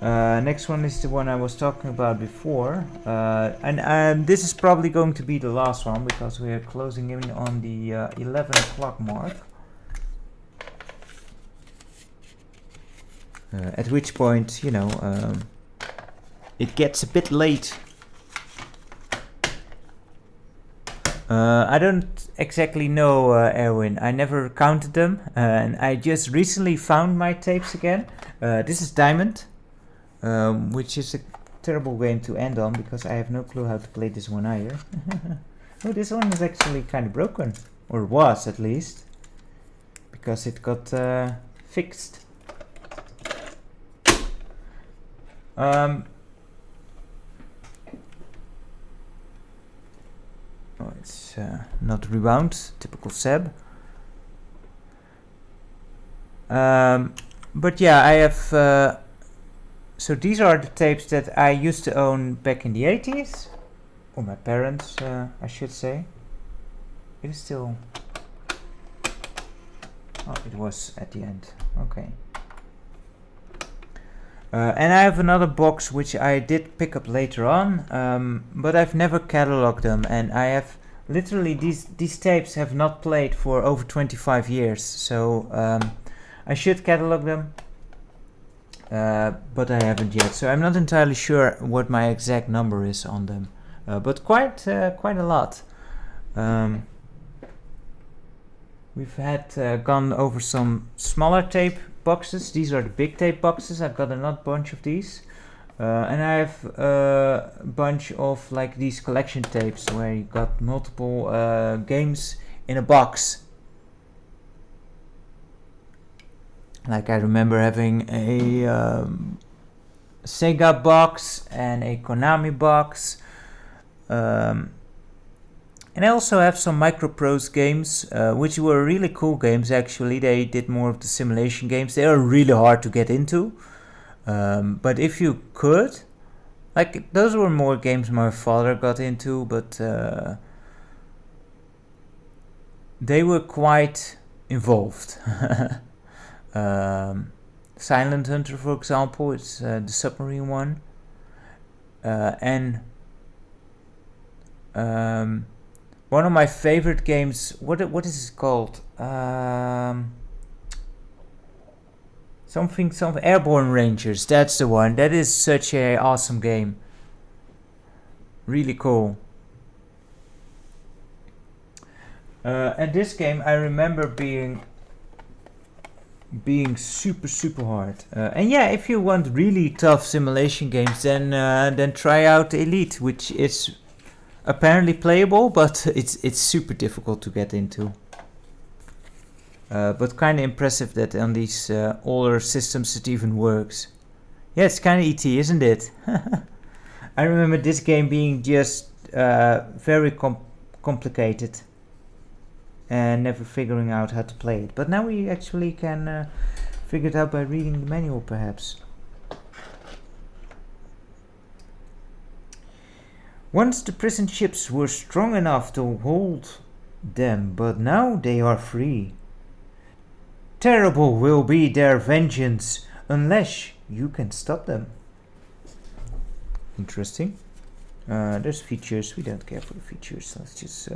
Next one is the one I was talking about before. And this is probably going to be the last one, because we are closing in on the 11 o'clock mark. At which point, you know, it gets a bit late. I don't exactly know, Erwin. I never counted them, and I just recently found my tapes again. This is Diamond, which is a terrible game to end on, because I have no clue how to play this one either. Oh, this one is actually kind of broken, or was at least, because it got fixed. Oh, it's not rewound, typical Seb. But yeah, I have. So these are the tapes that I used to own back in the 80s, or my parents, I should say. It is still. Oh, it was at the end. Okay. And I have another box which I did pick up later on, but I've never cataloged them, and I have literally these tapes have not played for over 25 years, so I should catalog them, but I haven't yet, so I'm not entirely sure what my exact number is on them, but quite a lot. We've had gone over some smaller tape boxes. These are the big tape boxes. I've got another bunch of these, and I have a bunch of like these collection tapes where you got multiple games in a box. Like I remember having a Sega box and a Konami box. And I also have some Microprose games, which were really cool games actually. They did more of the simulation games. They are really hard to get into. But if you could, like those were more games my father got into, but they were quite involved. Silent Hunter, for example, it's the submarine one. And one of my favorite games, what is it called? Something Airborne Rangers, that's the one. That is such a awesome game. Really cool. And this game I remember being super hard. And yeah, if you want really tough simulation games, then try out Elite, which is apparently playable, but it's super difficult to get into. But kind of impressive that on these older systems it even works. Yeah, it's kind of ET, isn't it? I remember this game being just very complicated and never figuring out how to play it. But now we actually can figure it out by reading the manual, perhaps. Once the prison ships were strong enough to hold them, but now they are free. Terrible will be their vengeance unless you can stop them. Interesting. There's features. We don't care for the features. Let's just...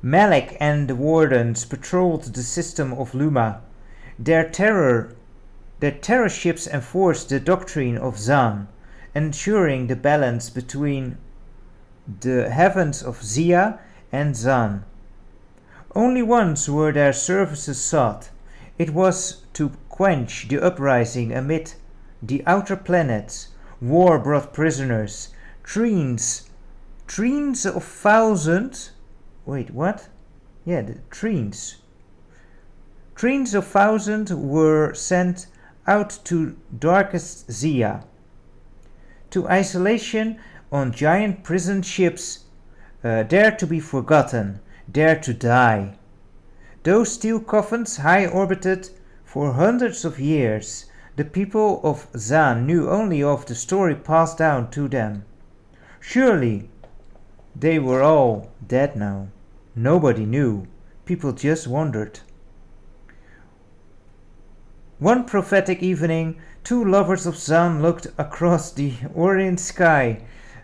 Malik and the wardens patrolled the system of Luma. Their terror ships enforced the doctrine of Zan, ensuring the balance between the heavens of Zia and Zan. Only once were their services sought. It was to quench the uprising amid the outer planets. War brought prisoners. Treens of thousands. Wait, what? Yeah, the treens. Treens of thousands were sent out to darkest Zia. To isolation on giant prison ships, there to be forgotten, there to die. Those steel coffins high orbited for hundreds of years. The people of Zan knew only of the story passed down to them. Surely they were all dead now. Nobody knew. People just wondered. One prophetic evening, two lovers of Zan looked across the orient sky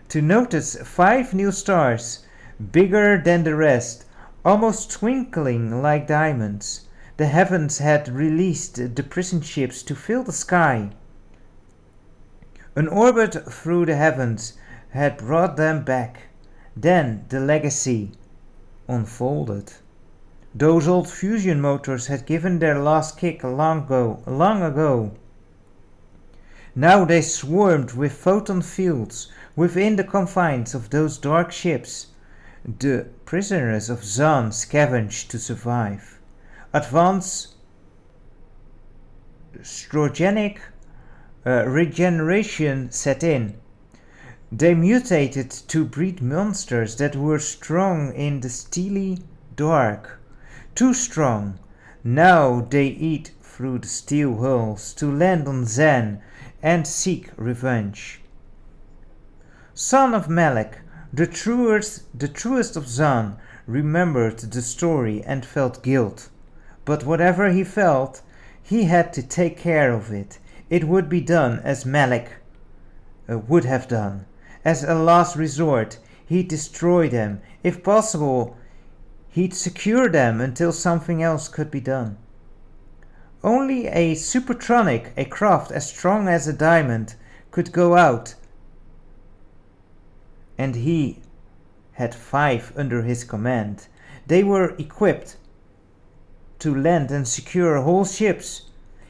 to notice 5 new stars, bigger than the rest, almost twinkling like diamonds. The heavens had released the prison ships to fill the sky. An orbit through the heavens had brought them back. Then the legacy unfolded. Those old fusion motors had given their last kick long ago. Now they swarmed with photon fields within the confines of those dark ships. The prisoners of Zan scavenged to survive. Advanced strogenic regeneration set in. They mutated to breed monsters that were strong in the steely dark. Too strong. Now they eat through the steel hulls to land on Zan and seek revenge. Son of Malik, the truest of Zan, remembered the story and felt guilt. But whatever he felt, he had to take care of it. It would be done as Malik would have done. As a last resort, he'd destroy them. If possible, he'd secure them until something else could be done. Only a supertronic, a craft as strong as a diamond, could go out. And he had 5 under his command. They were equipped to land and secure whole ships.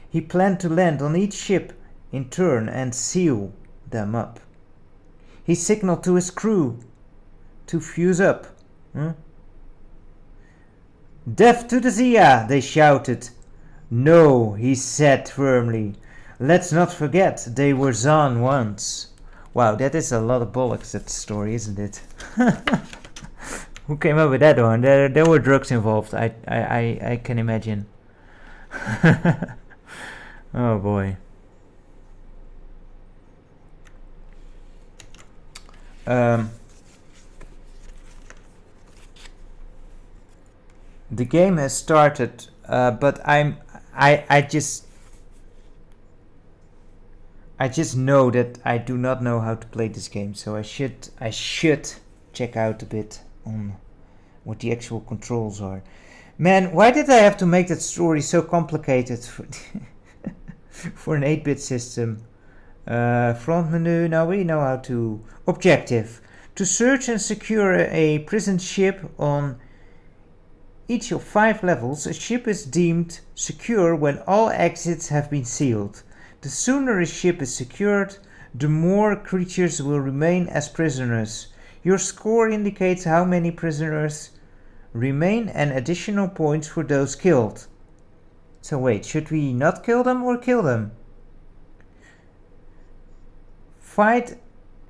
He planned to land on each ship in turn and seal them up. He signaled to his crew to fuse up. Death to the Zia, they shouted. No, he said firmly. Let's not forget they were Zan once. Wow, that is a lot of bollocks, that story, isn't it? Who came up with that one? There were drugs involved, I can imagine. Oh boy. The game has started, but I just know that I do not know how to play this game, so I should check out a bit on what the actual controls are. Man, why did I have to make that story so complicated for, for an 8-bit system? Front menu, now we know how to... Objective. To search and secure a prison ship on each of 5 levels, a ship is deemed secure when all exits have been sealed. The sooner a ship is secured, the more creatures will remain as prisoners. Your score indicates how many prisoners remain and additional points for those killed. So wait, should we not kill them or kill them? Fight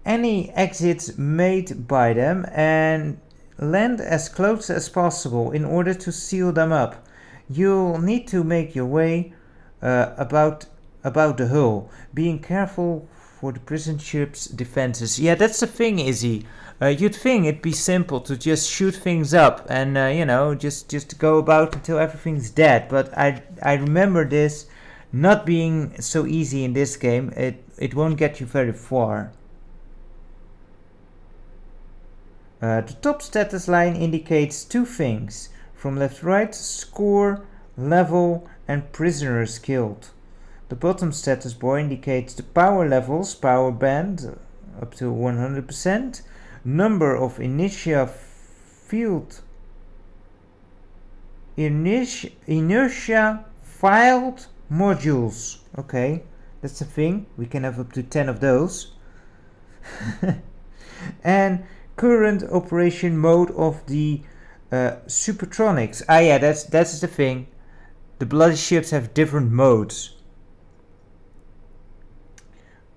any exits made by them and land as close as possible in order to seal them up. You'll need to make your way about the hull, being careful for the prison ship's defenses. Yeah, that's the thing, Izzy. You'd think it'd be simple to just shoot things up and you know, just go about until everything's dead. But I remember this not being so easy in this game. It won't get you very far. The top status line indicates 2 things: from left to right, score, level, and prisoners killed. The bottom status bar indicates the power levels, power band up to 100%, number of inertia field, inertia filed modules. Okay, that's a thing. We can have up to 10 of those. And current operation mode of the Supertronics. Ah yeah, that's the thing. The bloody ships have different modes.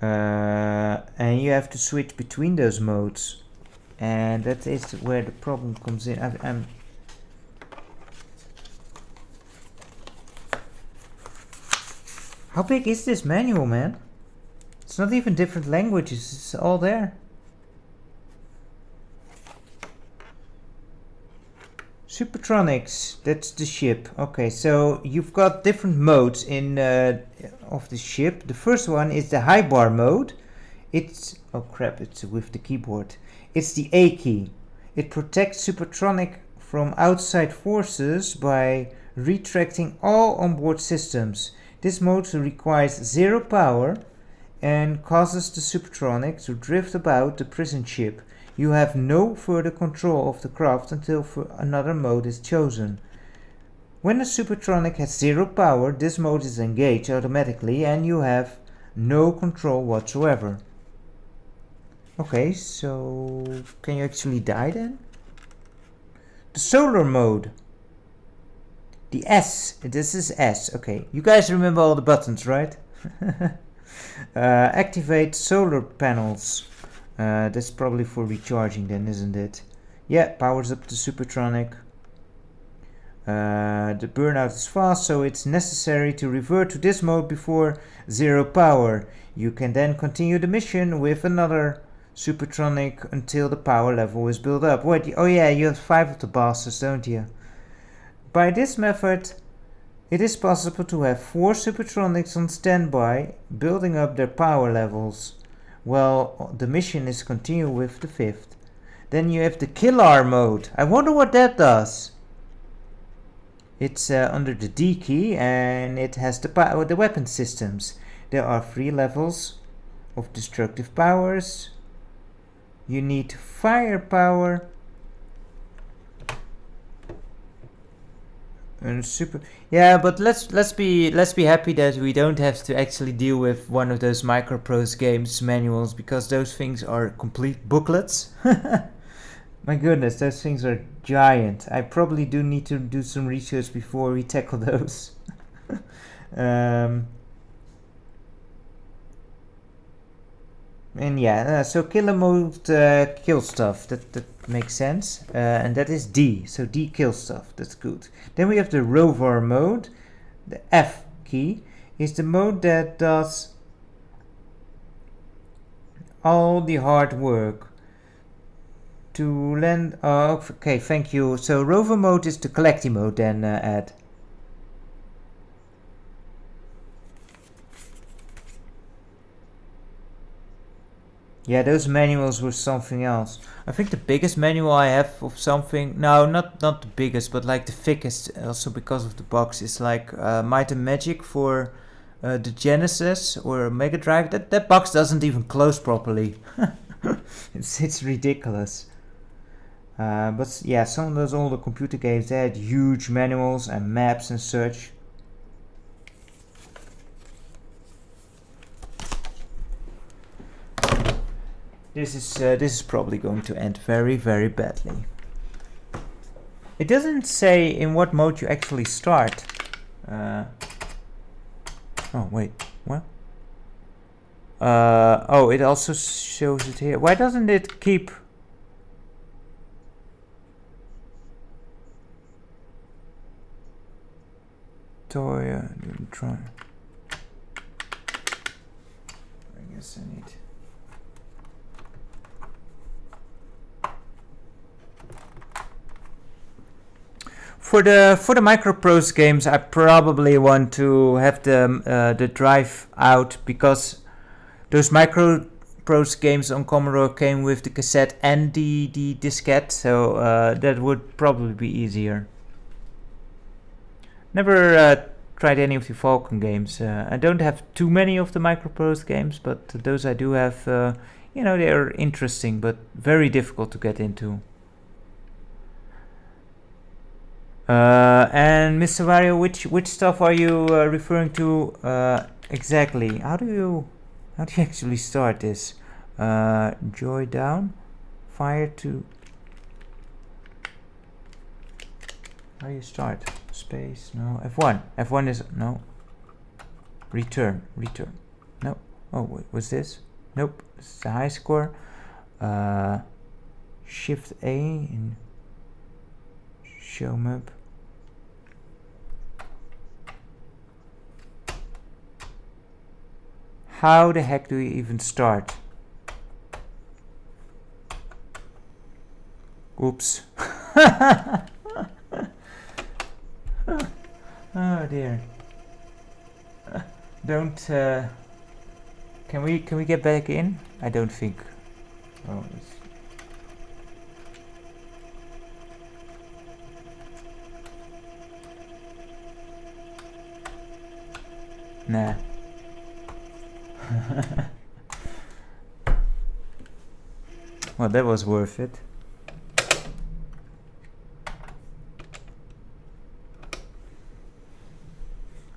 And you have to switch between those modes. And that is where the problem comes in. How big is this manual, man? It's not even different languages, it's all there. Supertronics, that's the ship. Okay, so you've got different modes in of the ship. The first one is the high bar mode. It's, oh crap, it's with the keyboard. It's the A key. It protects Supertronic from outside forces by retracting all onboard systems. This mode requires 0 power and causes the Supertronic to drift about the prison ship. You have no further control of the craft until another mode is chosen. When the Supertronic has 0 power, this mode is engaged automatically and you have no control whatsoever. Okay, so can you actually die then? The solar mode. The S, this is S, okay. You guys remember all the buttons, right? Activate solar panels. That's probably for recharging then, isn't it? Yeah, powers up the Supertronic. The burnout is fast, so it's necessary to revert to this mode before 0 power. You can then continue the mission with another Supertronic until the power level is built up. Wait, oh yeah, you have 5 of the bastards, don't you? By this method, it is possible to have 4 Supertronics on standby, building up their power levels. Well, the mission is continued with the 5th. Then you have the Killer mode. I wonder what that does. It's under the D key and it has the weapon systems. There are 3 levels of destructive powers. You need firepower and super. Yeah, but let's be happy that we don't have to actually deal with one of those Microprose games manuals, because those things are complete booklets. My goodness, those things are giant. I probably do need to do some research before we tackle those. And yeah, so killer mode kills stuff. That makes sense. And that is D. So D kills stuff. That's good. Then we have the rover mode. The F key is the mode that does all the hard work to land. Oh, okay, thank you. So rover mode is the collecting mode then, Ed. Yeah, those manuals were something else. I think the biggest manual I have of something, no, not the biggest, but like the thickest, also because of the box, is like Might and Magic for the Genesis or Mega Drive. That box doesn't even close properly. It's ridiculous. But yeah, some of those older computer games, they had huge manuals and maps and such. This is probably going to end very, very badly. It doesn't say in what mode you actually start. Oh wait, what? Oh, it also shows it here. Why doesn't it keep? Toya, try. I guess I need. For the Microprose games, I probably want to have the drive out, because those Microprose games on Commodore came with the cassette and the diskette, so that would probably be easier. Never tried any of the Falcon games. I don't have too many of the Microprose games, but those I do have, you know, they are interesting but very difficult to get into. And Mr. Wario, which stuff are you referring to exactly? How do you actually start this? Joy down, fire to. How do you start? Space, no. F1. F1 is no. Return. No. Oh, wait, what's this? Nope. It's the high score. Shift A in show map. How the heck do you even start? Oops. Oh dear. Don't. Can we get back in? I don't think. Oh. Nah. Well, that was worth it.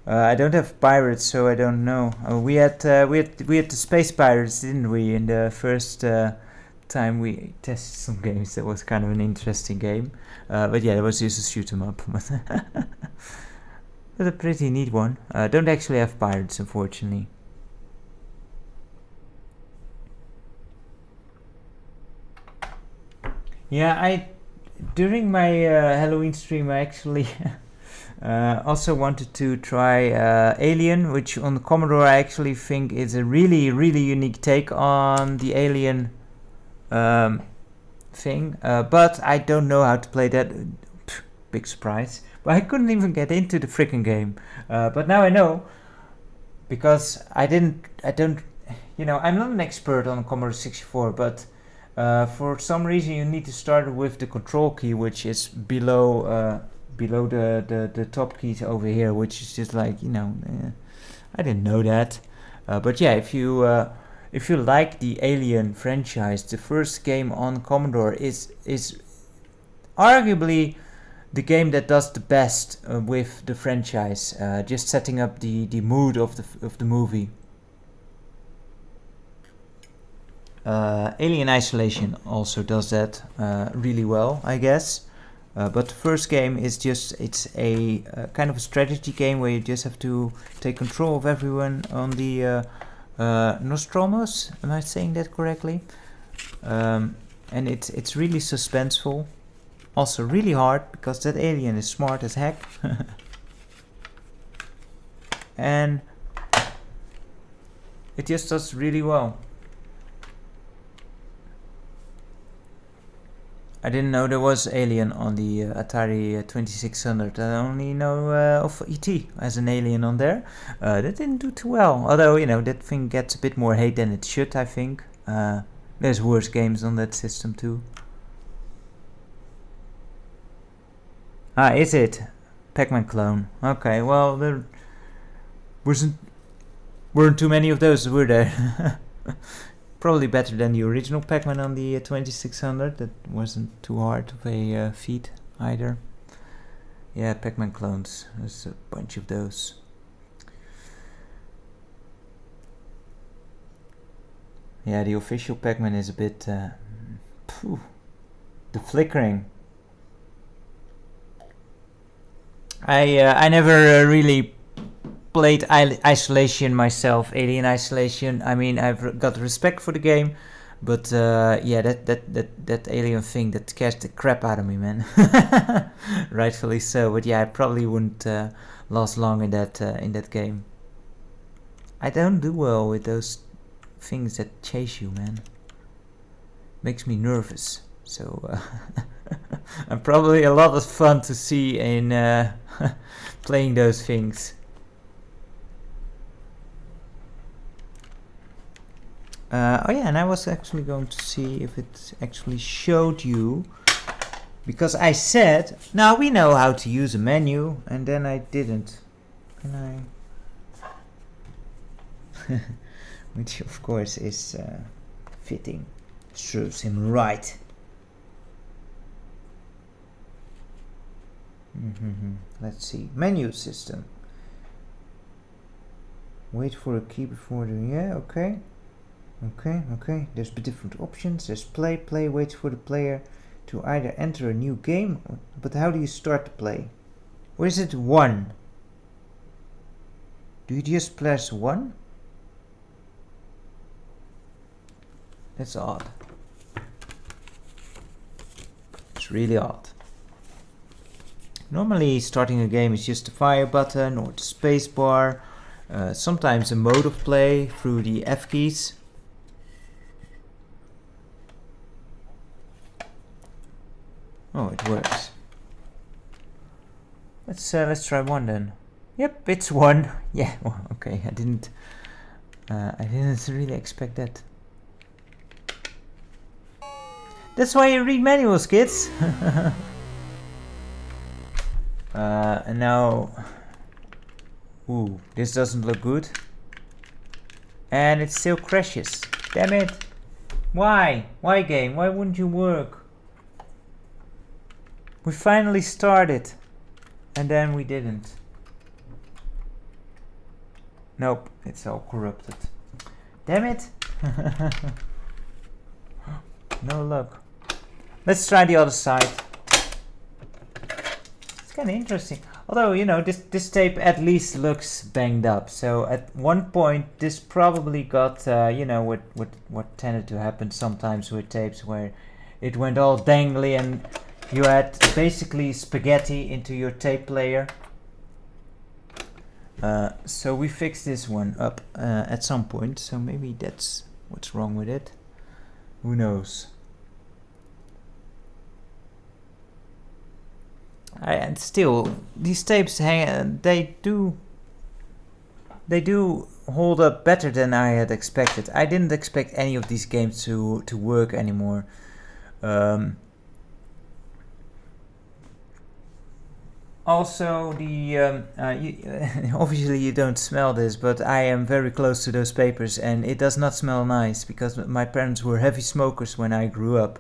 I don't have pirates, so I don't know. We had the space pirates, didn't we? In the first time we tested some games, that was kind of an interesting game. But yeah, it was just a shoot 'em up. But a pretty neat one. Don't actually have pirates, unfortunately. Yeah, during my Halloween stream, I actually also wanted to try Alien, which on the Commodore I actually think is a really, really unique take on the Alien thing. But I don't know how to play that. Big surprise. But I couldn't even get into the freaking game. But now I know, because I don't, you know, I'm not an expert on Commodore 64, but for some reason you need to start with the control key, which is below the top keys over here, which is just like, you know, I didn't know that. But yeah, if you like the Alien franchise, the first game on Commodore is arguably the game that does the best with the franchise, just setting up the mood of the movie. Alien Isolation also does that really well, I guess. But the first game is it's a kind of a strategy game where you just have to take control of everyone on the Nostromos. Am I saying that correctly? And it's really suspenseful. Also really hard because that alien is smart as heck. And it just does really well. I didn't know there was Alien on the Atari 2600. I only know of E.T. as an alien on there. That didn't do too well. Although, you know, that thing gets a bit more hate than it should, I think. There's worse games on that system too. Ah, is it? Pac-Man clone. Okay, well, there weren't too many of those, were there? Probably better than the original Pac-Man on the 2600. That wasn't too hard of a feat either. Yeah, Pac-Man clones. There's a bunch of those. Yeah, the official Pac-Man is a bit... the flickering. I never really played Isolation myself, Alien Isolation. I mean, I've got respect for the game, but yeah, that alien thing that scares the crap out of me, man. Rightfully so. But yeah, I probably wouldn't last long in that game. I don't do well with those things that chase you, man. Makes me nervous. So I'm probably a lot of fun to see in playing those things. Oh yeah, and I was actually going to see if it actually showed you, because I said, now we know how to use a menu, and then I didn't. Can I? Which of course is fitting. Serves him right. Let's see. Menu system. Wait for a key before the... Yeah, okay. Okay. There's different options. There's play, wait for the player to either enter a new game, but how do you start the play? Or is it 1? Do you just press 1? That's odd. It's really odd. Normally starting a game is just the fire button or the space bar, sometimes a mode of play through the F keys. Oh, it works. Let's try 1 then. Yep, it's 1. Yeah, well, okay. I didn't really expect that. That's why you read manuals, kids. And now, ooh, this doesn't look good. And it still crashes. Damn it! Why? Why, game? Why wouldn't you work? We finally started, and then we didn't. Nope, it's all corrupted. Damn it! No luck. Let's try the other side. It's kind of interesting. Although, you know, this tape at least looks banged up. So at one point, this probably got, you know, what tended to happen sometimes with tapes, where it went all dangly and you had basically spaghetti into your tape player. So we fixed this one up at some point. So maybe that's what's wrong with it. Who knows? And still, these tapes they do hold up better than I had expected. I didn't expect any of these games to work anymore. Also, obviously you don't smell this, but I am very close to those papers, and it does not smell nice because my parents were heavy smokers when I grew up.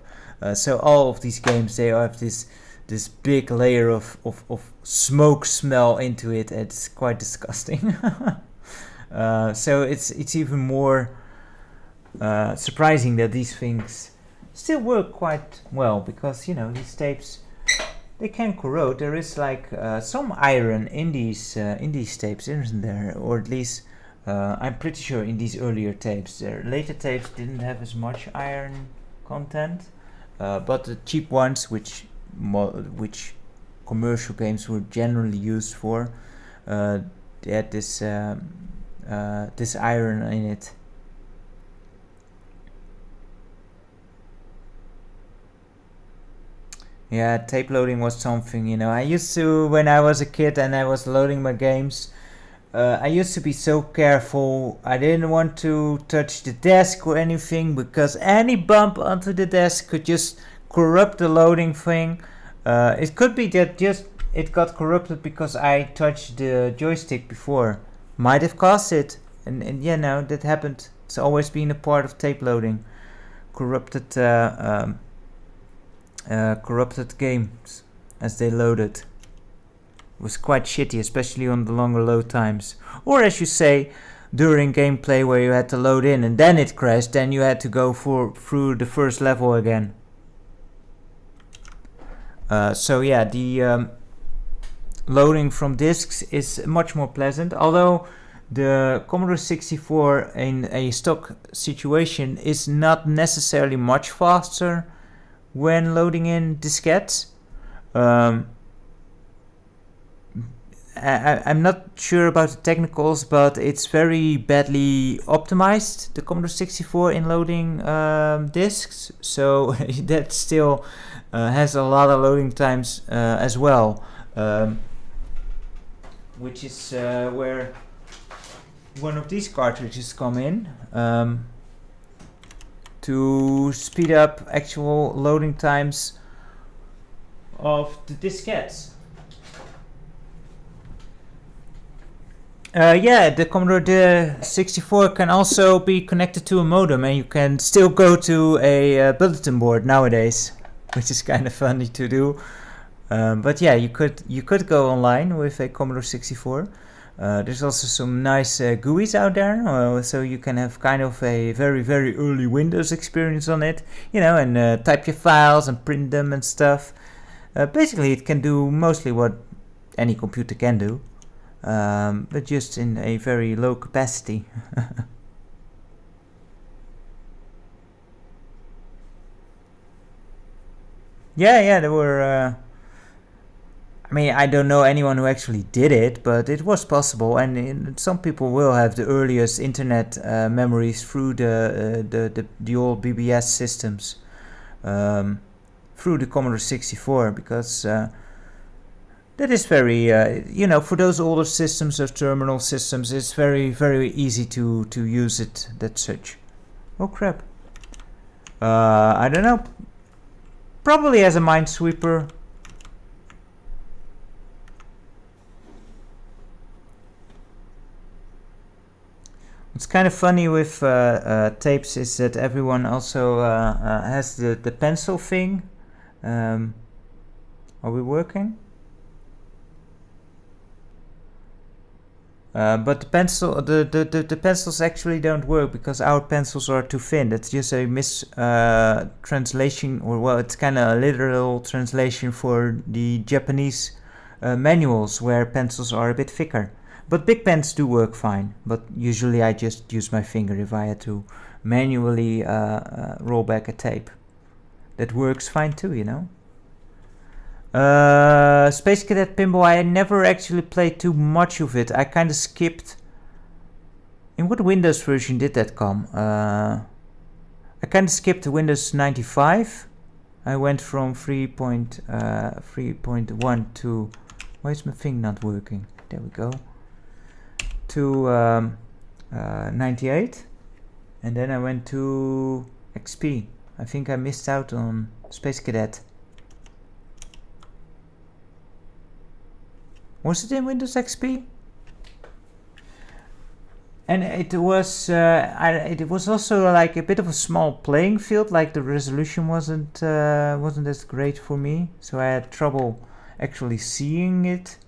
So all of these games, they have this big layer of smoke smell into it. It's quite disgusting. So it's even more surprising that these things still work quite well, because, you know, these tapes they can corrode. There is like some iron in these tapes, isn't there? Or at least I'm pretty sure in these earlier tapes. Their later tapes didn't have as much iron content, but the cheap ones, which commercial games were generally used for, they had this iron in it. Yeah, tape loading was something, you know. I used to, when I was a kid and I was loading my games, I used to be so careful. I didn't want to touch the desk or anything, because any bump onto the desk could just corrupt the loading thing. It could be that just it got corrupted because I touched the joystick before. Might have caused it. And yeah, no, that happened. It's always been a part of tape loading. Corrupted games as they loaded. It was quite shitty, especially on the longer load times. Or as you say, during gameplay where you had to load in and then it crashed, then you had to go through the first level again. So yeah, the loading from discs is much more pleasant, although the Commodore 64 in a stock situation is not necessarily much faster when loading in diskettes. I'm not sure about the technicals, but it's very badly optimized, the Commodore 64, in loading discs, so that still has a lot of loading times as well, which is where one of these cartridges come in, to speed up actual loading times of the diskettes. Yeah, the Commodore 64 can also be connected to a modem, and you can still go to a bulletin board nowadays, which is kind of funny to do. But yeah, you could go online with a Commodore 64. There's also some nice GUIs out there, so you can have kind of a very, very early Windows experience on it, you know, and type your files and print them and stuff. Basically, it can do mostly what any computer can do, but just in a very low capacity. Yeah, there were. I mean, I don't know anyone who actually did it, but it was possible, and some people will have the earliest internet memories through the old BBS systems, through the Commodore 64, because that is very, you know, for those older systems or terminal systems, it's very, very easy to use it. That such. Oh crap! I don't know. Probably as a Minesweeper. What's kind of funny with tapes is that everyone also has the pencil thing. Are we working? But the pencils actually don't work because our pencils are too thin. That's just a translation, or well, it's kind of a literal translation for the Japanese manuals where pencils are a bit thicker. But big pens do work fine, but usually I just use my finger if I had to manually roll back a tape. That works fine too, you know. Space Cadet Pinball, I never actually played too much of it. I kind of skipped. In what Windows version did that come? I kind of skipped Windows 95. I went from 3.1 to... Why is my thing not working? There we go. To 98, and then I went to XP. I think I missed out on Space Cadet. Was it in Windows XP? And it was also like a bit of a small playing field. Like the resolution wasn't as great for me, so I had trouble actually seeing it.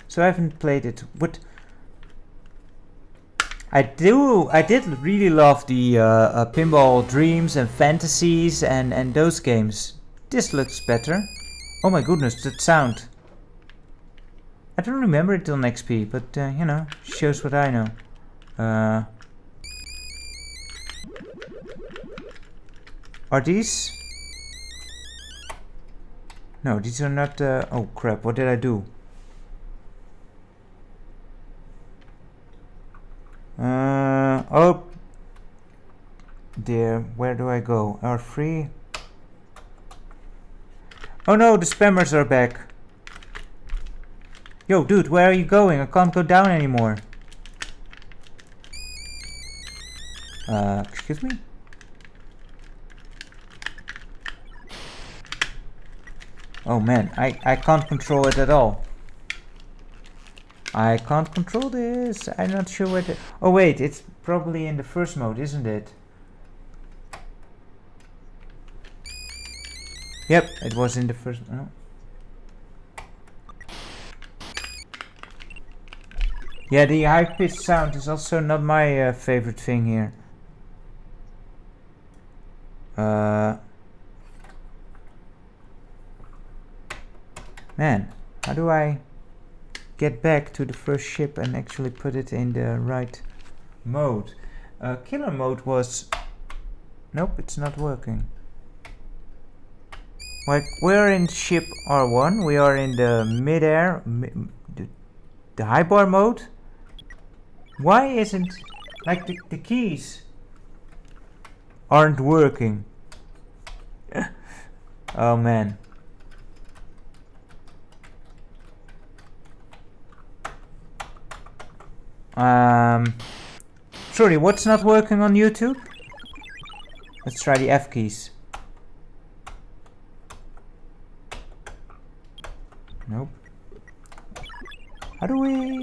So I haven't played it. But I did really love the Pinball Dreams and Fantasies and those games. This looks better. Oh my goodness, that sound. I don't remember it on XP, but you know, shows what I know. Are these? No, these are not. Oh crap! What did I do? Oh dear, where do I go? R3. Oh no, the spammers are back. Yo, dude, where are you going? I can't go down anymore. Excuse me? Oh man, I can't control it at all. I can't control this. I'm not sure where the... Oh wait, it's probably in the first mode, isn't it? Yep, it was in the first... Oh. Yeah, the high-pitched sound is also not my favorite thing here. Man, how do I get back to the first ship and actually put it in the right mode? Killer mode was... Nope, it's not working. Like, we're in ship R1, we are in the mid-air, the high bar mode. Why isn't, like, the keys aren't working? Oh man. Sorry, what's not working on YouTube? Let's try the F keys. Nope. How do we...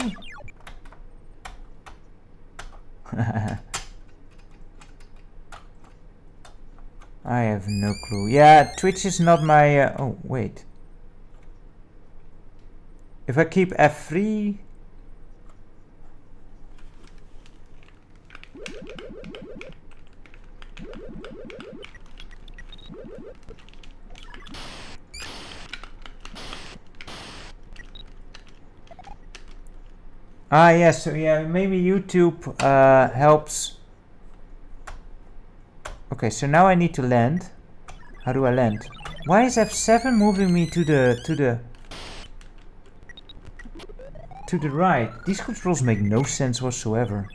I have no clue. Yeah, Twitch is not my... oh, wait. If I keep F3... Ah, yes, so yeah, maybe YouTube helps. Okay, so now I need to land. How do I land? Why is F7 moving me to the right? These controls make no sense whatsoever.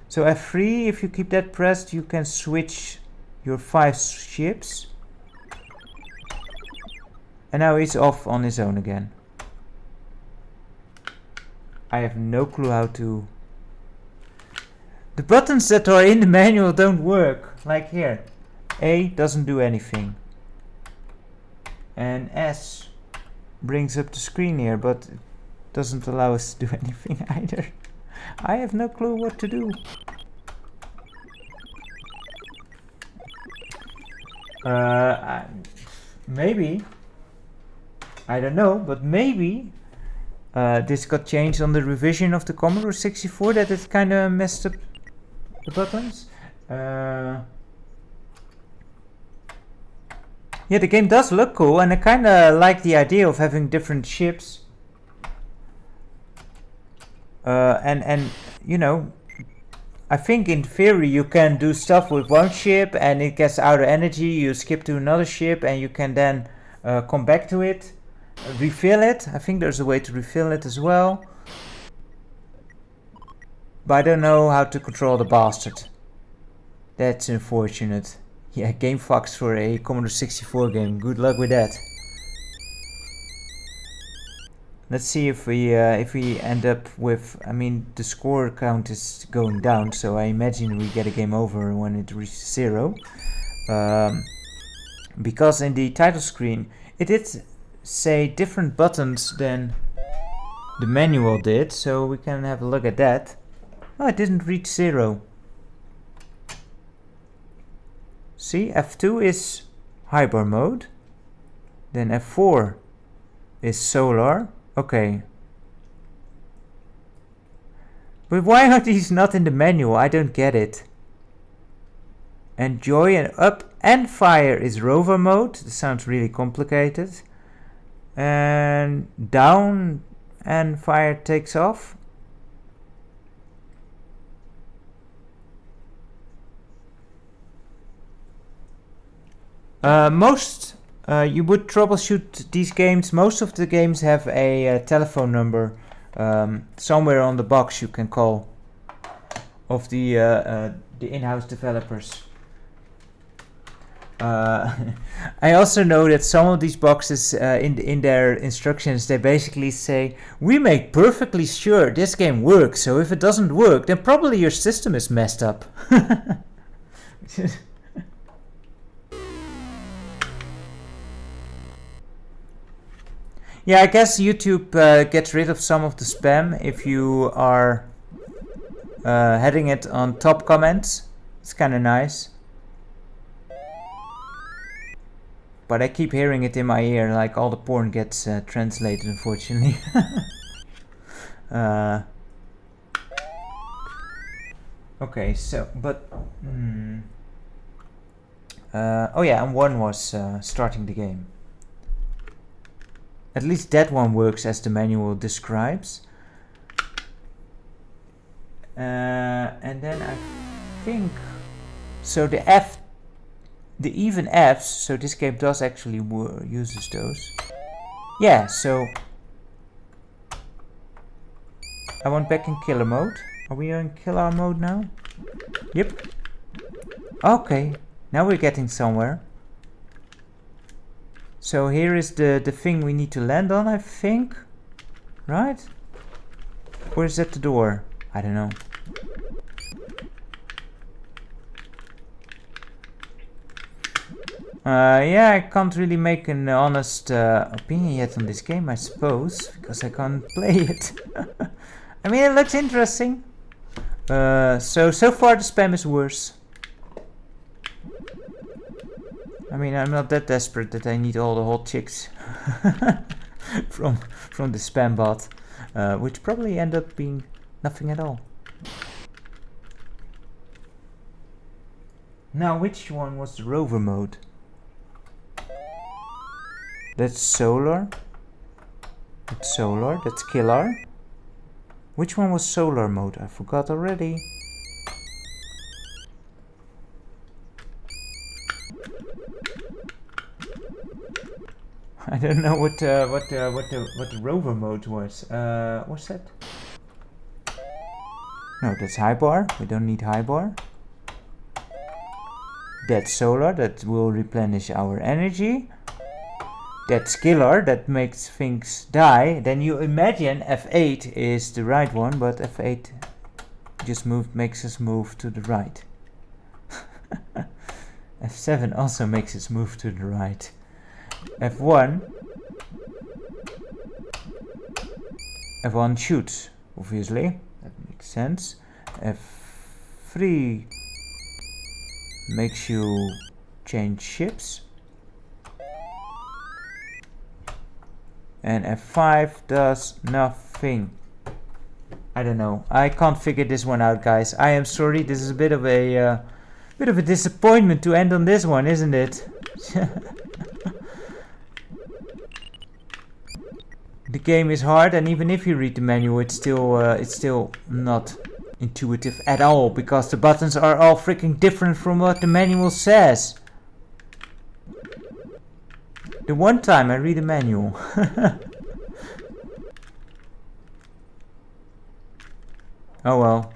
So F3, if you keep that pressed, you can switch your 5 ships. And now he's off on his own again. I have no clue how to... The buttons that are in the manual don't work. Like here. A doesn't do anything. And S brings up the screen here, but it doesn't allow us to do anything either. I have no clue what to do. Maybe. I don't know, but maybe... this got changed on the revision of the Commodore 64, that it kind of messed up the buttons. Yeah, the game does look cool, and I kind of like the idea of having different ships. And you know, I think in theory you can do stuff with one ship and it gets out of energy, you skip to another ship and you can then come back to it. Refill it. I think there's a way to refill it as well. But I don't know how to control the bastard. That's unfortunate. Yeah, game fucks for a Commodore 64 game. Good luck with that. Let's see if we end up with... I mean, the score count is going down, so I imagine we get a game over when it reaches 0. Because in the title screen, it did say different buttons than the manual did, so we can have a look at that. Oh, it didn't reach 0. See, F2 is high bar mode, then F4 is solar. Okay, but why are these not in the manual? I don't get it. And joy and up and fire is rover mode. This sounds really complicated. and down, and fire takes off. You would troubleshoot these games. Most of the games have a telephone number somewhere on the box you can call of the in-house developers. I also know that some of these boxes in their instructions, they basically say, we make perfectly sure this game works, so if it doesn't work, then probably your system is messed up. Yeah, I guess YouTube gets rid of some of the spam if you are heading it on top comments. It's kind of nice. But I keep hearing it in my ear, like all the porn gets translated, unfortunately. Okay, so, but... oh yeah, and one was starting the game. At least that one works as the manual describes. And then I think... So the even Fs, so this game does actually uses those. Yeah, so... I went back in killer mode. Are we in killer mode now? Yep. Okay, now we're getting somewhere. So here is the thing we need to land on, I think. Right? Or is that the door? I don't know. Yeah, I can't really make an honest opinion yet on this game, I suppose, because I can't play it. I mean, it looks interesting. So far the spam is worse. I mean, I'm not that desperate that I need all the hot chicks from the spam bot, which probably end up being nothing at all. Now, which one was the rover mode? That's solar. That's solar. That's killer. Which one was solar mode? I forgot already. I don't know what the rover mode was. What's that? No, that's high bar. We don't need high bar. That's solar. That will replenish our energy. That's killer. That makes things die. Then you imagine F8 is the right one, but F8 just makes us move to the right. F7 also makes us move to the right. F1 shoots, obviously, that makes sense. F3 makes you change ships, and F5 does nothing. I don't know, I can't figure this one out, guys. I am sorry, this is a bit of a disappointment to end on this one, isn't it? The game is hard, and even if you read the manual, it's still not intuitive at all, because the buttons are all freaking different from what the manual says. The one time I read the manual. Oh well,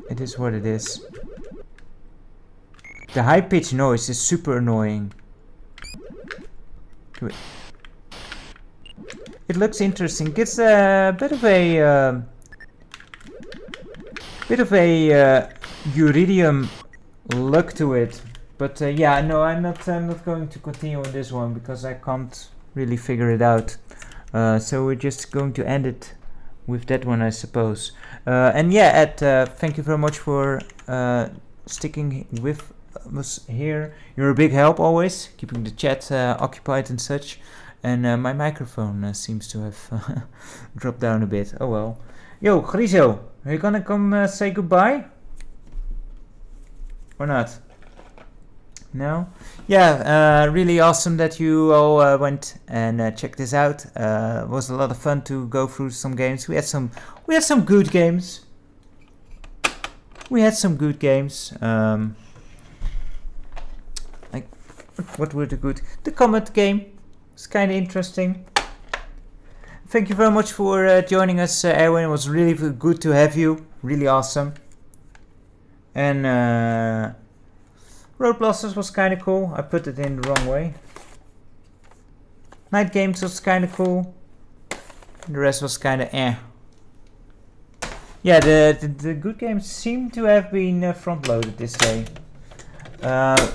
it is what it is. The high-pitched noise is super annoying. It looks interesting. Gets a bit of a Uridium look to it, but yeah, no, I'm not going to continue on this one because I can't really figure it out. So we're just going to end it with that one, I suppose. And yeah, Ed, thank you very much for sticking with us here. You're a big help always, keeping the chat occupied and such. And my microphone seems to have dropped down a bit. Oh well. Yo, Griso, are you gonna come say goodbye? Or not? No? Yeah, really awesome that you all went and checked this out. It was a lot of fun to go through some games. We had some good games. Like, what were the good? The Comet game was kind of interesting. Thank you very much for joining us, Erwin. It was really good to have you. Really awesome. And Road Blasters was kind of cool. I put it in the wrong way. Night Games was kind of cool. The rest was kind of eh. Yeah, the good games seem to have been front-loaded this day.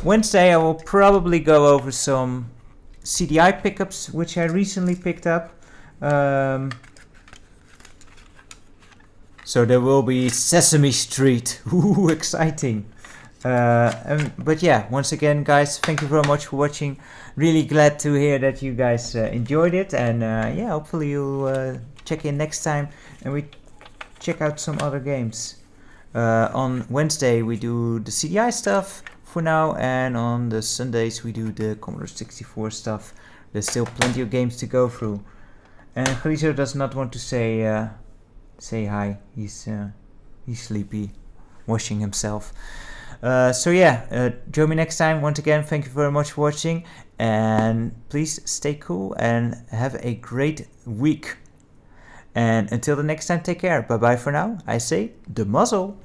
Wednesday I will probably go over some CDI pickups, which I recently picked up. So there will be Sesame Street. Ooh, exciting. But yeah, once again, guys, thank you very much for watching. Really glad to hear that you guys enjoyed it. And yeah, hopefully you'll check in next time and we check out some other games. On Wednesday we do the CDI stuff for now, and on the Sundays we do the Commodore 64 stuff. There's still plenty of games to go through. And Grizo does not want to say hi. He's sleepy, washing himself. So yeah, join me next time. Once again, thank you very much for watching, and please stay cool and have a great week. And until the next time, take care. Bye bye for now. I say the muzzle.